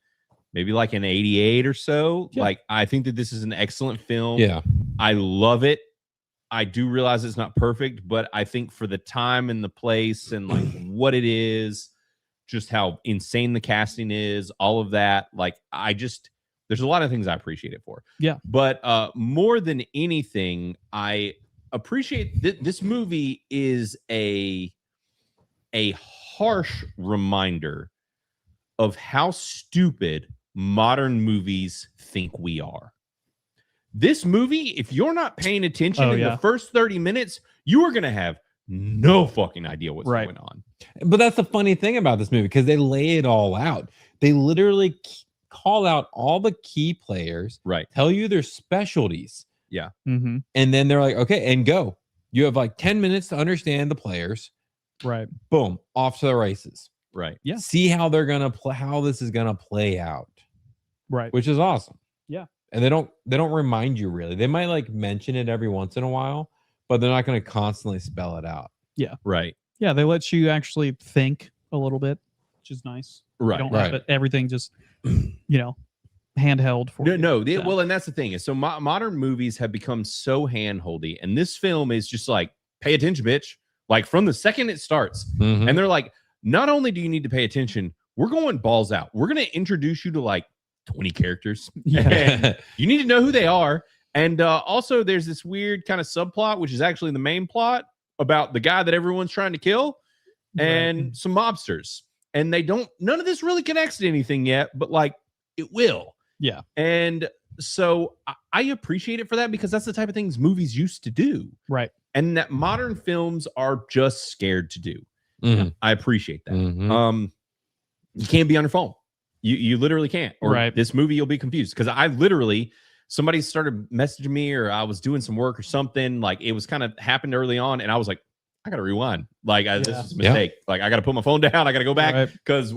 maybe like an 88 or so. Yeah. Like I think that this is an excellent film. Yeah. I love it. I do realize it's not perfect, but I think for the time and the place and like what it is, just how insane the casting is, all of that. Like there's a lot of things I appreciate it for. Yeah. But more than anything, I appreciate this movie is a harsh reminder of how stupid modern movies think we are. This movie, if you're not paying attention in the first 30 minutes, you are going to have no fucking idea what's going on. But that's the funny thing about this movie, because they lay it all out. They literally call out all the key players, tell you their specialties. Yeah. And then they're like, okay, and go. You have like 10 minutes to understand the players. Right. Boom. Off to the races. Right. Yeah. See how they're going to play, how this is going to play out. Right. Which is awesome. Yeah. And they don't remind you really. They might like mention it every once in a while, but they're not going to constantly spell it out. Yeah. Right. Yeah. They let you actually think a little bit, which is nice. Right. You don't have it, everything just, handheld for you. Well, and that's the thing is, so modern movies have become so handholdy, and this film is just like, pay attention, bitch. Like from the second it starts, and they're like, not only do you need to pay attention, we're going balls out. We're going to introduce you to like 20 characters. And you need to know who they are. And also there's this weird kind of subplot, which is actually the main plot about the guy that everyone's trying to kill and some mobsters. And none of this really connects to anything yet, but like it will. Yeah. And so I appreciate it for that, because that's the type of things movies used to do. Right. And that modern films are just scared to do. I appreciate that. You can't be on your phone. You literally can't. Or this movie, you'll be confused. Because I literally, somebody started messaging me, or I was doing some work or something. Like it was kind of happened early on, and I was like, I got to rewind. Like this is a mistake. Like I got to put my phone down. I got to go back, because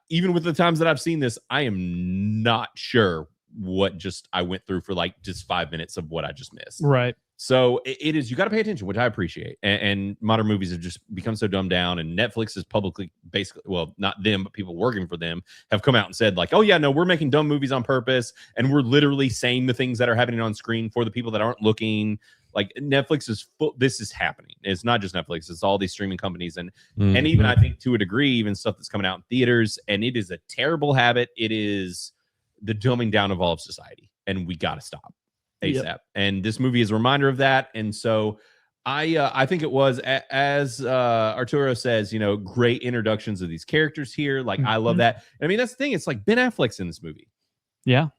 even with the times that I've seen this, I am not sure what I went through for like just 5 minutes of what I just missed. Right. So it is, you got to pay attention, which I appreciate. And modern movies have just become so dumbed down, and Netflix is publicly, basically, well, not them, but people working for them have come out and said like, oh yeah, no, we're making dumb movies on purpose. And we're literally saying the things that are happening on screen for the people that aren't looking. Like Netflix is this is happening. It's not just Netflix, it's all these streaming companies. And even I think to a degree, even stuff that's coming out in theaters, and it is a terrible habit. It is the dumbing down of all of society, and we got to stop ASAP. And this movie is a reminder of that. And so I think it was, as Arturo says, great introductions of these characters here. Like I love that. I mean, that's the thing. It's like Ben Affleck's in this movie. Yeah.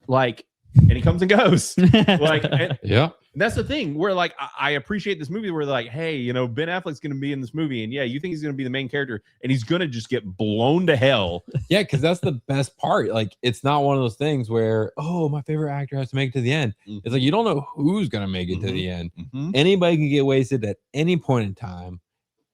Like, and he comes and goes. Like, and that's the thing where like I appreciate this movie where they're like, hey, Ben Affleck's going to be in this movie, and you think he's going to be the main character, and he's going to just get blown to hell. Yeah, because that's the best part. Like, it's not one of those things where, oh, my favorite actor has to make it to the end. It's like you don't know who's going to make it to the end. Anybody can get wasted at any point in time,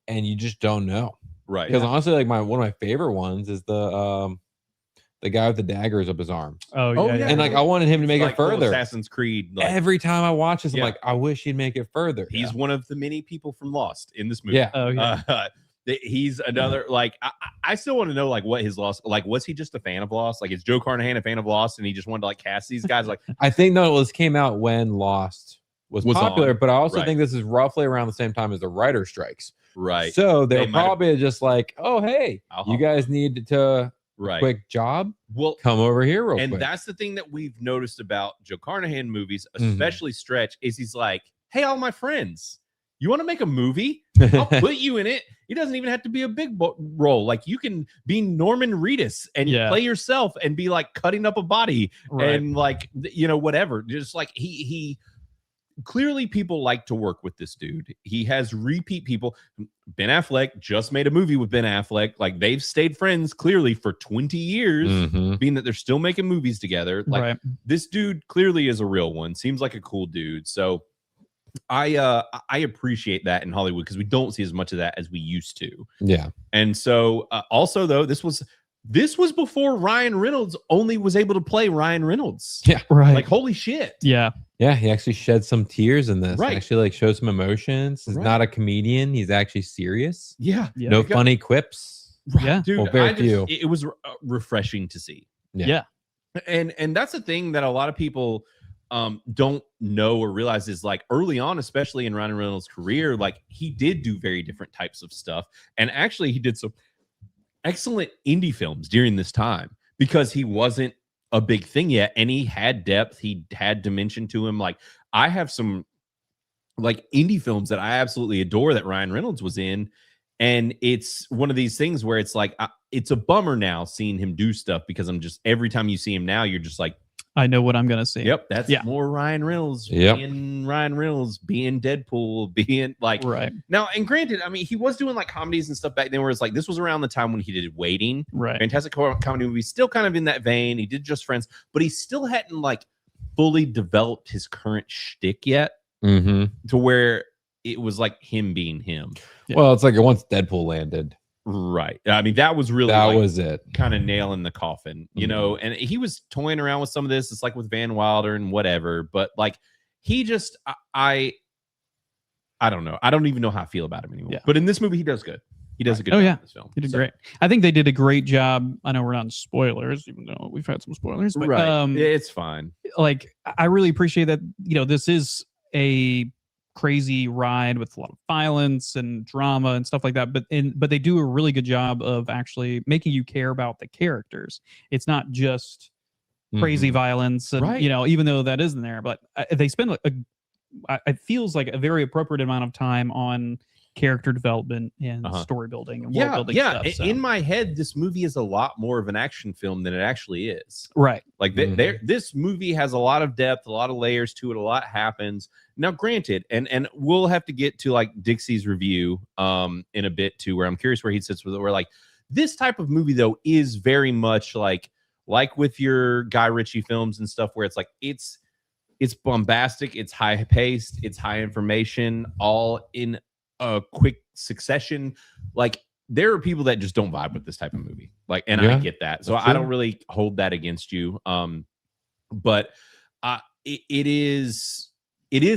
and you just don't know. Right. Because honestly, like one of my favorite ones is the guy with the daggers up his arm. Oh yeah. And like I wanted him to make like it further. Assassin's Creed. Like, every time I watch this, I'm like, I wish he'd make it further. He's one of the many people from Lost in this movie. Yeah. Oh yeah. He's another like I still want to know like what his Lost, like was he just a fan of Lost? Like is Joe Carnahan a fan of Lost and he just wanted to like cast these guys? Like I think this came out when Lost was popular, on. but I also think this is roughly around the same time as the writer strikes. Right. So they're probably just like, oh hey, you guys need to quick job. Well, come over here real quick. And that's the thing that we've noticed about Joe Carnahan movies, especially Stretch, is he's like, hey, all my friends, you want to make a movie? I'll put you in it. He doesn't even have to be a big role. Like you can be Norman Reedus and play yourself and be like cutting up a body and like, whatever. Just like he clearly people like to work with this dude. He has repeat people. Ben Affleck just made a movie with Ben Affleck. Like they've stayed friends clearly for 20 years, being that they're still making movies together. Like this dude clearly is a real one. Seems like a cool dude. So I appreciate that in Hollywood because we don't see as much of that as we used to. Yeah. And so also though, this was before Ryan Reynolds only was able to play Ryan Reynolds. Yeah. Right. Like holy shit. Yeah. Yeah, he actually shed some tears in this. Right. Actually, like showed some emotions. He's not a comedian. He's actually serious. Yeah. No funny quips. Yeah. Dude, well, very few. It was refreshing to see. Yeah. And that's the thing that a lot of people don't know or realize is like early on, especially in Ryan Reynolds' career, like he did do very different types of stuff. And actually he did some excellent indie films during this time because he wasn't a big thing yet, and he had depth, he had dimension to him. Like I have some like indie films that I absolutely adore that Ryan Reynolds was in, And it's one of these things where it's like, it's a bummer now seeing him do stuff because every time you see him now, you're just like, I know what I'm going to see. Yep. That's more Ryan Reynolds being Ryan Reynolds, being Deadpool, being like, right. Now, and granted, I mean, he was doing like comedies and stuff back then where it's like, this was around the time when he did Waiting. Right. Fantastic comedy movie, still kind of in that vein. He did Just Friends, but he still hadn't like fully developed his current shtick yet to where it was like him being him. Well, it's like once Deadpool landed. Right. I mean, that was really that was it. Kind of nailing the coffin, you know, and he was toying around with some of this. It's like with Van Wilder and whatever, but like he just, I don't know. I don't even know how I feel about him anymore. Yeah. But in this movie, he does good. He does a good job in this film. He did great. I think they did a great job. I know we're not in spoilers, even though we've had some spoilers, but it's fine. Like, I really appreciate that, you know, this is a crazy ride with a lot of violence and drama and stuff like that, but they do a really good job of actually making you care about the characters. It's not just crazy violence and you know, even though that isn't there, but they spend it feels like a very appropriate amount of time on character development and story building and world building stuff. So. In my head, this movie is a lot more of an action film than it actually is. Right. Like this movie has a lot of depth, a lot of layers to it, a lot happens. Now, granted, and we'll have to get to like Dixie's review in a bit too, where I'm curious where he sits with it. Where like this type of movie though is very much like with your Guy Ritchie films and stuff, where it's like it's bombastic, it's high paced, it's high information, all in a quick succession. Like there are people that just don't vibe with this type of movie. Like, and I get that, so I don't really hold that against you. But it is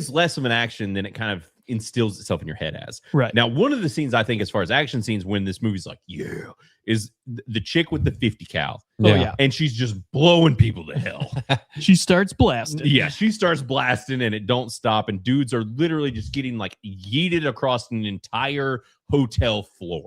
less of an action than it kind of instills itself in your head as. Right. Now, one of the scenes I think as far as action scenes when this movie's like, is the chick with the 50 cal. Oh, yeah. And she's just blowing people to hell. She starts blasting. Yeah, she starts blasting and it don't stop. And dudes are literally just getting like yeeted across an entire hotel floor.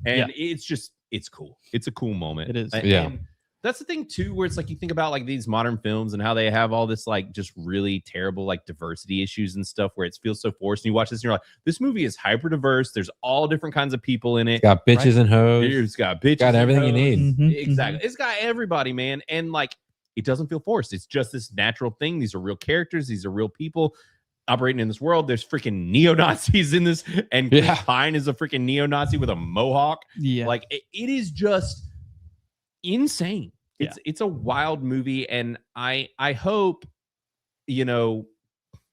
And it's cool. It's a cool moment. It is. And that's the thing too, where it's like you think about like these modern films and how they have all this like just really terrible like diversity issues and stuff where it feels so forced. And you watch this and you're like, this movie is hyper diverse. There's all different kinds of people in it. It's got bitches and hoes. It's got bitches. Got everything you need. Exactly. It's got everybody, man. And like it doesn't feel forced. It's just this natural thing. These are real characters. These are real people operating in this world. There's freaking neo-Nazis in this, and Chris Pine is a freaking neo-Nazi with a mohawk. Yeah. Like it is just insane. It's a wild movie, and I hope, you know,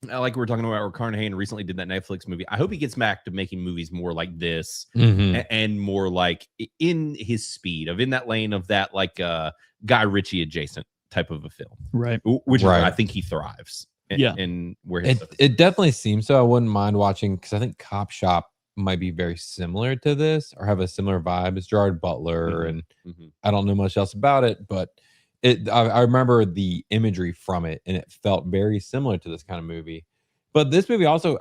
like we were talking about, where Carnahan recently did that Netflix movie. I hope he gets back to making movies more like this and more like in his speed of in that lane of that like Guy Ritchie adjacent type of a film, right? Which is where I think he thrives. In where his it definitely seems so. I wouldn't mind watching because I think Cop Shop might be very similar to this or have a similar vibe. It's Gerard Butler and I don't know much else about it, but I remember the imagery from it and it felt very similar to this kind of movie. But this movie also,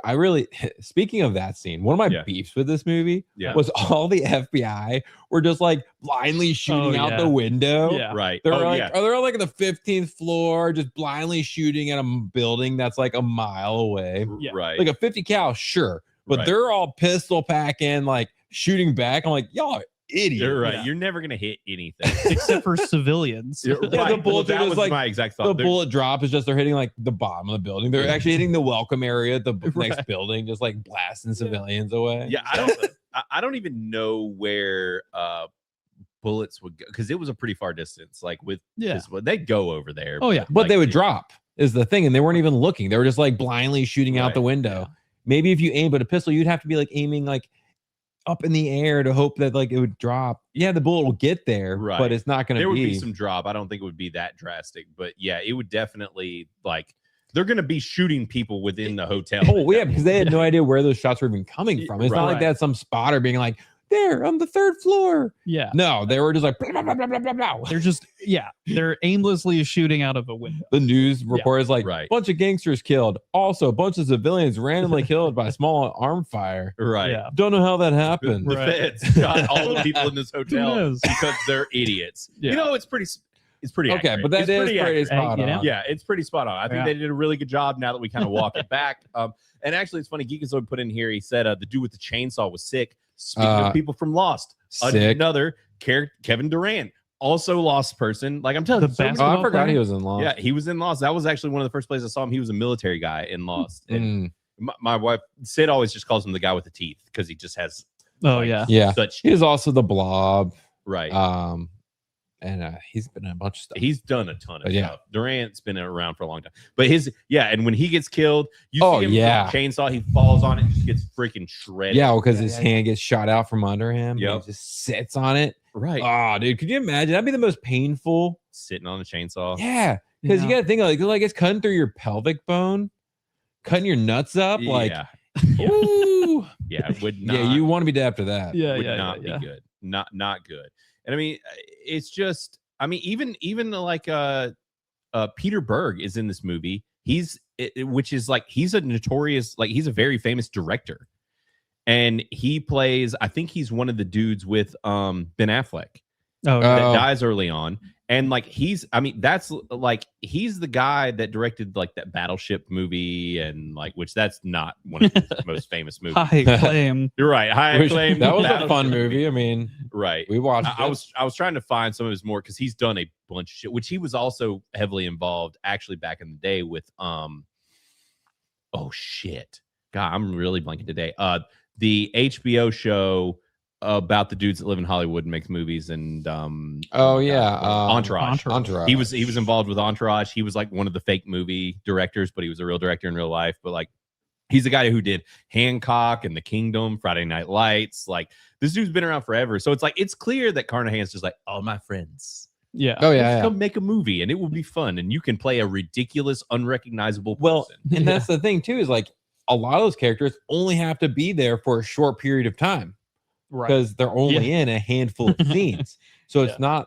speaking of that scene, one of my beefs with this movie was all the FBI were just like blindly shooting out the window. Yeah. Right. They're they're on like the 15th floor, just blindly shooting at a building that's like a mile away. Yeah. Right. Like a 50 cal, sure. But they're all pistol packing, like shooting back. I'm like, y'all are idiots. You're right. You're never gonna hit anything except for civilians. The bullet that was like my exact thought. The bullet drop is just they're hitting like the bottom of the building. They're actually hitting the welcome area at the next building, just like blasting civilians away. Yeah, I don't even know where bullets would go because it was a pretty far distance. Like with this, they'd go over there. Oh yeah, but they would drop is the thing, and they weren't even looking. They were just like blindly shooting out the window. Yeah. Maybe if you aim with a pistol, you'd have to be like aiming like up in the air to hope that like it would drop. Yeah, the bullet will get there, but it's not going to be. There would be some drop. I don't think it would be that drastic, but yeah, it would definitely like they're going to be shooting people within the hotel. Oh yeah, because they had no idea where those shots were even coming from. It's not like that some spotter being like, there on the 3rd floor. Yeah. No, they were just like blah, blah, blah, blah, blah, blah. They're just they're aimlessly shooting out of a window. The news report is like bunch of gangsters killed. Also, a bunch of civilians randomly killed by small arm fire. Right. Yeah. Don't know how that happened. The feds shot all the people in this hotel because they're idiots. Yeah. You know, it's pretty okay, accurate. but that is pretty spot on. Yeah, it's pretty spot on. I think they did a really good job now that we kind of walk it back. And actually, it's funny. Geekazoid put in here, he said the dude with the chainsaw was sick. Speaking of people from Lost, sick. another character, Kevin Durant, also Lost person. Like I'm telling you, I forgot he was in Lost. Yeah, he was in Lost. That was actually one of the first places I saw him. He was a military guy in Lost. And my wife, Sid, always just calls him the guy with the teeth because he just has. Yeah. Such. He was also the Blob. Right. And he's been in a bunch of stuff. He's done a ton of Yeah. stuff. Durant's been around for a long time. But and when he gets killed, you see him with a chainsaw, he falls on it and just gets freaking shredded. Yeah, because his hand gets shot out from under him. Yep. He just sits on it. Right. Oh, dude, could you imagine? That'd be the most painful. Sitting on a chainsaw. Yeah. Because you got to think like it's cutting through your pelvic bone, cutting your nuts up. Like, ooh. Yeah, would not. Yeah, you want to be dead after that. Would not be good. Not good. And I mean, it's just, I mean, even like Peter Berg is in this movie. Which is like, he's a notorious, like he's a very famous director. And he plays, I think he's one of the dudes with Ben Affleck that dies early on. And like that's like he's the guy that directed like that Battleship movie and like which that's not one of his most famous movies. High Acclaim. You're right. High Acclaim. That was a fun movie. I mean, right. We watched I was trying to find some of his more because he's done a bunch of shit, which he was also heavily involved actually back in the day with oh shit. God, I'm really blanking today. The HBO show about the dudes that live in Hollywood and makes movies and Entourage. He was involved with Entourage. He was like one of the fake movie directors, but he was a real director in real life. But like he's the guy who did Hancock and The Kingdom, Friday Night Lights. Like this dude's been around forever. So it's like it's clear that Carnahan's just like, all my friends. Yeah. Oh yeah. Come make a movie and it will be fun. And you can play a ridiculous, unrecognizable person. And that's the thing too, is like a lot of those characters only have to be there for a short period of time. Right. Because they're only in a handful of scenes. So it's not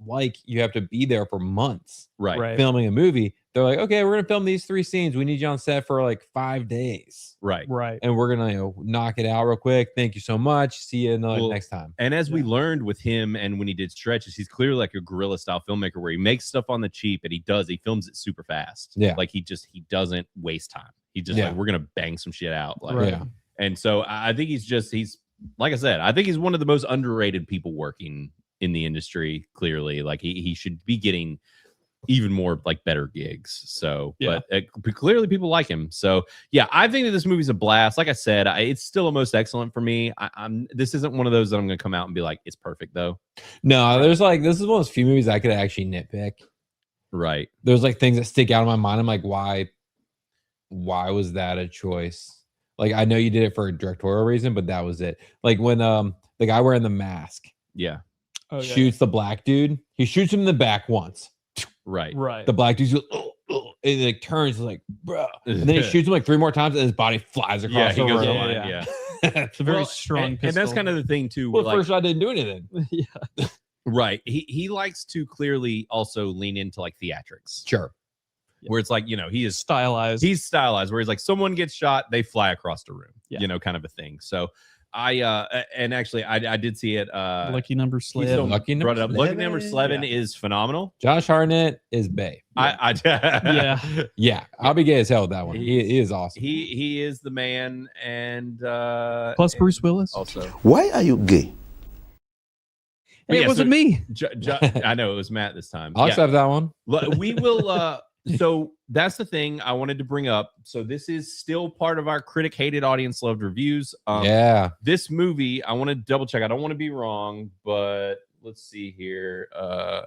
like you have to be there for months filming a movie. They're like, okay, we're gonna film these 3 scenes. We need you on set for like 5 days. Right. And we're gonna knock it out real quick. Thank you so much. See you next time. And as we learned with him and when he did Stretches, he's clearly like a guerrilla style filmmaker where he makes stuff on the cheap and he films it super fast. Yeah. Like he doesn't waste time. He just like, we're gonna bang some shit out. Like, And so I think he's like I said, I think he's one of the most underrated people working in the industry. Clearly, like he should be getting even more like better gigs. So, but clearly people like him. So, yeah, I think that this movie's a blast. Like I said, it's still a most excellent for me. This isn't one of those that I'm going to come out and be like, it's perfect though. No, there's like this is one of those few movies I could actually nitpick. Right. There's like things that stick out in my mind. I'm like, why was that a choice? Like, I know you did it for a directorial reason, but that was it. Like when the guy wearing the mask shoots the black dude, he shoots him in the back once. Right. The black dude's and he like turns like, bro. And then he shoots him like 3 more times and his body flies across the room. Yeah. It's a very strong pistol. And that's kind of the thing too. Well, first I didn't do anything. Right. He likes to clearly also lean into like theatrics. Sure. Where it's like, he is stylized. He's stylized where he's like someone gets shot, they fly across the room, kind of a thing. So and actually I did see it. Lucky Number 11. Lucky Number 11 is phenomenal. Josh Hartnett is bae. Yeah. I'll be gay as hell with that one. He is awesome. He is the man, and plus Bruce Willis. Also, why are you gay? It wasn't me. I know it was Matt this time. I'll accept that one. We will. So that's the thing I wanted to bring up. So this is still part of our Critic-HATED audience loved reviews. This movie, I want to double check. I don't want to be wrong, but let's see here.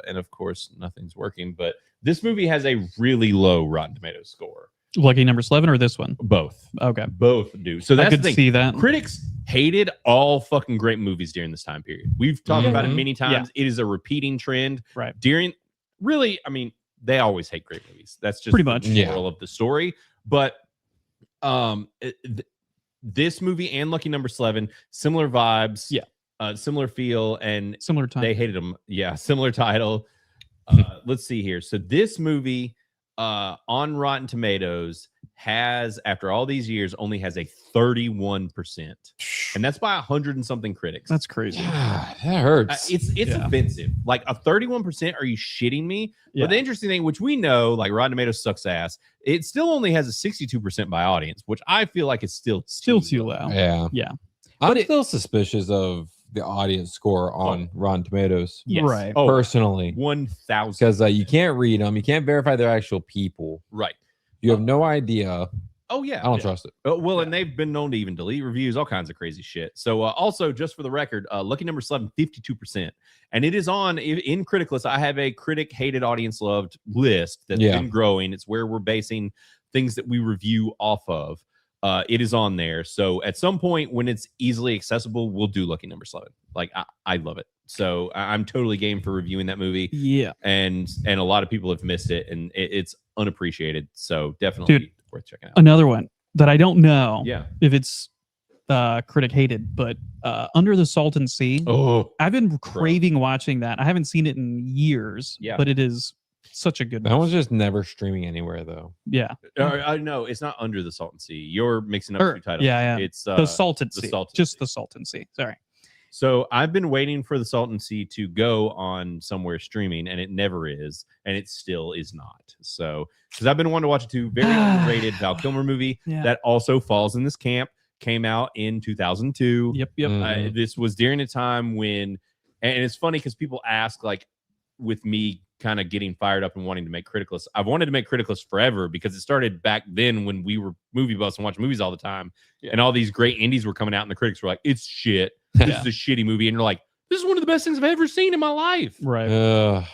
And of course, nothing's working. But this movie has a really low Rotten Tomatoes score. Lucky Number 11 or this one? Both. Okay. Both do. So that's I could the thing. see that. Critics hated all fucking great movies during this time period. We've talked about it many times. It is a repeating trend. Right. They always hate great movies. That's just pretty much the moral of the story. But this movie and Lucky Number 11, similar vibes, similar feel, and similar title. They hated them. Yeah, similar title. Let's see here. So this movie on Rotten Tomatoes has, after all these years, only has a 31%, and that's by 100 and something critics. That's crazy. That hurts. It's offensive. Like a 31%. Are you shitting me? Yeah. But the interesting thing, which we know, like Rotten Tomatoes sucks ass, it still only has a 62% by audience, which I feel like is still too low. Yeah. Yeah. I'm still suspicious of the audience score on Rotten Tomatoes. Yes. Right. Personally. 1,000. Because you can't read them. You can't verify they're actual people. Right. You have no idea. Oh, yeah. I don't trust it. Well, and they've been known to even delete reviews, all kinds of crazy shit. So also, just for the record, lucky number 7, 52%. And it is on in Criticless. I have a critic-hated, audience-loved list that's been growing. It's where we're basing things that we review off of. It is on there. So at some point when it's easily accessible, we'll do lucky number 7. Like I love it. So I'm totally game for reviewing that movie. Yeah. And a lot of people have missed it, and it's unappreciated. So definitely worth checking out. Another one that I don't know if it's critic-hated, but Under the Salton Sea. Oh, I've been craving watching that. I haven't seen it in years, but it is such a good That one's just never streaming anywhere, though. Yeah. No, it's not Under the Salton Sea. You're mixing up two titles. Yeah. It's the Salton Sea. Just the Salton Sea. Sorry. So I've been waiting for the Salton Sea to go on somewhere streaming, and it never is, and it still is not. So because I've been wanting to watch a very underrated Val Kilmer movie that also falls in this camp. Came out in 2002. Yep. This was during a time when, and it's funny because people ask, like, with me kind of getting fired up and wanting to make Criticless. I've wanted to make Criticless forever because it started back then when we were movie buffs and watching movies all the time, and all these great indies were coming out, and the critics were like, "It's shit. This is a shitty movie," and you're like, "This is one of the best things I've ever seen in my life." Right.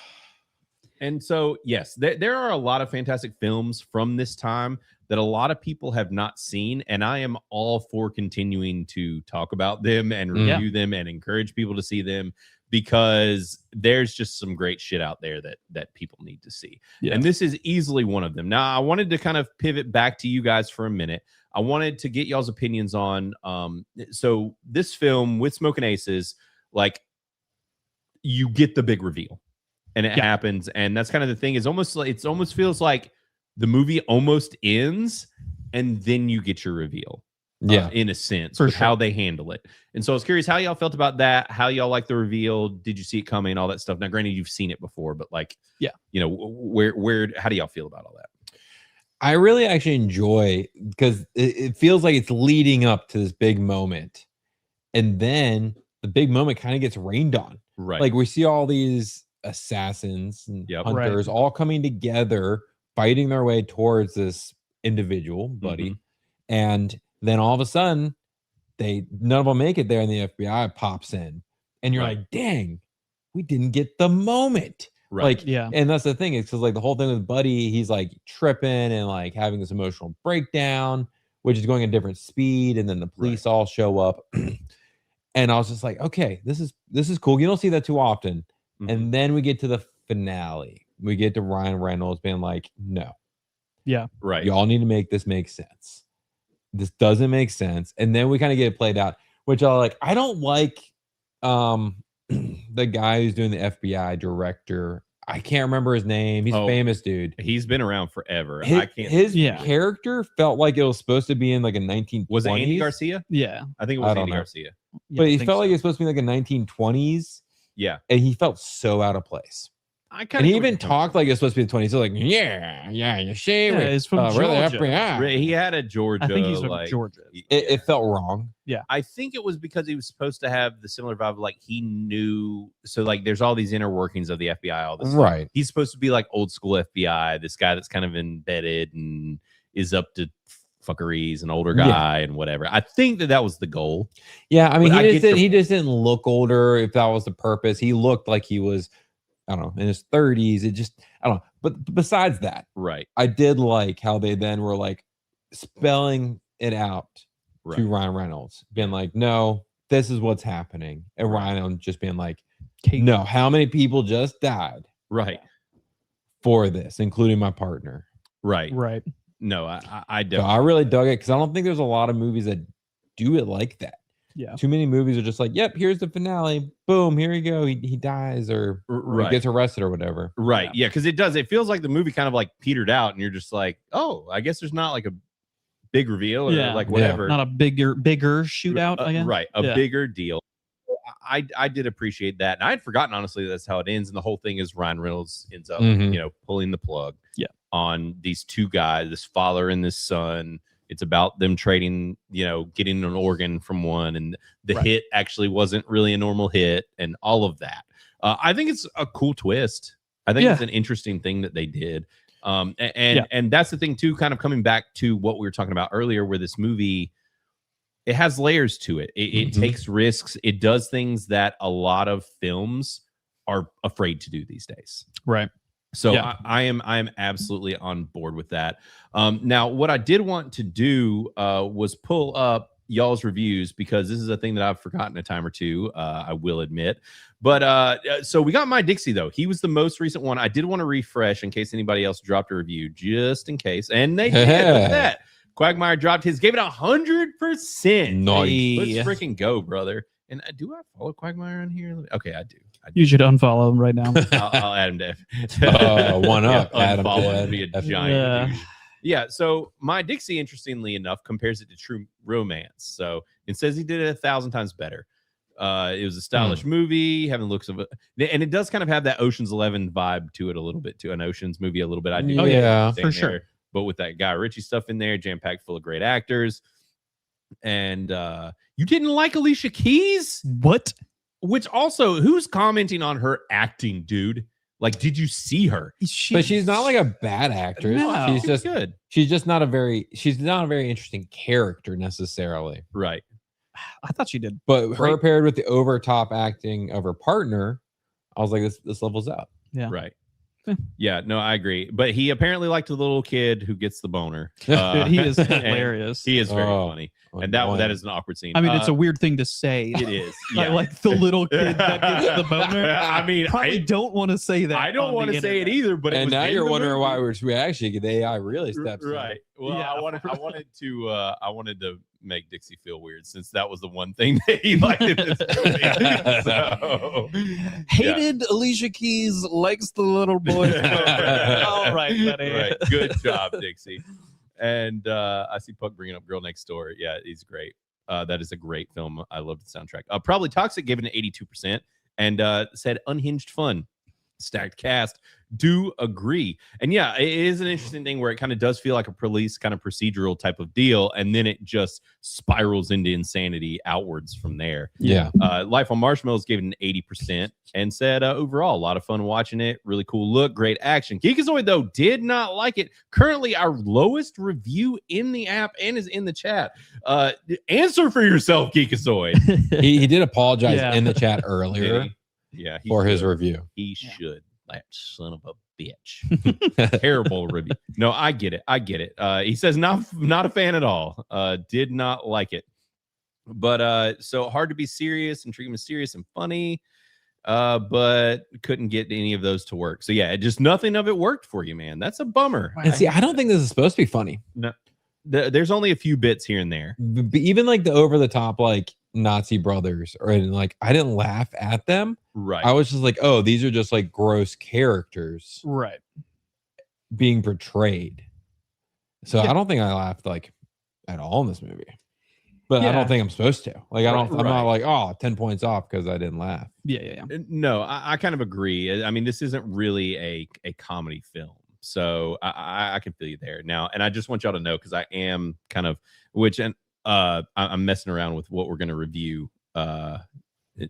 And so, yes, there are a lot of fantastic films from this time that a lot of people have not seen, and I am all for continuing to talk about them and review them and encourage people to see them, because there's just some great shit out there that people need to see. And this is easily one of them. Now, I wanted to kind of pivot back to you guys for a minute. I wanted to get y'all's opinions on so this film with Smokin' Aces, like, you get the big reveal and it happens, and that's kind of the thing, is almost like it almost feels like the movie almost ends and then you get your reveal. In a sense, with how they handle it. And so I was curious how y'all felt about that, how y'all like the reveal, did you see it coming, all that stuff. Now, granted, you've seen it before, but like, you know, where how do y'all feel about all that? I really actually enjoy, because it feels like it's leading up to this big moment, and then the big moment kind of gets rained on. Right. Like, we see all these assassins and hunters all coming together, fighting their way towards this individual, buddy. And then all of a sudden, none of them make it there, and the FBI pops in, and you're like, "Dang, we didn't get the moment." Like, and that's the thing, is because like the whole thing with Buddy, he's like tripping and like having this emotional breakdown, which is going at different speed, and then the police all show up, and I was just like, "Okay, this is cool." You don't see that too often, and then we get to the finale. We get to Ryan Reynolds being like, "No, y'all need to make this make sense. This doesn't make sense." And then we kind of get it played out, which I don't like the guy who's doing the FBI director. I can't remember his name. He's a famous dude. He's been around forever. His character felt like it was supposed to be in like a 1920s. Was it Andy Garcia? Yeah. I think it was Andy Garcia. But he felt like it was supposed to be like a 1920s. Yeah. And he felt so out of place. And he even talked like it's supposed to be the 20s. So like, you see, he's from Georgia. He had a Georgia. I think he's from Georgia. It felt wrong. Yeah. I think it was because he was supposed to have the similar vibe, like he knew. So like, there's all these inner workings of the FBI, all this stuff. He's supposed to be like old school FBI, this guy that's kind of embedded and is up to fuckeries, an older guy and whatever. I think that was the goal. Yeah, I mean, he just didn't look older. If that was the purpose, he looked like he was, I don't know, in his 30s. It just, I don't know. But besides that, I did like how they then were like spelling it out to Ryan Reynolds, being like, "No, this is what's happening," and Ryan Reynolds just being like, "No, how many people just died for this, including my partner?" Right. No, I definitely. So I really dug it, because I don't think there's a lot of movies that do it like that. Yeah. Too many movies are just like, "Yep, here's the finale. Boom, here you go. He dies or he gets arrested or whatever." Right. Yeah, because it does. It feels like the movie kind of like petered out, and you're just like, "Oh, I guess there's not like a big reveal or like whatever." Not a bigger shootout, I guess. Right. A bigger deal. I did appreciate that. And I had forgotten, honestly, that's how it ends. And the whole thing is Ryan Reynolds ends up, pulling the plug on these two guys, this father and this son, It's about them trading, getting an organ from one, and the hit actually wasn't really a normal hit, and all of that. I think it's a cool twist. I think it's an interesting thing that they did. And that's the thing too, kind of coming back to what we were talking about earlier, where this movie, it has layers to it. It takes risks. It does things that a lot of films are afraid to do these days. Right. So I am absolutely on board with that. Now, what I did want to do was pull up y'all's reviews, because this is a thing that I've forgotten a time or two, I will admit. But so we got My Dixie, though. He was the most recent one. I did want to refresh in case anybody else dropped a review, just in case. And they did. Look at that. Quagmire dropped his, gave it 100%. Nice. Let's freaking go, brother. And do I follow Quagmire on here? Okay, I do. You should unfollow him right now. I'll add him to one up. Add him to be a giant douche. Yeah, so My Dixie, interestingly enough, compares it to True Romance. So it says he did it 1,000 times better. It was a stylish movie, having looks of it, and it does kind of have that Ocean's 11 vibe to it a little bit, to an Ocean's movie a little bit. I do, for sure. But with that Guy Ritchie stuff in there, jam packed full of great actors. And you didn't like Alicia Keys? What? Which also, who's commenting on her acting, dude? Like, did you see her? But she's not like a bad actress. No, she's just good. She's not a very interesting character necessarily. Right. I thought she did. But her paired with the over top acting of her partner, I was like, this levels up. Yeah. Right. Yeah, no, I agree. But he apparently liked the little kid who gets the boner. Dude, he is hilarious. He is very funny. And that is an awkward scene. I mean, it's a weird thing to say. It is. I like the little kid that gets the boner. I mean, I don't want to say that. I don't want to say it either. But and now you're wondering why we actually the AI really steps in. Right. Well, I wanted to make Dixie feel weird, since that was the one thing that he liked in this movie. So, hated Alicia Keys, likes the little boy. All right, buddy. Right. Good job, Dixie. And I see Puck bringing up Girl Next Door. Yeah, he's great. That is a great film. I love the soundtrack. Probably Toxic gave it an 82% and said unhinged fun. Stacked cast. Do agree. And yeah, it is an interesting thing where it kind of does feel like a police kind of procedural type of deal, and then it just spirals into insanity outwards from there. Yeah. Life on Marshmallows gave it an 80% and said overall a lot of fun watching it. Really cool look, great action. Geekazoid, though, did not like it. Currently our lowest review in the app and is in the chat. Answer for yourself, Geekazoid. he did apologize in the chat earlier. Yeah, for his review. He should. That son of a bitch. Terrible review. No, I get it. He says not a fan at all. Did not like it. But so hard to be serious, intriguing, mysterious, and funny. But couldn't get any of those to work. So yeah, just nothing of it worked for you, man. That's a bummer. And see, I don't think this is supposed to be funny. No, there's only a few bits here and there. Even like the over the top, like Nazi brothers, or like I didn't laugh at them. Right. I was just like, oh, these are just like gross characters, right, being portrayed. So I don't think I laughed like at all in this movie. But I don't think I'm supposed to. Like I'm not like, oh, 10 points off because I didn't laugh. Yeah. No, I kind of agree. I mean, this isn't really a comedy film. So I can feel you there now. And I just want y'all to know, because I am kind of I'm messing around with what we're going to review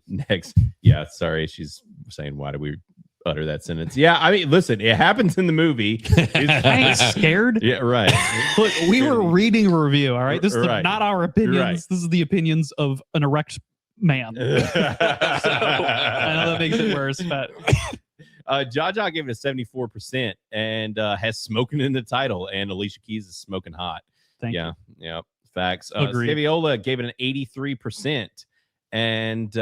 next. Yeah, sorry. She's saying, why do we utter that sentence? Yeah, I mean, listen, it happens in the movie. I ain't scared. Yeah, right. Look, we were reading a review, all right? This is not our opinions. Right. This is the opinions of an erect man. So, I know that makes it worse, but... Jaja gave it a 74% and has Smokin in the title, and Alicia Keys is smoking hot. Thank you. Yeah, facts. Agreed. Scaviola gave it an 83%, and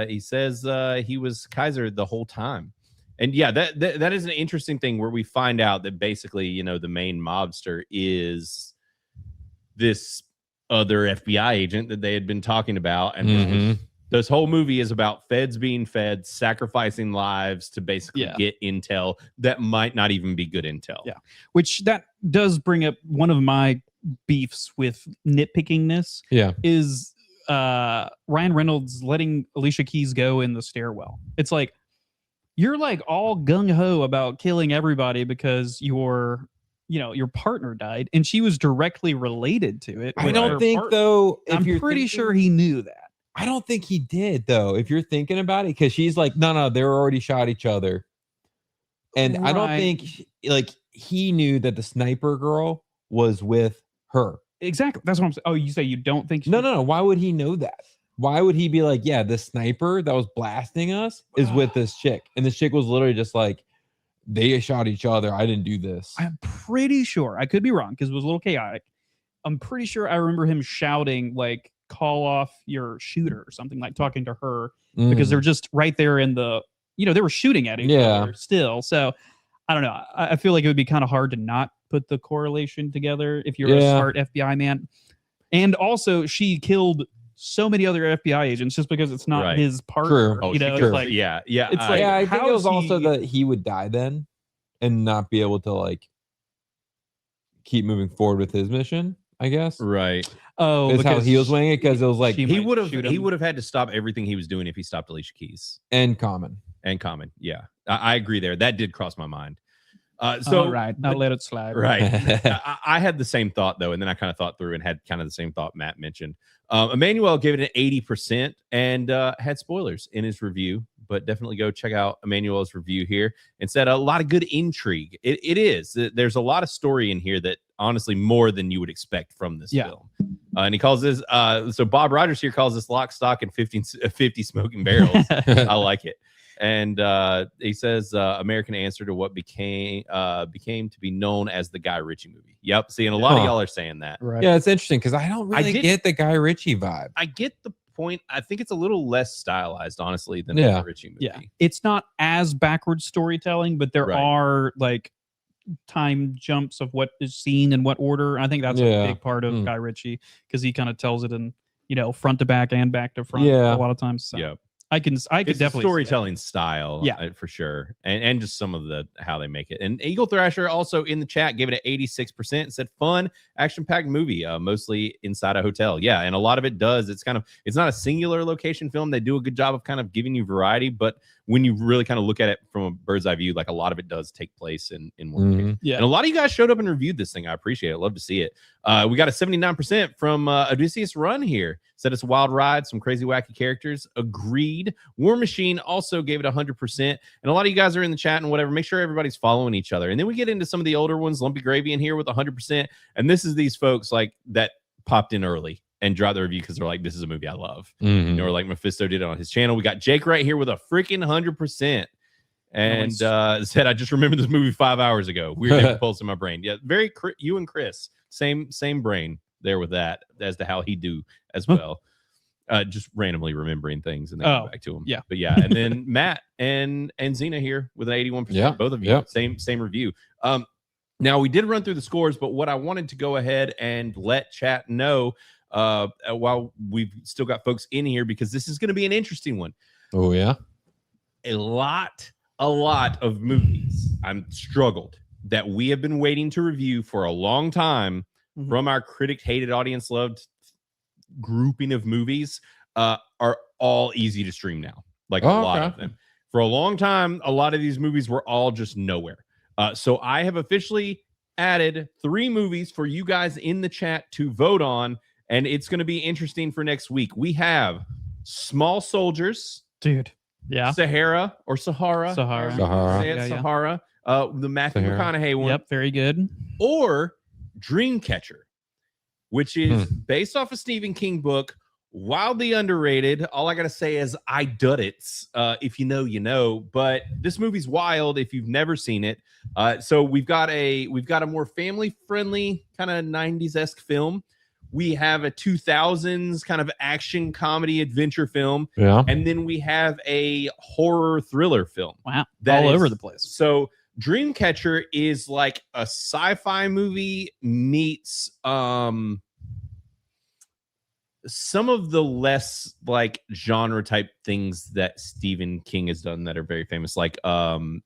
he says he was Kaiser the whole time. And yeah, that is an interesting thing where we find out that basically, you know, the main mobster is this other FBI agent that they had been talking about, and this whole movie is about feds being fed, sacrificing lives to basically get intel that might not even be good intel. Yeah, which that does bring up one of my beefs with nitpickingness. Yeah, is Ryan Reynolds letting Alicia Keys go in the stairwell. It's like, you're like all gung-ho about killing everybody because you're your partner died, and she was directly related to it. I don't think though. I'm pretty sure he knew that. I don't think he did though. If you're thinking about it, because she's like, no, they were already shot each other, and I don't think he knew that the sniper girl was with her. Exactly. That's what I'm saying. Oh, you say you don't think? No. Why would he know that? Why would he be like, yeah, the sniper that was blasting us is with this chick, and this chick was literally just like, they shot each other. I didn't do this. I'm pretty sure. I could be wrong because it was a little chaotic. I'm pretty sure I remember him shouting like, "Call off your shooter" or something, like talking to her because they're just right there in the. They were shooting at each other still. So I don't know. I feel like it would be kind of hard to not put the correlation together if you're a smart FBI man. And also, she killed so many other FBI agents just because it's not his partner. True. It's like, yeah. It's like, I think it was how is also that he would die then and not be able to like keep moving forward with his mission, I guess. Right. Oh, is how he was weighing it, because it was like he would have had to stop everything he was doing if he stopped Alicia Keys and Common. Yeah, I agree there. That did cross my mind. So right, I'll let it slide. Right. I had the same thought though, and then I kind of thought through and had kind of the same thought Matt mentioned. Emmanuel gave it an 80% and had spoilers in his review, but definitely go check out Emmanuel's review here and said a lot of good intrigue. It is. There's a lot of story in here that honestly more than you would expect from this film. And he calls this so Bob Rogers here calls this Lock, Stock, and 50 Smoking Barrels. I like it. And he says American answer to what became to be known as the Guy Ritchie movie. Yep. See, and a lot of y'all are saying that. Right. Yeah, it's interesting because I don't really get the Guy Ritchie vibe. I get the point. I think it's a little less stylized, honestly, than the Guy Ritchie movie. Yeah, it's not as backwards storytelling, but there are like time jumps of what is seen in what order. I think that's a big part of Guy Ritchie because he kind of tells it in front to back and back to front a lot of times. So. Yeah. I could definitely storytelling style, for sure, and just some of the how they make it. And Eagle Thrasher also in the chat gave it an 86% and said fun, action-packed movie, mostly inside a hotel. Yeah, and a lot of it does. It's not a singular location film. They do a good job of kind of giving you variety, but when you really kind of look at it from a bird's eye view, like a lot of it does take place in one location. Yeah, and a lot of you guys showed up and reviewed this thing. I appreciate it. Love to see it. We got a 79% from Odysseus Run here. Said it's a wild ride, some crazy wacky characters. Agreed. War Machine also gave it 100%. And a lot of you guys are in the chat and whatever. Make sure everybody's following each other. And then we get into some of the older ones. Lumpy Gravy in here with 100%. And this is these folks like that popped in early and dropped the review because they're like, this is a movie I love. Or like Mephisto did it on his channel. We got Jake right here with a freaking 100%. And said, I just remembered this movie 5 hours ago. Weird pulse in my brain. Yeah, very you and Chris, same brain there with that as to how he do as well. Just randomly remembering things and then go back to them. Yeah. But yeah, and then Matt and Xena here with an 81%. Yeah. Both of you. Same review. Now we did run through the scores, but what I wanted to go ahead and let chat know while we've still got folks in here, because this is going to be an interesting one. Oh yeah. A lot of movies I'm struggled that we have been waiting to review for a long time from our critic-hated, audience-loved grouping of movies are all easy to stream now. Like a lot of them. For a long time, a lot of these movies were all just nowhere. So I have officially added 3 movies for you guys in the chat to vote on, and it's going to be interesting for next week. We have Small Soldiers. Dude. Yeah. Sahara. Sahara. Sahara. The Matthew McConaughey one. Yep, very good. Or Dreamcatcher, which is based off a Stephen King book, wildly underrated. All I gotta say is I dud it. If you know, you know. But this movie's wild if you've never seen it. So we've got a more family-friendly kind of 90s-esque film. We have a 2000s kind of action comedy adventure film. Yeah. And then we have a horror thriller film. Wow. All over the place. So Dreamcatcher is like a sci-fi movie meets some of the less like genre type things that Stephen King has done that are very famous. What's the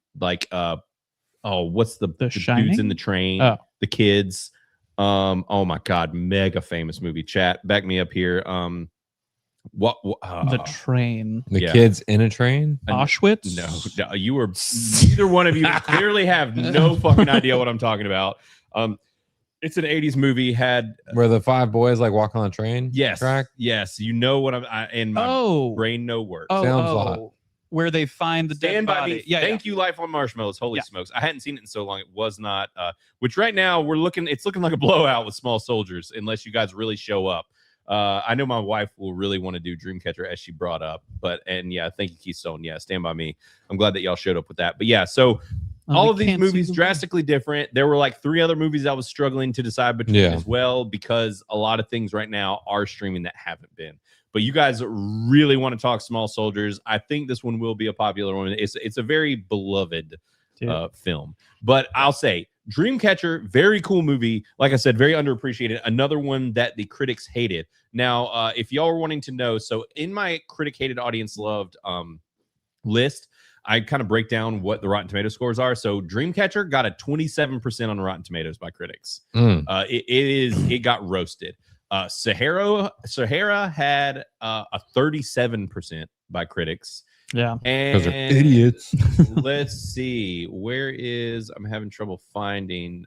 dudes in the train, the kids. Oh my God, mega famous movie. Chat, back me up here. The train. The kids in a train? Auschwitz? No, you were neither one of you clearly have no fucking idea what I'm talking about. It's an 80s movie. Had where the 5 boys like walk on a train. Yes, track. Yes, you know what in my brain no words. Where they find the Stand dead by body. me. Thank you, Life on Marshmallows. Holy smokes! I hadn't seen it in so long. It was not. Which right now it's looking like a blowout with Small Soldiers, unless you guys really show up. I know my wife will really want to do Dreamcatcher, as she brought up. Thank you, Keystone. Yeah, Stand By Me. I'm glad that y'all showed up with that. But yeah, so all of these movies drastically different. There were like 3 other movies I was struggling to decide between as well, because a lot of things right now are streaming that haven't been. But you guys really want to talk Small Soldiers. I think this one will be a popular one. It's a very beloved film. But I'll say Dreamcatcher, very cool movie. Like I said, very underappreciated. Another one that the critics hated. Now, if y'all are wanting to know, so in my Critic-HATED audience loved list, I kind of break down what the Rotten Tomato scores are. So Dreamcatcher got a 27% on Rotten Tomatoes by critics. It got roasted. Sahara had a 37% by critics. Yeah, because they're idiots. Let's see, I'm having trouble finding.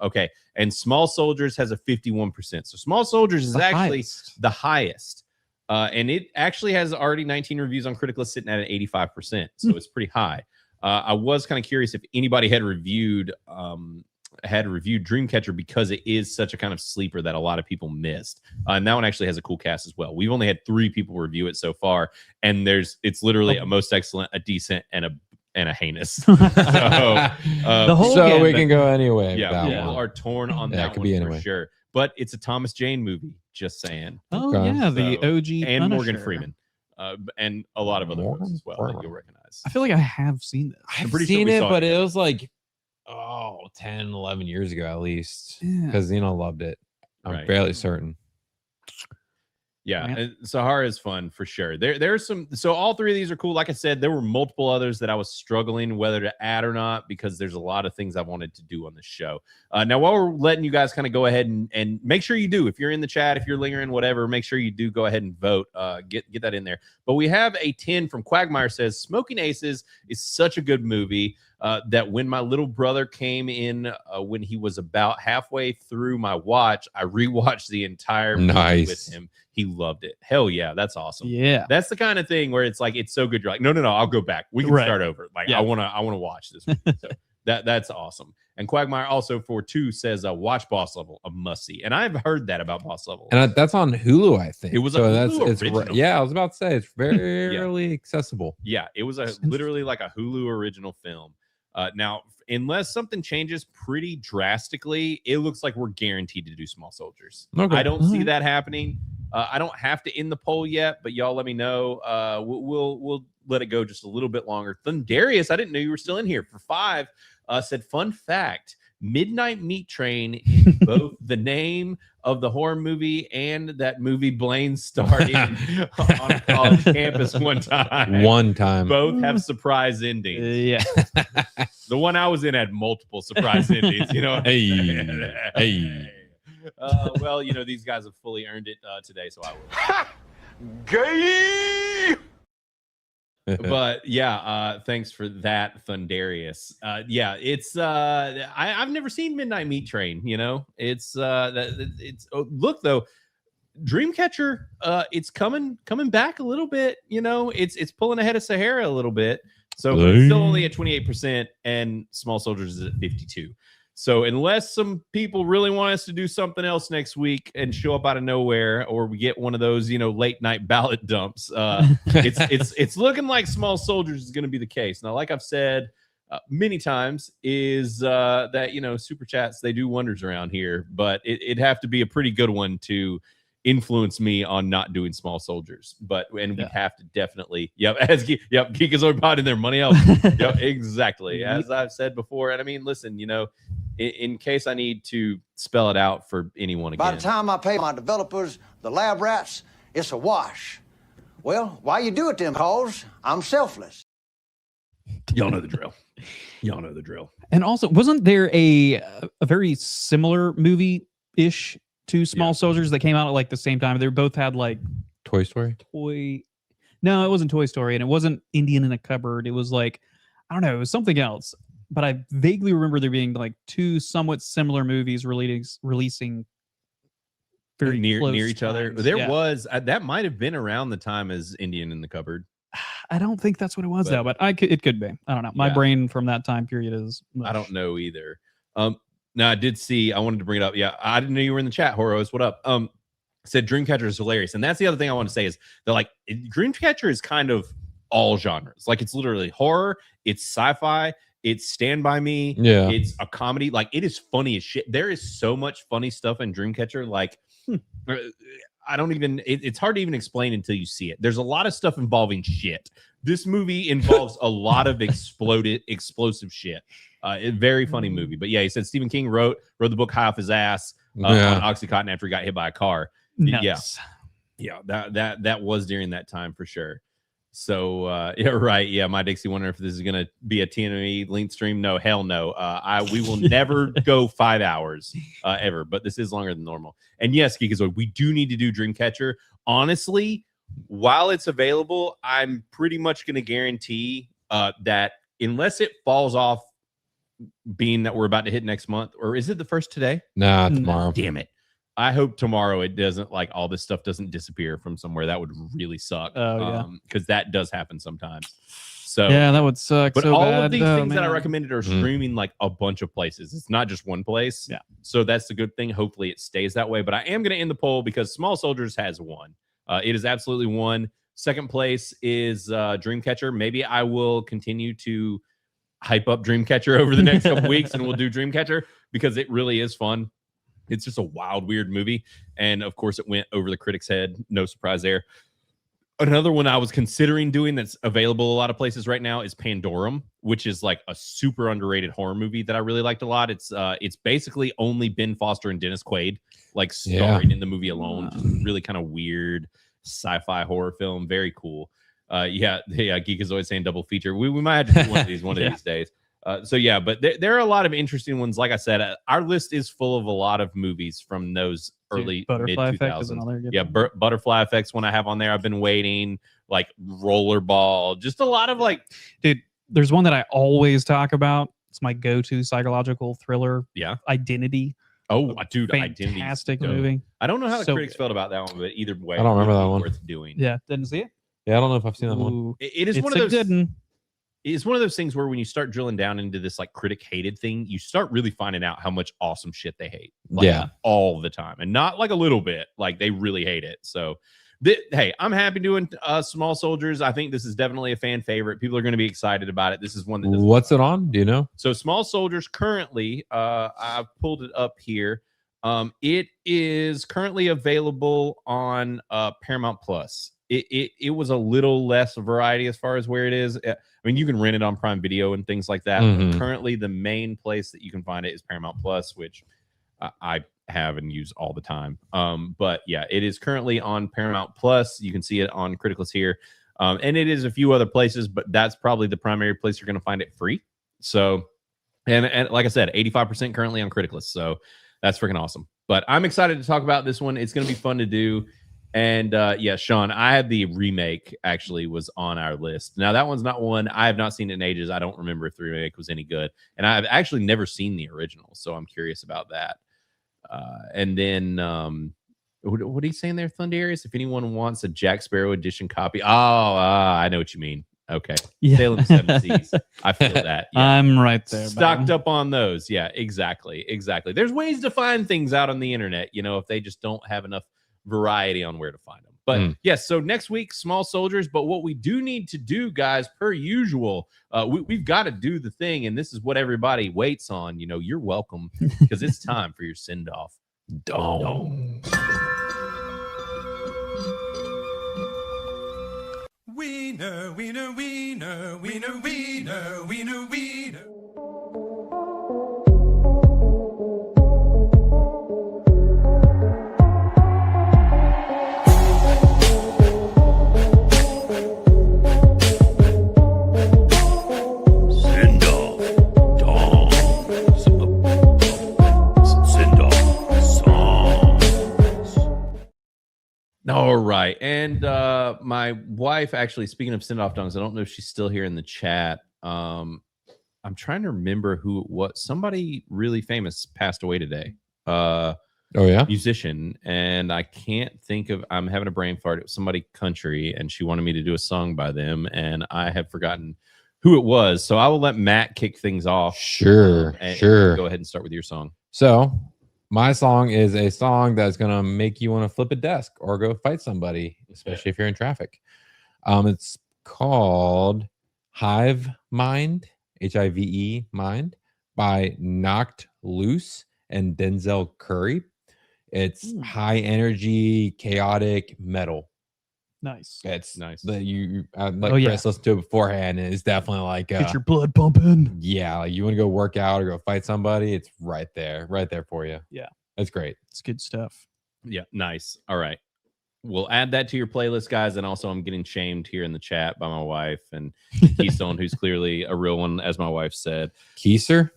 Okay, and Small Soldiers has a 51%. So Small Soldiers is actually the highest. And it actually has already 19 reviews on Criticless, sitting at an 85%. So it's pretty high. I was kind of curious if anybody had reviewed Dreamcatcher, because it is such a kind of sleeper that a lot of people missed. And that one actually has a cool cast as well. We've only had 3 people review it so far, and it's literally a most excellent, a decent, and a heinous. So we can go anyway. Yeah, people are torn on that one for sure. But it's a Thomas Jane movie. Just saying. Oh yeah, the OG and Punisher. Morgan Freeman, and a lot of other ones as well that you'll recognize. I feel like I have seen this. I've seen it, but it was like 10, 11 years ago at least, because loved it. I'm fairly certain. Yeah, and Sahara is fun for sure. There's some. So all 3 of these are cool. Like I said, there were multiple others that I was struggling whether to add or not, because there's a lot of things I wanted to do on the show. Now, while we're letting you guys kind of go ahead and make sure you do, if you're in the chat, if you're lingering, whatever, make sure you do go ahead and vote. Get that in there. But we have a 10 from Quagmire, says Smoking Aces is such a good movie that when my little brother came in when he was about halfway through my watch, I rewatched the entire movie with him. He loved it. Hell yeah, that's awesome. Yeah, that's the kind of thing where it's like it's so good. You're like, no, I'll go back. We can start over. Like I wanna watch this movie. So that's awesome. And Quagmire also for 2 says watch Boss Level, a must see. And I've heard that about Boss Level. And that's on Hulu, I think. It was so a that's Hulu it's original. yeah, I was about to say it's fairly accessible. Yeah, it was literally like a Hulu original film. Now, unless something changes pretty drastically, it looks like we're guaranteed to do Small Soldiers. Okay. I don't see that happening. I don't have to end the poll yet, but y'all let me know. We'll let it go just a little bit longer. Thundarius, I didn't know you were still in here. For 5, said, fun fact, Midnight Meat Train in both the name of the horror movie and that movie Blaine starred in on a college campus one time. Both have surprise endings. Yeah. The one I was in had multiple surprise endings. Hey. Well, these guys have fully earned it today, so I will. Gay. But yeah, thanks for that, Thundarius. Yeah, it's I've never seen Midnight Meat Train. It's look though, Dreamcatcher, it's coming back a little bit. It's pulling ahead of Sahara a little bit. So it's still only at 28%, and Small Soldiers is at 52%. So unless some people really want us to do something else next week and show up out of nowhere, or we get one of those, late night ballot dumps, it's looking like Small Soldiers is going to be the case. Now, like I've said many times, is that super chats, they do wonders around here, but it'd have to be a pretty good one to influence me on not doing Small Soldiers. And we have to definitely Geekazoid Pod in there, money else. Exactly, as I've said before. And I mean, listen, in case I need to spell it out for anyone again, by the time I pay my developers, the lab rats, it's a wash. Well, why you do it then? Cause I'm selfless. Y'all know the drill. And also, wasn't there a very similar movie-ish to Small Soldiers that came out at like the same time? They both had like Toy Story. No, it wasn't Toy Story, and it wasn't Indian in a Cupboard. It was like, I don't know, it was something else. but I vaguely remember there being like two somewhat similar movies releasing very near each other. There Yeah. was that might have been around the time as Indian in the Cupboard. I don't think that's what it was But- though, but it could be. I don't know. My Yeah. brain from that time period is. I don't know either. Now I did see. I wanted to bring it up. Yeah, I didn't know you were in the chat, Horos. What up? Said Dreamcatcher is hilarious, and that's the other thing I want to say is that like Dreamcatcher is kind of all genres. Like it's literally horror, it's sci-fi, it's Stand By Me, Yeah. it's a comedy. Like it is funny as shit. There is so much funny stuff in Dreamcatcher. Like I don't even. It's hard to even explain until you see it. There's a lot of stuff involving shit. This movie involves a lot of explosive shit. A very funny movie. But yeah, he said Stephen King wrote the book high off his ass on Oxycontin after he got hit by a car. Nice. Yeah, that was during that time for sure. So yeah, right. Yeah, my Dixie wondering if this is gonna be a TNME length stream. No, hell no. We will never go 5 hours ever, but this is longer than normal. And yes, Geekazoid, we do need to do Dreamcatcher. Honestly, while it's available, I'm pretty much gonna guarantee that unless it falls off, being that we're about to hit next month, or is it the first today? Nah, tomorrow. Damn it. I hope tomorrow it doesn't, like, all this stuff doesn't disappear from somewhere. That would really suck. Because that does happen sometimes. So yeah, that would suck. But so all bad. of these Oh, things that I man. recommended are streaming like a bunch of places. It's not just one place. Yeah. So that's the good thing. Hopefully it stays that way. But I am going to end the poll because Small Soldiers has won. It is absolutely won. Second place is Dreamcatcher. Maybe I will continue to hype up Dreamcatcher over the next couple weeks, and we'll do Dreamcatcher because it really is fun. It's just a wild, weird movie. And of course, it went over the critics' head. No surprise there. Another one I was considering doing that's available a lot of places right now is Pandorum, which is like a super underrated horror movie that I really liked a lot. It's basically only Ben Foster and Dennis Quaid like starring in the movie alone. Just really kind of weird sci-fi horror film. Very cool. Geekazoid saying double feature. We might have to do one of these one of these days. So yeah, but there are a lot of interesting ones. Like I said, our list is full of a lot of movies from those early mid Butterfly Effect is 2000s. another good Yeah, one. Butterfly Effect's one I have on there. I've been waiting. Like Rollerball, just a lot of like. Dude, there's one that I always talk about. It's my go-to psychological thriller. Yeah, Identity. Oh, dude, Identity. Fantastic movie. I don't know how the So critics good. felt about that one, but either way, I don't remember it would that be one. Worth doing. Yeah, didn't see it. Yeah, I don't know if I've seen that one. Ooh, It is it's one of a those. good one. It's one of those things where when you start drilling down into this like critic-hated thing, you start really finding out how much awesome shit they hate. Like, Yeah. all the time, and not like a little bit. Like they really hate it. So, hey, I'm happy doing Small Soldiers. I think this is definitely a fan favorite. People are going to be excited about it. This is one that doesn't. What's it on? Do you know? So Small Soldiers currently, I've pulled it up here. It is currently available on Paramount Plus. It was a little less variety as far as where it is. I mean, you can rent it on Prime Video and things like that. Mhm. But currently, the main place that you can find it is Paramount Plus, which I have and use all the time. But yeah, it is currently on Paramount Plus. You can see it on Criticless here, and it is a few other places, but that's probably the primary place you're going to find it free. So, and like I said, 85% currently on Criticless. So that's freaking awesome. But I'm excited to talk about this one. It's going to be fun to do. And yeah, Sean, I had the remake actually was on our list. Now that one's not one I have not seen in ages. I don't remember if the remake was any good, and I've actually never seen the original, so I'm curious about that. And then what are you saying there, Thunderius? If anyone wants a Jack Sparrow edition copy, I know what you mean. Okay, Yeah. Sail in the Seven Seas. I feel that. Yeah. I'm right there. Stocked buddy. up on those. Yeah, exactly. There's ways to find things out on the internet, if they just don't have enough variety on where to find them. But yes, so next week, Small Soldiers. But what we do need to do, guys, per usual, we've got to do the thing, and this is what everybody waits on. You're welcome, because it's time for your send off. Dong. Wiener, wiener, wiener, wiener, wiener, wiener, wiener. Send off. Dongs. Send off. Songs. All right. And my wife, actually, speaking of send off dongs, I don't know if she's still here in the chat. I'm trying to remember who it was. Somebody really famous passed away today. Oh yeah, musician, and I can't think of. I'm having a brain fart. It was somebody country, and she wanted me to do a song by them, and I have forgotten who it was. So I will let Matt kick things off. Sure. And go ahead and start with your song. So my song is a song that's gonna make you want to flip a desk or go fight somebody, especially if you're in traffic. It's called Hive Mind, Hive Mind, by Knocked Loose and Denzel Curry. It's high energy, chaotic metal. Nice. It's nice. You like Chris listened to it beforehand, and it's definitely like Get your blood pumping. Yeah, like you want to go work out or go fight somebody, it's right there for you. Yeah, that's great. It's good stuff. Yeah, nice. All right, we'll add that to your playlist, guys. And also, I'm getting shamed here in the chat by my wife and Keystone, who's clearly a real one, as my wife said. Keystone.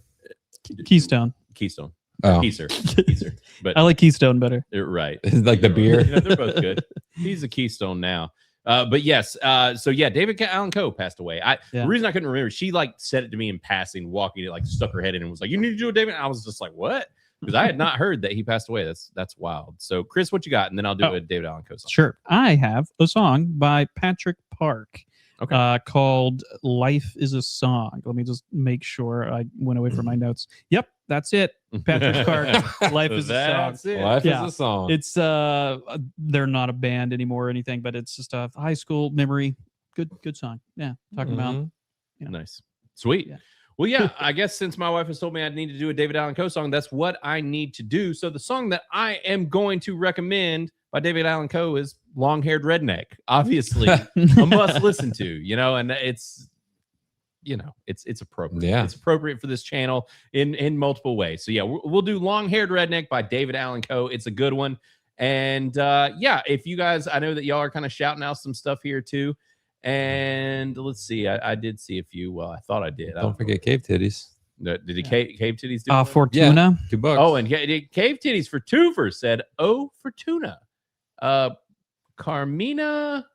Oh. Keiser. But I like Keystone better. Right. Like the beer. They're both good. He's a Keystone now. But yes, so yeah, David Allen Coe passed away. The reason I couldn't remember, she like said it to me in passing, walking, it like stuck her head in and was like, "You need to do a David." And I was just like, "What?" Because I had not heard that he passed away. That's wild. So Chris, what you got? And then I'll do a David Allen Coe song. Sure. I have a song by Patrick Park. Called Life is a Song. Let me just make sure I went away from my notes. Yep, that's it. Patrick Park, Life is a Song. Life is a song. It's they're not a band anymore or anything, but it's just a high school memory. Good song. Yeah, talking about nice. Sweet. Well, yeah, I guess since my wife has told me I need to do a David Allen Coe song, that's what I need to do. So the song that I am going to recommend by David Allen Coe is Long-Haired Redneck. Obviously, a must listen to, and it's appropriate. Yeah. It's appropriate for this channel in multiple ways. So yeah, we'll do Long-Haired Redneck by David Allen Coe. It's a good one. And if you guys, I know that y'all are kind of shouting out some stuff here too. And let's see, I did see a few. Well, I thought I did. Don't forget Cave Titties. Did he Cave Titties do Fortuna? Yeah, $2. Oh, and Cave Titties for Twofer said, "Oh, Fortuna." Carmina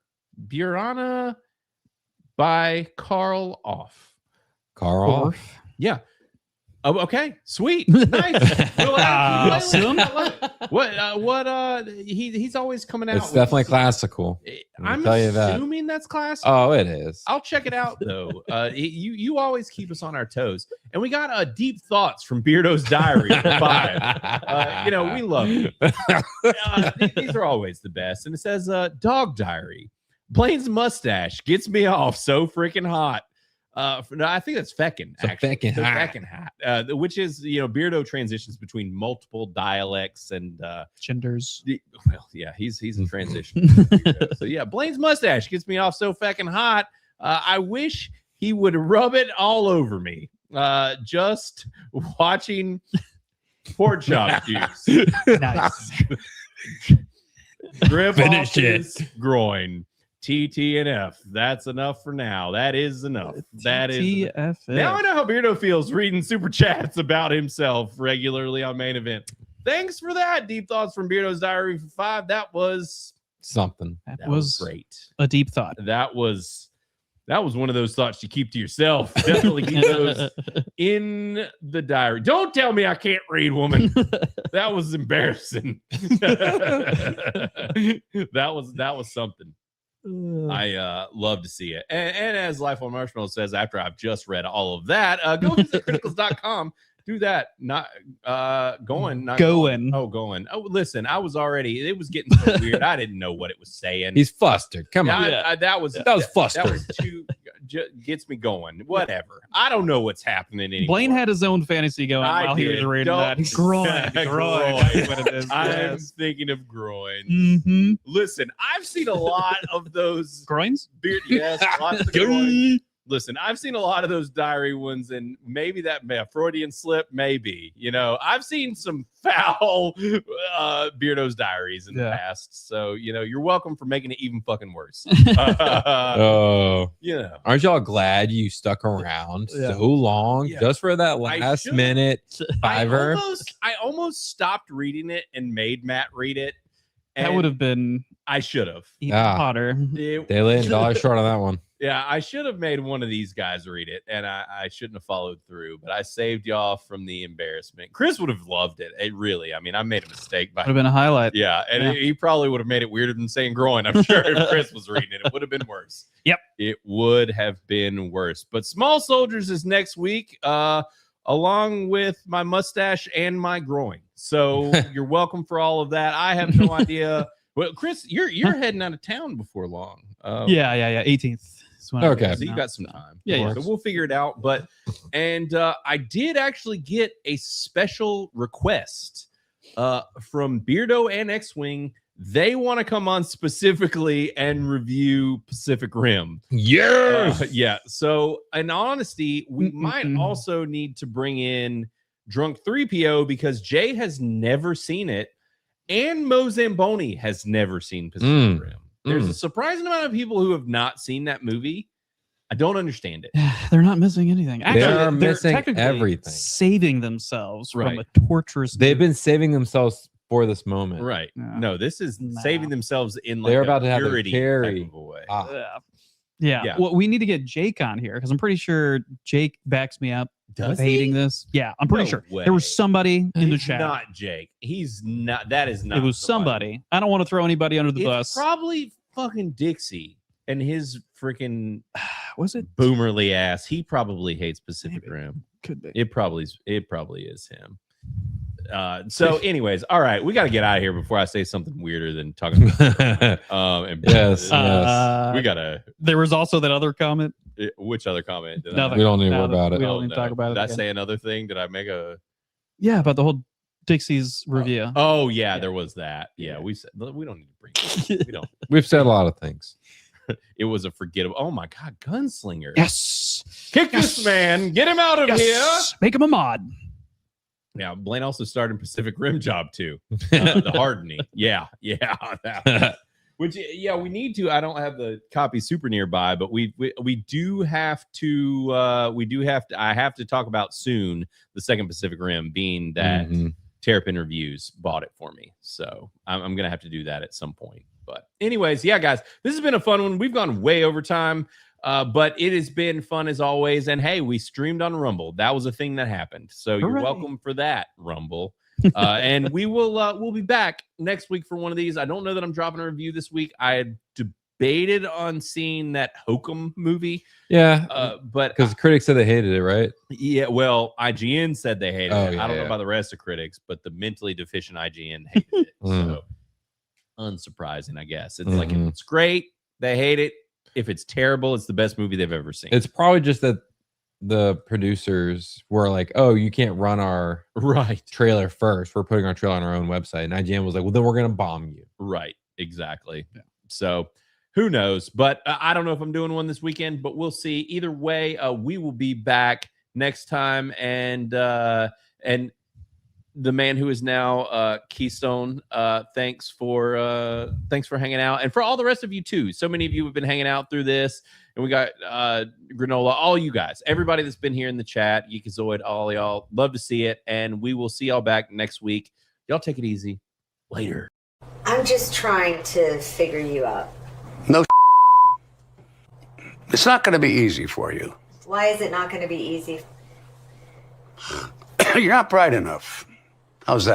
Burana by Carl Off. Carl Off? Yeah. Oh, okay. Sweet. Nice. Awesome. He's always coming out. It's definitely classical. I'm tell you that. assuming that's classical. Oh, it is. I'll check it out though. You always keep us on our toes. And we got deep thoughts from Beardo's Diary for 5. We love it. These are always the best. And it says Dog Diary. Blaine's mustache gets me off so freaking hot. No, I think that's feckin'. Feckin' hot. Which is, Beardo transitions between multiple dialects and genders. Well, yeah, he's in transition. So yeah, Blaine's mustache gets me off so feckin' hot. I wish he would rub it all over me. Just watching pork chop juice. Nice. Grip Finish off his groin. TTNF. That's enough for now. That is enough. That is TTF. Now I know how Beardo feels reading super chats about himself regularly on Main Event. Thanks for that. Deep thoughts from Beardo's Diary for 5. That was something. That was great. A deep thought. That was one of those thoughts you keep to yourself. Definitely keep those in the diary. Don't tell me I can't read, woman. That was embarrassing. That was something. I love to see it. And as Life on Marshmallow says, after I've just read all of that, go visit criticless.com. Do that. Not going. Oh, going. Oh, listen, I was already, it was getting so weird. I didn't know what it was saying. He's flustered. Come on. That was flustered. That was too, gets me going. Whatever. I don't know what's happening anymore. Blaine had his own fantasy going while he was reading that. Groin. That's what it is. I'm thinking of groin. Mm-hmm. Listen, I've seen a lot of those groins. Yes, lots of groins. Listen, I've seen a lot of those diary ones, and maybe that Freudian slip, maybe. I've seen some foul Beardo's diaries in the past. So, you're welcome for making it even fucking worse. Aren't y'all glad you stuck around so long just for that last minute fiver? I almost stopped reading it and made Matt read it. That would have been. I should have. Even hotter. They laid $1 short on that one. Yeah, I should have made one of these guys read it, and I shouldn't have followed through, but I saved y'all from the embarrassment. Chris would have loved it. It really, I mean, I made a mistake. Would have been a highlight. Yeah, and he probably would have made it weirder than saying groin. I'm sure if Chris was reading it, it would have been worse. Yep. It would have been worse. But Small Soldiers is next week, along with my mustache and my groin. So you're welcome for all of that. I have no idea. Well, Chris, you're heading out of town before long. Yeah. 18th. Okay. So you got some time. Yeah. So we'll figure it out. But I did actually get a special request from Beardo and X-Wing. They want to come on specifically and review Pacific Rim. Yes. Yeah. So in honesty, we might also need to bring in Drunk 3PO because Jay has never seen it, and Mo Zamboni has never seen Pacific Rim. There's a surprising amount of people who have not seen that movie. I don't understand it. They're not missing anything. Actually, They're missing technically everything. saving themselves from a torturous. They've been saving themselves for this moment. Right. No, this is saving themselves in like They're about to have a purity carry. type of a way. Yeah. Well, we need to get Jake on here because I'm pretty sure Jake backs me up. Does hating he? this? Yeah, I'm pretty No sure way. there was somebody in the It's chat. not Jake. He's not. That is not. It was somebody. I don't want to throw anybody under the It's bus. probably fucking Dixie and his freaking was it boomerly ass. He probably hates Pacific Rim. Could be. It probably is him. So anyways, all right, we got to get out of here before I say something weirder than talking about Yes. we gotta. There was also that other comment. Which other comment? Did Nothing. We don't need to worry about it. We don't need to talk about it Did I again. say another thing? Did I make a Yeah, about the whole Dixie's review. Oh yeah, there was that. Yeah, we said we don't need to bring it up. We don't. We've said a lot of things. It was a forgettable. Oh my god, Gunslinger. Yes. Kick this man. Get him out of here. Make him a mod. Yeah, Blaine also starred in Pacific Rim Job too. The hardening. Yeah. That. Which we need to. I don't have the copy super nearby, but we do have to. I have to talk about soon the second Pacific Rim, being that Terrapin Reviews bought it for me. So I'm gonna have to do that at some point. But anyways, yeah, guys, this has been a fun one. We've gone way over time. But it has been fun as always. And hey, we streamed on Rumble. That was a thing that happened. So you're welcome for that, Rumble. And we'll be back next week for one of these. I don't know that I'm dropping a review this week. I had debated on seeing that Hokum movie. Yeah. But because critics said they hated it, right? Yeah, well, IGN said they hated it. I don't know about the rest of critics, but the mentally deficient IGN hated it. So unsurprising, I guess. It's like if it's great, they hate it. If it's terrible, it's the best movie they've ever seen. It's probably just that the producers were like, "Oh, you can't run our trailer first. We're putting our trailer on our own website." And IGN was like, "Well, then we're gonna bomb you." Right, exactly. Yeah. So who knows? But I don't know if I'm doing one this weekend, but we'll see. Either way, we will be back next time, and the man who is now Keystone, thanks for hanging out, and for all the rest of you too. So many of you have been hanging out through this, and we got Granola, all you guys, everybody that's been here in the chat, Geekazoid, all y'all, love to see it, and we will see y'all back next week. Y'all take it easy. Later. I'm just trying to figure you out. No, it's not going to be easy for you. Why is it not going to be easy? You're not bright enough. How's that?